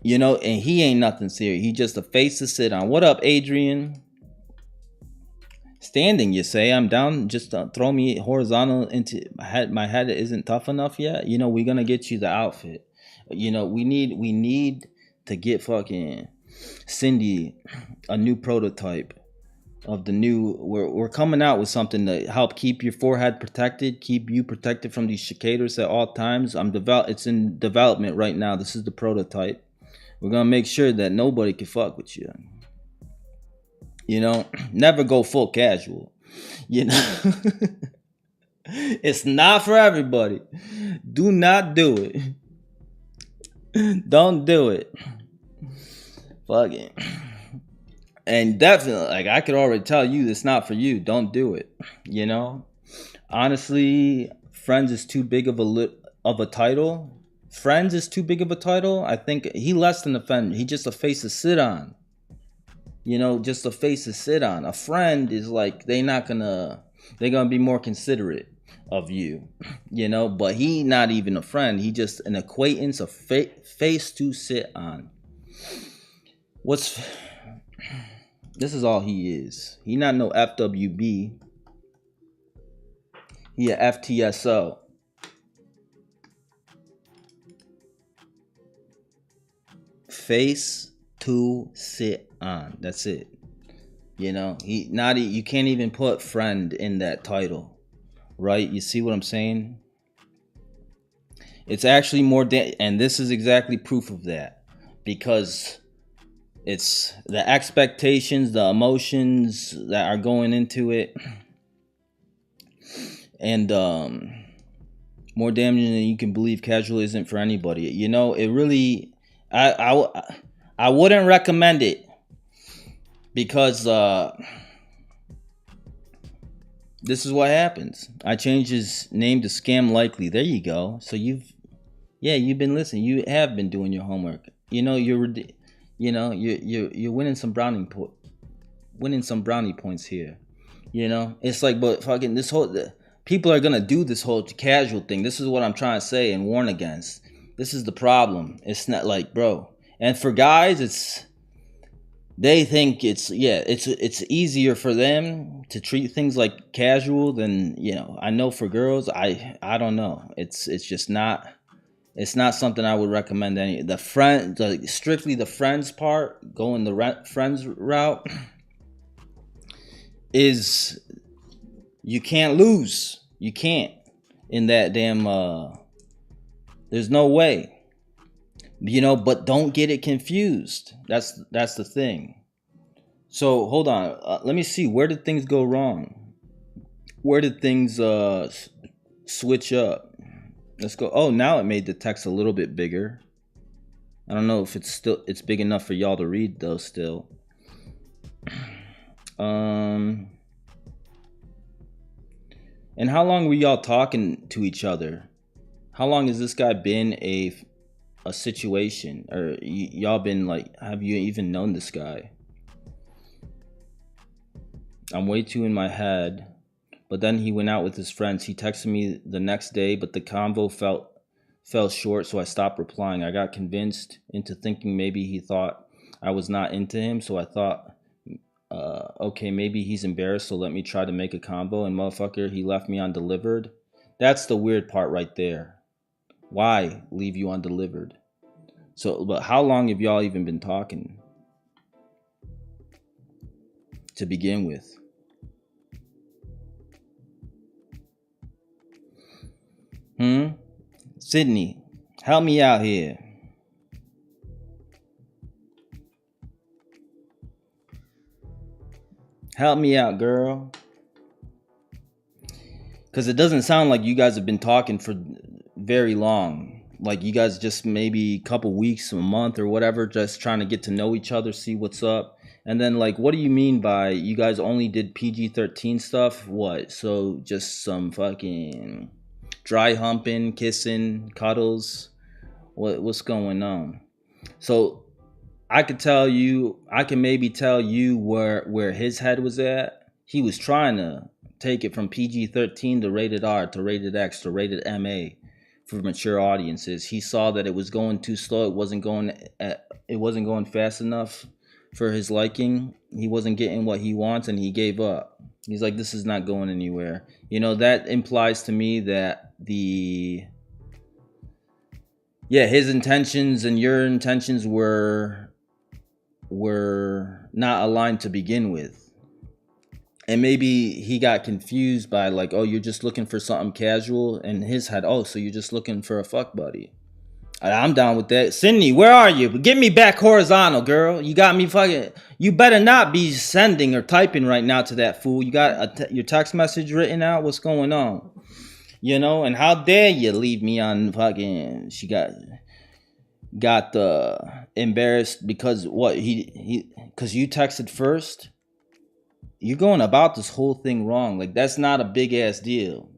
You know, and he ain't nothing serious. He just a face to sit on. What up, Adrian? Standing, you say? I'm down. Just throw me horizontal into my head. My head isn't tough enough yet. You know, we're gonna get you the outfit. You know, we need to get fucking Cindy a new prototype of the new. We're coming out with something to help keep your forehead protected, keep you protected from these cicadas at all times. It's in development right now. This is the prototype. We're gonna make sure that nobody can fuck with you. You know, never go full casual. You know, it's not for everybody. Do not do it. Don't do it. Fuck it. And definitely, like, I could already tell you, it's not for you. Don't do it. You know, honestly, Friends is too big of a title. Friends is too big of a title. I think he less than a friend. He just a face to sit on. You know, just a face to sit on. A friend is like, they're gonna be more considerate of you. You know, but he not even a friend. He just an acquaintance, a face to sit on. This is all he is. He not no FWB. He a FTSO. Face to sit on. That's it. You know, you can't even put friend in that title. Right? You see what I'm saying? It's actually more and this is exactly proof of that, because it's the expectations, the emotions that are going into it, and more damaging than you can believe. Casual isn't for anybody. You know, it really. I wouldn't recommend it, because this is what happens. I changed his name to Scam Likely. There you go. So you've been listening. You have been doing your homework. You know, you're winning some brownie points here. You know, it's like, but fucking people are gonna do this whole casual thing. This is what I'm trying to say and warn against. This is the problem. It's not like, bro. And for guys, they think it's easier for them to treat things like casual than, you know. I know for girls, I don't know. It's just not. It's not something I would recommend. Strictly the friends part, going the friends route, is you can't lose. You can't in that damn. There's no way, you know. But don't get it confused. That's the thing. So hold on. Let me see. Where did things go wrong? Where did things switch up? Let's go. Oh, now it made the text a little bit bigger. I don't know if it's big enough for y'all to read though. Still. And how long were y'all talking to each other? How long has this guy been a situation? Or y'all been like, have you even known this guy? I'm way too in my head. But then he went out with his friends. He texted me the next day, but the convo fell short, so I stopped replying. I got convinced into thinking maybe he thought I was not into him, so I thought, okay, maybe he's embarrassed, so let me try to make a convo. And motherfucker, he left me undelivered. That's the weird part right there. Why leave you undelivered? So, but how long have y'all even been talking to begin with? Sydney, help me out here. Help me out, girl. Because it doesn't sound like you guys have been talking for very long. Like you guys just maybe a couple weeks, a month or whatever, just trying to get to know each other, see what's up. And then like, what do you mean by you guys only did PG-13 stuff? What? So just some fucking dry humping, kissing, cuddles? What's going on? So I can maybe tell you where his head was at. He was trying to take it from PG-13 to rated R to rated X to rated MA for mature audiences. He saw that it was going too slow. It wasn't going fast enough for his liking. He wasn't getting what he wants, and he gave up. He's like, this is not going anywhere. You know, that implies to me that his intentions and your intentions were not aligned to begin with. And maybe he got confused by like, oh, you're just looking for something casual. In his head, oh, so you're just looking for a fuck buddy. I'm down with that. Sydney, where are you? Get me back horizontal, girl. You got me fucking... You better not be sending or typing right now to that fool. You got your text message written out? What's going on? You know, and how dare you leave me on fucking... She got embarrassed because what? Because you texted first? You're going about this whole thing wrong. Like, that's not a big ass deal.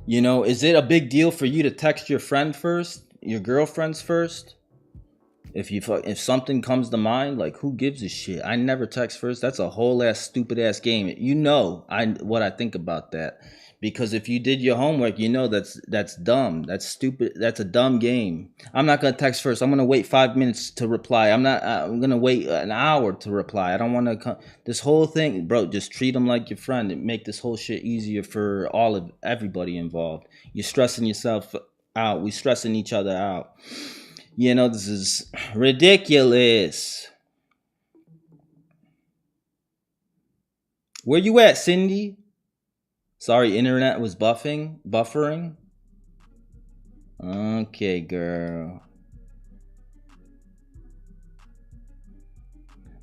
You know, is it a big deal for you to text your friend first? Your girlfriends first? If something comes to mind, like, who gives a shit? I never text first. That's a whole ass stupid ass game. You know what I think about that. Because if you did your homework, you know that's dumb. That's stupid. That's a dumb game. I'm not gonna text first. I'm gonna wait 5 minutes to reply. I'm gonna wait an hour to reply. I don't want to. This whole thing, bro. Just treat them like your friend and make this whole shit easier for everybody involved. You're stressing yourself out. We stressing each other out. You know, this is ridiculous. Where you at, Cindy? Sorry, internet was buffering. Okay, girl.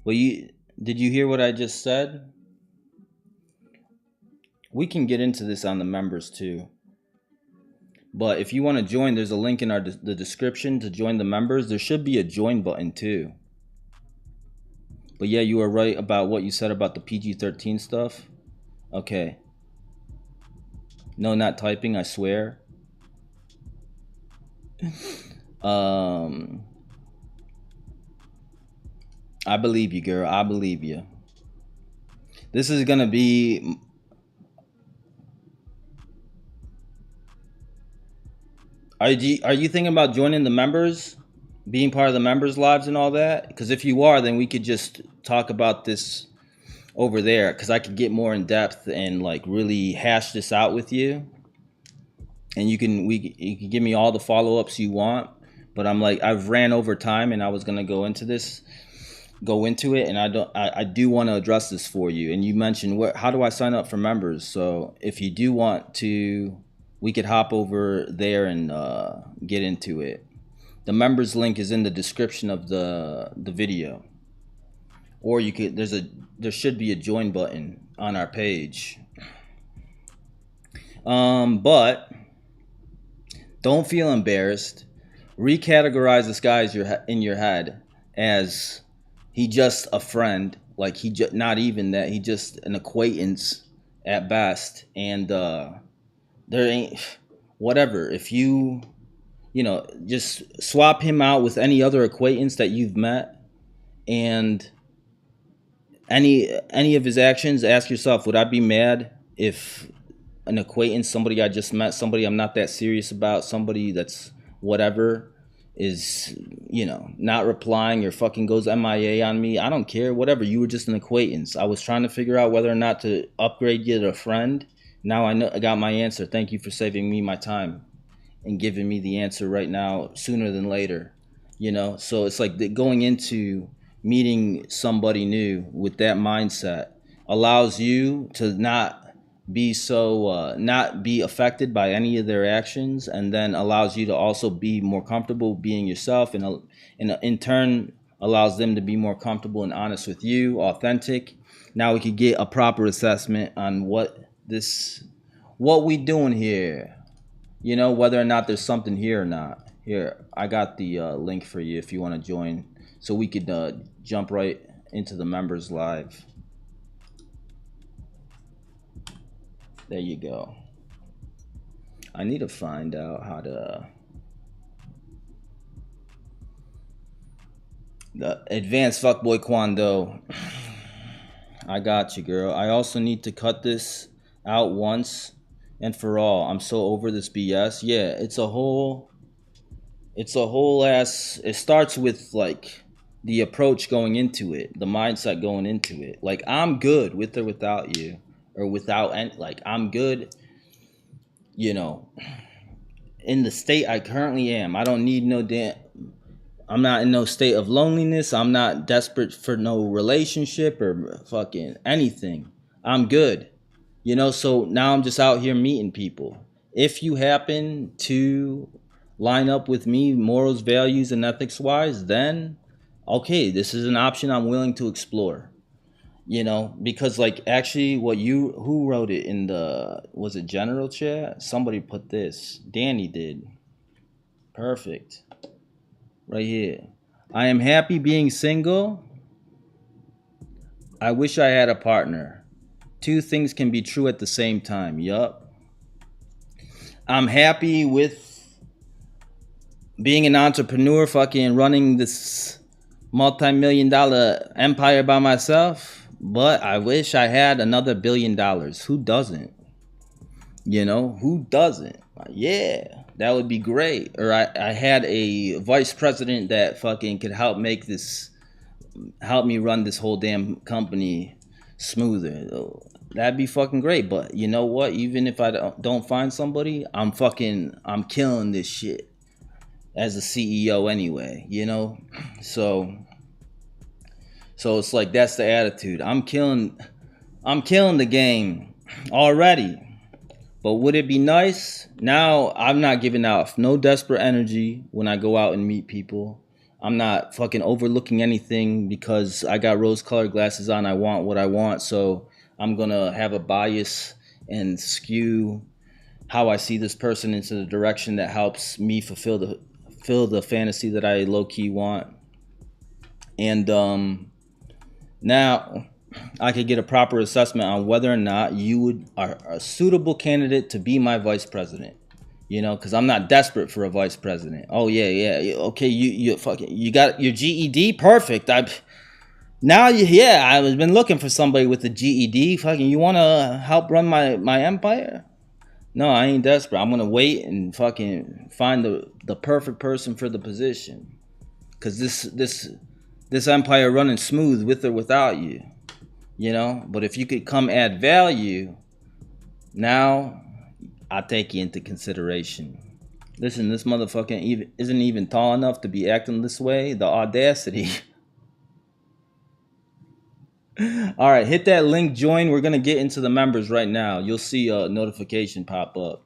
Well, did you hear what I just said? We can get into this on the members too. But if you want to join, there's a link in the description to join the members. There should be a join button too. But yeah, you are right about what you said about the PG-13 stuff. Okay. No, not typing, I swear. I believe you, girl. I believe you. This is gonna be... Are you thinking about joining the members? Being part of the members' lives and all that? Because if you are, then we could just talk about this over there, because I could get more in depth and like really hash this out with you, and you can give me all the follow-ups you want. But I'm like, I've ran over time, and I was gonna go into it, and I do want to address this for you. And you mentioned how do I sign up for members? So if you do want to, we could hop over there and get into it. The members link is in the description of the video. Or you could, there should be a join button on our page. But don't feel embarrassed. Recategorize this guy in your head as he just a friend. Like not even that. He just an acquaintance at best. And there ain't whatever. If you just swap him out with any other acquaintance that you've met, and any of his actions, ask yourself, would I be mad if an acquaintance, somebody I just met, somebody I'm not that serious about, somebody that's whatever, is, not replying or fucking goes MIA on me? I don't care, whatever. You were just an acquaintance. I was trying to figure out whether or not to upgrade you to a friend. Now I got my answer. Thank you for saving me my time and giving me the answer right now sooner than later. So it's like going into meeting somebody new with that mindset allows you to not be affected by any of their actions, and then allows you to also be more comfortable being yourself, and in turn allows them to be more comfortable and honest with you, authentic. Now we could get a proper assessment on what we doing here. You know, whether or not there's something here or not. Here, I got the link for you if you want to join, so we could jump right into the members live. There you go. I need to find out how to the advanced fuckboy Kwando. I got you, girl. I also need to cut this out once and for all. I'm so over this BS. Yeah, it's a whole ass. It starts with like the approach going into it, the mindset going into it. Like, I'm good with or without you, or without any, like, I'm good, you know, in the state I currently am. I don't need no damn, I'm not in no state of loneliness. I'm not desperate for no relationship or fucking anything. I'm good. You know, so now I'm just out here meeting people. If you happen to line up with me, morals, values, and ethics wise, then okay, this is an option I'm willing to explore. You know, because like actually who wrote it in the, was it general chat? Somebody put this. Danny did. Perfect. Right here. I am happy being single. I wish I had a partner. Two things can be true at the same time. Yup. I'm happy with being an entrepreneur, fucking running this multi-million-dollar empire by myself. But I wish I had another $1 billion. Who doesn't? You know, who doesn't? Yeah. That would be great. Or I had a vice president that fucking could help me run this whole damn company smoother. That'd be fucking great. But you know what? Even if I don't find somebody, I'm killing this shit as a CEO anyway, you know? So it's like, that's the attitude. I'm killing the game already. But would it be nice? Now I'm not giving out no desperate energy when I go out and meet people. I'm not fucking overlooking anything because I got rose-colored glasses on. I want what I want, so I'm gonna have a bias and skew how I see this person into the direction that helps me fulfill the fantasy that I low-key want. And now I could get a proper assessment on whether or not you are a suitable candidate to be my vice president. You know, because I'm not desperate for a vice president. Oh yeah. Okay, you got your GED, perfect. I've been looking for somebody with a GED. Fucking, you want to help run my empire? No, I ain't desperate. I'm gonna wait and fucking find the perfect person for the position. Cause this empire running smooth with or without you. You know, but if you could come add value, now I'll take you into consideration. Listen, this motherfucker isn't even tall enough to be acting this way. The audacity. All right, hit that link, join. We're gonna get into the members right now. You'll see a notification pop up.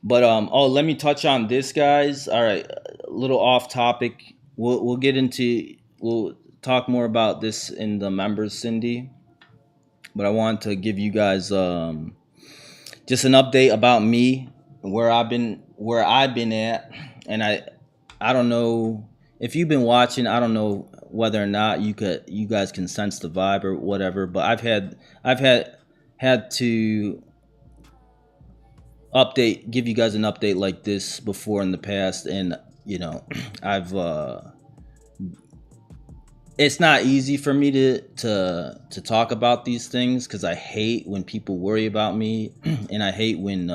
But let me touch on this, guys. All right, a little off topic. We'll talk more about this in the members, Cindy. But I want to give you guys just an update about me, where I've been at, and I don't know if you've been watching. I don't know whether or not you guys can sense the vibe or whatever, but I've had to give you guys an update like this before in the past, and you know, it's not easy for me to talk about these things because I hate when people worry about me, and I hate when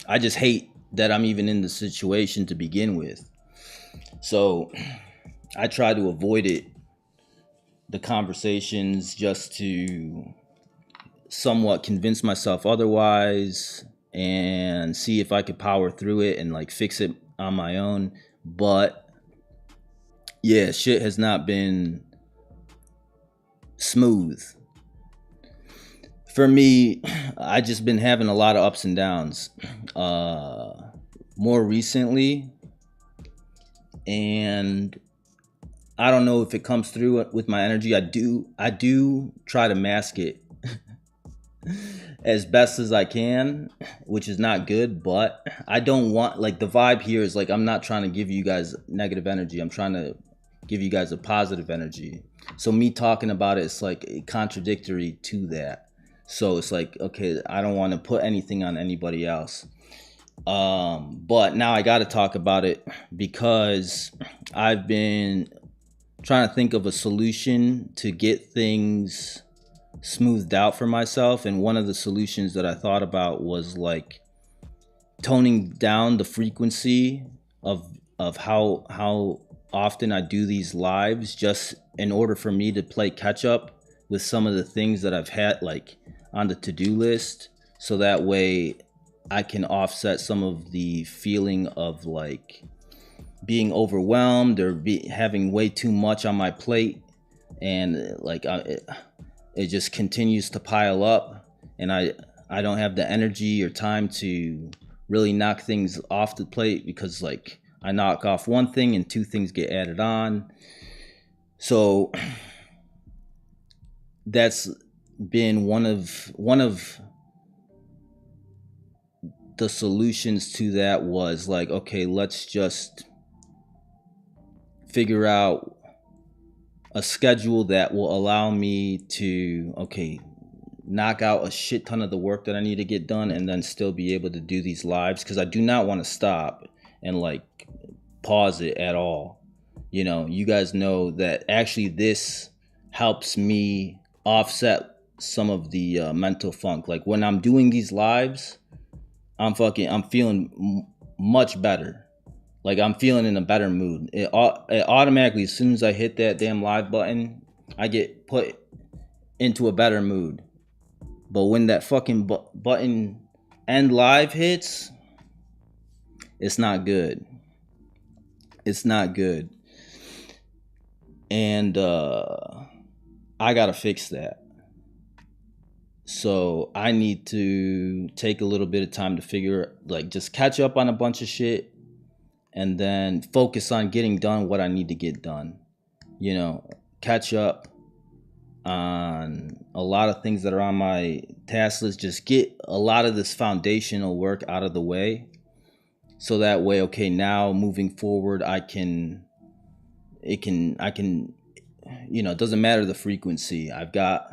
I just hate that I'm even in the situation to begin with. So I try to avoid the conversations just to somewhat convince myself otherwise and see if I could power through it and like fix it on my own. But yeah, shit has not been smooth. For me, I just been having a lot of ups and downs. More recently, and I don't know if it comes through with my energy. I do try to mask it as best as I can, which is not good, but I don't want, like, the vibe here is like, I'm not trying to give you guys negative energy. I'm trying to give you guys a positive energy. So me talking about it, it's like contradictory to that. So it's like, okay, I don't want to put anything on anybody else. But now I got to talk about it because I've been trying to think of a solution to get things smoothed out for myself, and one of the solutions that I thought about was like toning down the frequency of how often I do these lives, just in order for me to play catch up with some of the things that I've had like on the to-do list, so that way I can offset some of the feeling of like being overwhelmed or having way too much on my plate, and like it just continues to pile up, and I don't have the energy or time to really knock things off the plate, because like I knock off one thing and two things get added on. So that's been one of the solutions to that, was like, okay, let's just figure out a schedule that will allow me to, okay, knock out a shit ton of the work that I need to get done, and then still be able to do these lives, because I do not want to stop and like pause it at all. You know, you guys know that actually this helps me offset some of the mental funk. Like when I'm doing these lives, I'm feeling much better. Like I'm feeling in a better mood. It automatically, as soon as I hit that damn live button, I get put into a better mood. But when that fucking button end live hits, it's not good. It's not good. And I gotta fix that. So I need to take a little bit of time to just catch up on a bunch of shit, and then focus on getting done what I need to get done. You know, catch up on a lot of things that are on my task list. Just get a lot of this foundational work out of the way, so that way, okay, now moving forward, I can, you know, it doesn't matter the frequency. I've got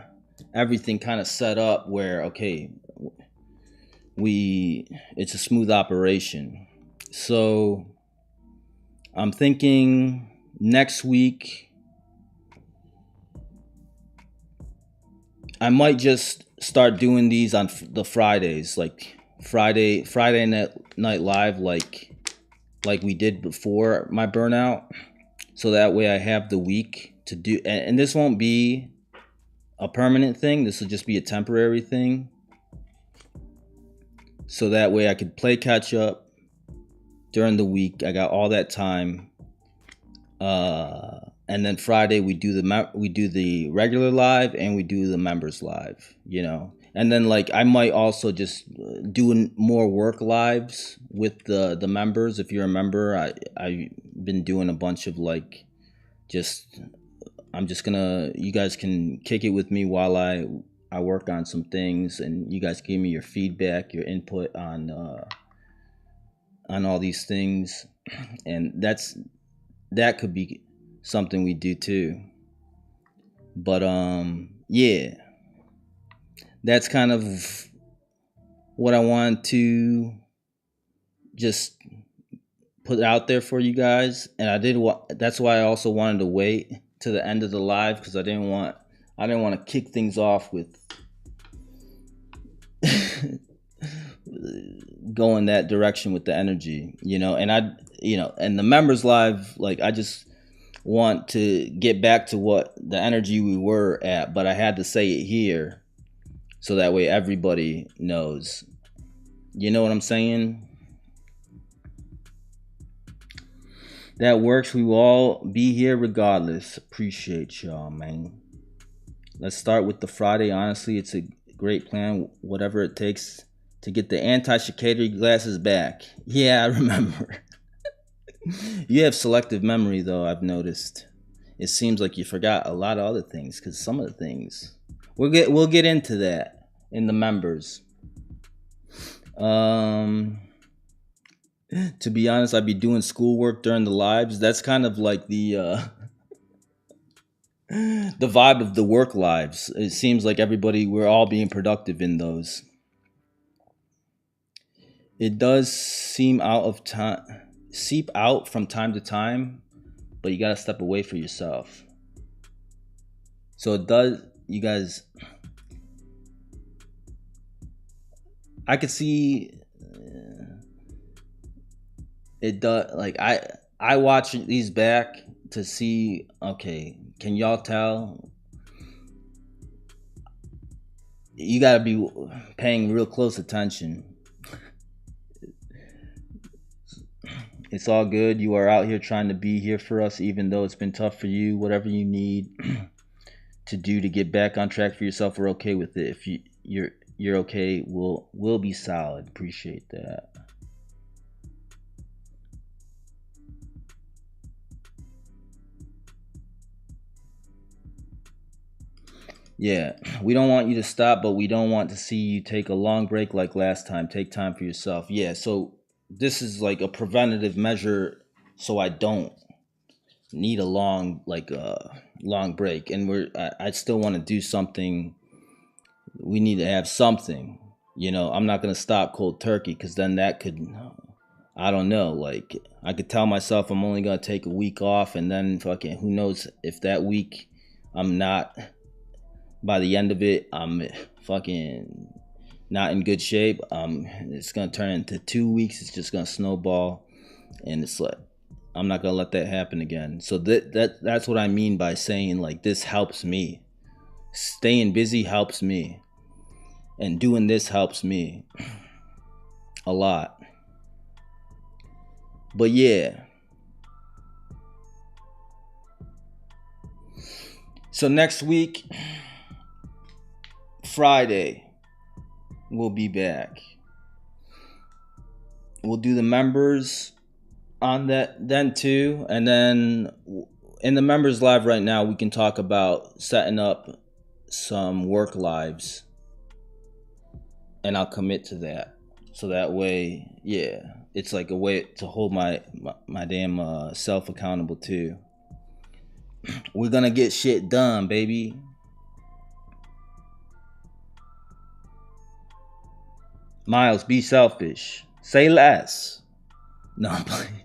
everything kind of set up where, okay, it's a smooth operation. So I'm thinking next week I might just start doing these on the Fridays, like Friday night live, like we did before my burnout, so that way I have the week to do. And this won't be a permanent thing. This will just be a temporary thing, so that way I could play catch up during the week. I got all that time, and then Friday we do the regular live, and we do the members live, you know. And then like I might also just do more work lives with the members. If you're a member, I've been doing a bunch of like, you guys can kick it with me while I work on some things, and you guys give me your feedback, your input on all these things, and that could be something we do too. But yeah, that's kind of what I want to just put out there for you guys. And that's why I also wanted to wait to the end of the live, because I didn't want to kick things off with going that direction with the energy, you know. And and the members live, like I just want to get back to what the energy we were at, but I had to say it here so that way everybody knows. You know what I'm saying? That works. We will all be here regardless. Appreciate y'all, man. Let's start with the Friday. Honestly, it's a great plan. Whatever it takes to get the anti-cicada glasses back. Yeah, I remember. You have selective memory, though. I've noticed. It seems like you forgot a lot of other things, because some of the things we'll get into that in the members. To be honest, I'd be doing schoolwork during the lives. That's kind of like the vibe of the work lives. It seems like we're all being productive in those. It does seep out from time to time, but you gotta step away for yourself. So it does, you guys. I could see it does. Like I watch these back to see. Okay, can y'all tell? You gotta be paying real close attention. It's all good. You are out here trying to be here for us, even though it's been tough for you. Whatever you need to do to get back on track for yourself, we're okay with it. If you're okay, we'll be solid. Appreciate that. Yeah, we don't want you to stop, but we don't want to see you take a long break like last time. Take time for yourself. Yeah, so this is like a preventative measure, so I don't need a long break. And I still want to do something. We need to have something. You know, I'm not gonna stop cold turkey, because then that could, I don't know. Like, I could tell myself I'm only gonna take a week off, and then fucking who knows if that week I'm not. By the end of it, I'm fucking not in good shape. It's gonna turn into 2 weeks. It's just gonna snowball, and it's like I'm not gonna let that happen again. So that's what I mean by saying, like, this helps me. Staying busy helps me, and doing this helps me a lot. But yeah. So next week, Friday, we'll be back. We'll do the members on that then too, and then in the members live right now, we can talk about setting up some work lives, and I'll commit to that. So that way, yeah, it's like a way to hold my damn self accountable too. We're gonna get shit done, baby. Miles, be selfish. Say less. No, I'm playing.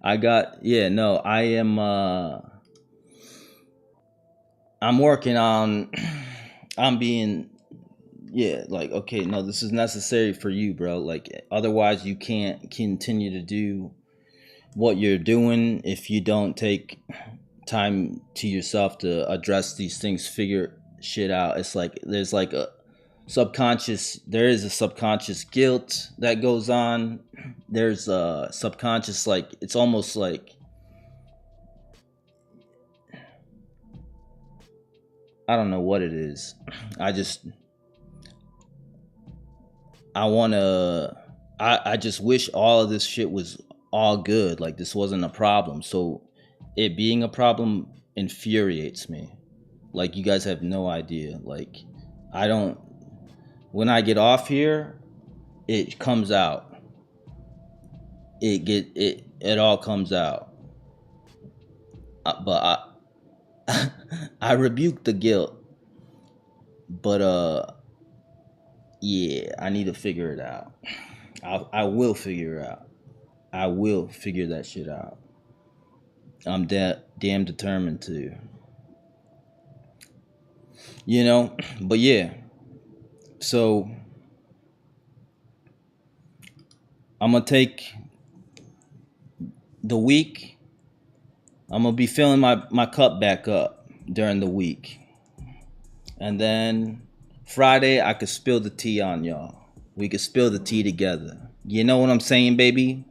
I am I'm working on being, like, okay, no, this is necessary for you, bro. Like, otherwise you can't continue to do what you're doing if you don't take time to yourself to address these things, figure shit out. It's like there's like a subconscious guilt that goes on. There's a subconscious, like, it's almost like, I don't know what it is. I just wish all of this shit was all good, like this wasn't a problem. So it being a problem infuriates me. Like, you guys have no idea. Like, when I get off here, it comes out. It all comes out. But I rebuke the guilt. But yeah, I need to figure it out. I will figure it out. I will figure that shit out. I'm damn determined to. You know, but yeah. So I'm gonna take the week. I'm gonna be filling my cup back up during the week. And then Friday, I could spill the tea on y'all. We could spill the tea together. You know what I'm saying, baby?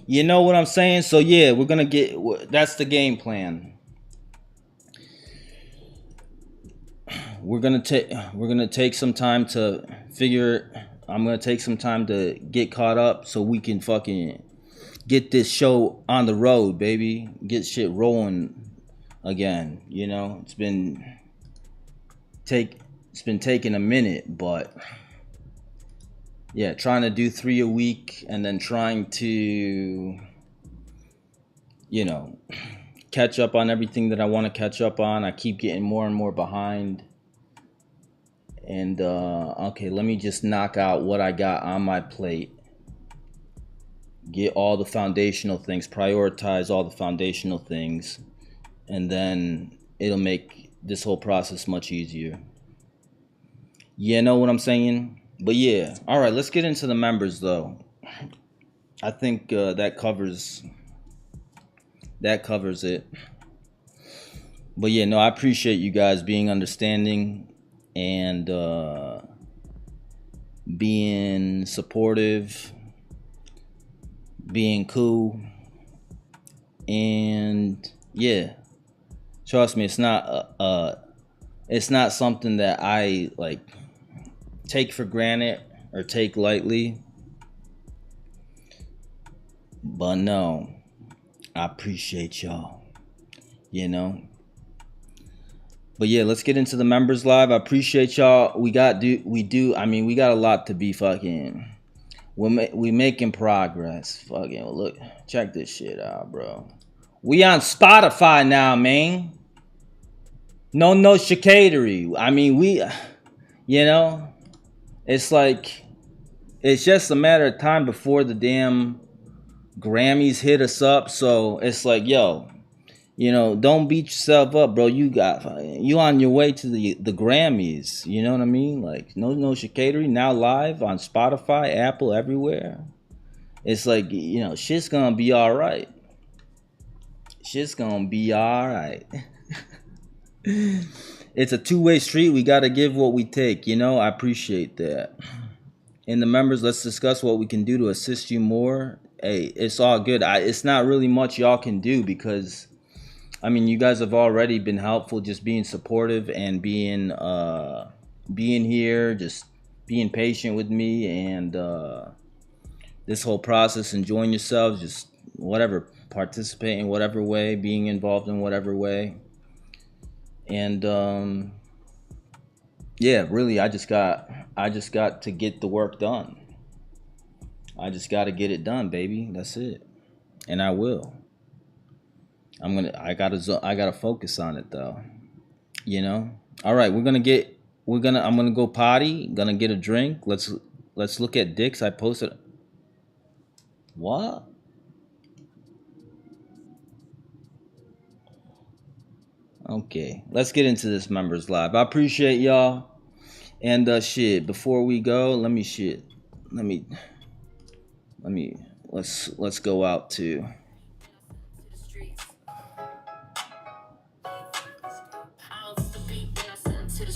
You know what I'm saying? So yeah, we're gonna that's the game plan. We're gonna take some time to figure. I'm gonna take some time to get caught up so we can fucking get this show on the road, baby. Get shit rolling again. You know, it's been taking a minute, but yeah, trying to do 3 a week and then trying to, you know, catch up on everything that I want to catch up on. I keep getting more and more behind. And okay, let me just knock out what I got on my plate. Get all the foundational things, prioritize all the foundational things, and then it'll make this whole process much easier. You know what I'm saying? But yeah, all right, let's get into the members though. I think that covers it. But yeah, no, I appreciate you guys being understanding and being supportive, being cool, and yeah, trust me, it's not something that I like take for granted or take lightly. But no, I appreciate y'all, you know. But yeah, let's get into the members live. I appreciate y'all. We got a lot to be fucking. We making progress. Fucking look, check this shit out, bro. We on Spotify now, man. No chicanery. I mean, you know, it's like it's just a matter of time before the damn Grammys hit us up. So it's like, yo, you know, don't beat yourself up, bro. You on your way to the Grammys. You know what I mean? Like no chicanery now live on Spotify, Apple, everywhere. It's like, you know, shit's gonna be all right. Shit's gonna be all right. It's a two-way street. We gotta give what we take. You know, I appreciate that. In the members, let's discuss what we can do to assist you more. Hey, it's all good. It's not really much y'all can do because, I mean, you guys have already been helpful, just being supportive and being here, just being patient with me and this whole process, enjoying yourselves, just whatever, participate in whatever way, being involved in whatever way. And yeah, really, I just got to get the work done. I just got to get it done, baby. That's it. And I will. I gotta focus on it though. You know? All right, I'm gonna go potty, gonna get a drink. Let's look at dicks. I posted. What? Okay, let's get into this members live. I appreciate y'all. And shit, before we go, let's go out to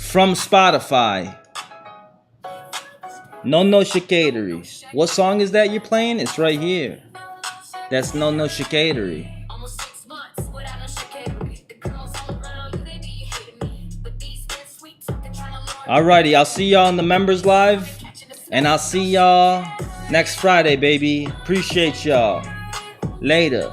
from Spotify. No chicanery. What song is that you're playing? It's right here. That's no chicanery. Alrighty, I'll see y'all in the members live, and I'll see y'all next Friday, baby. Appreciate y'all. Later.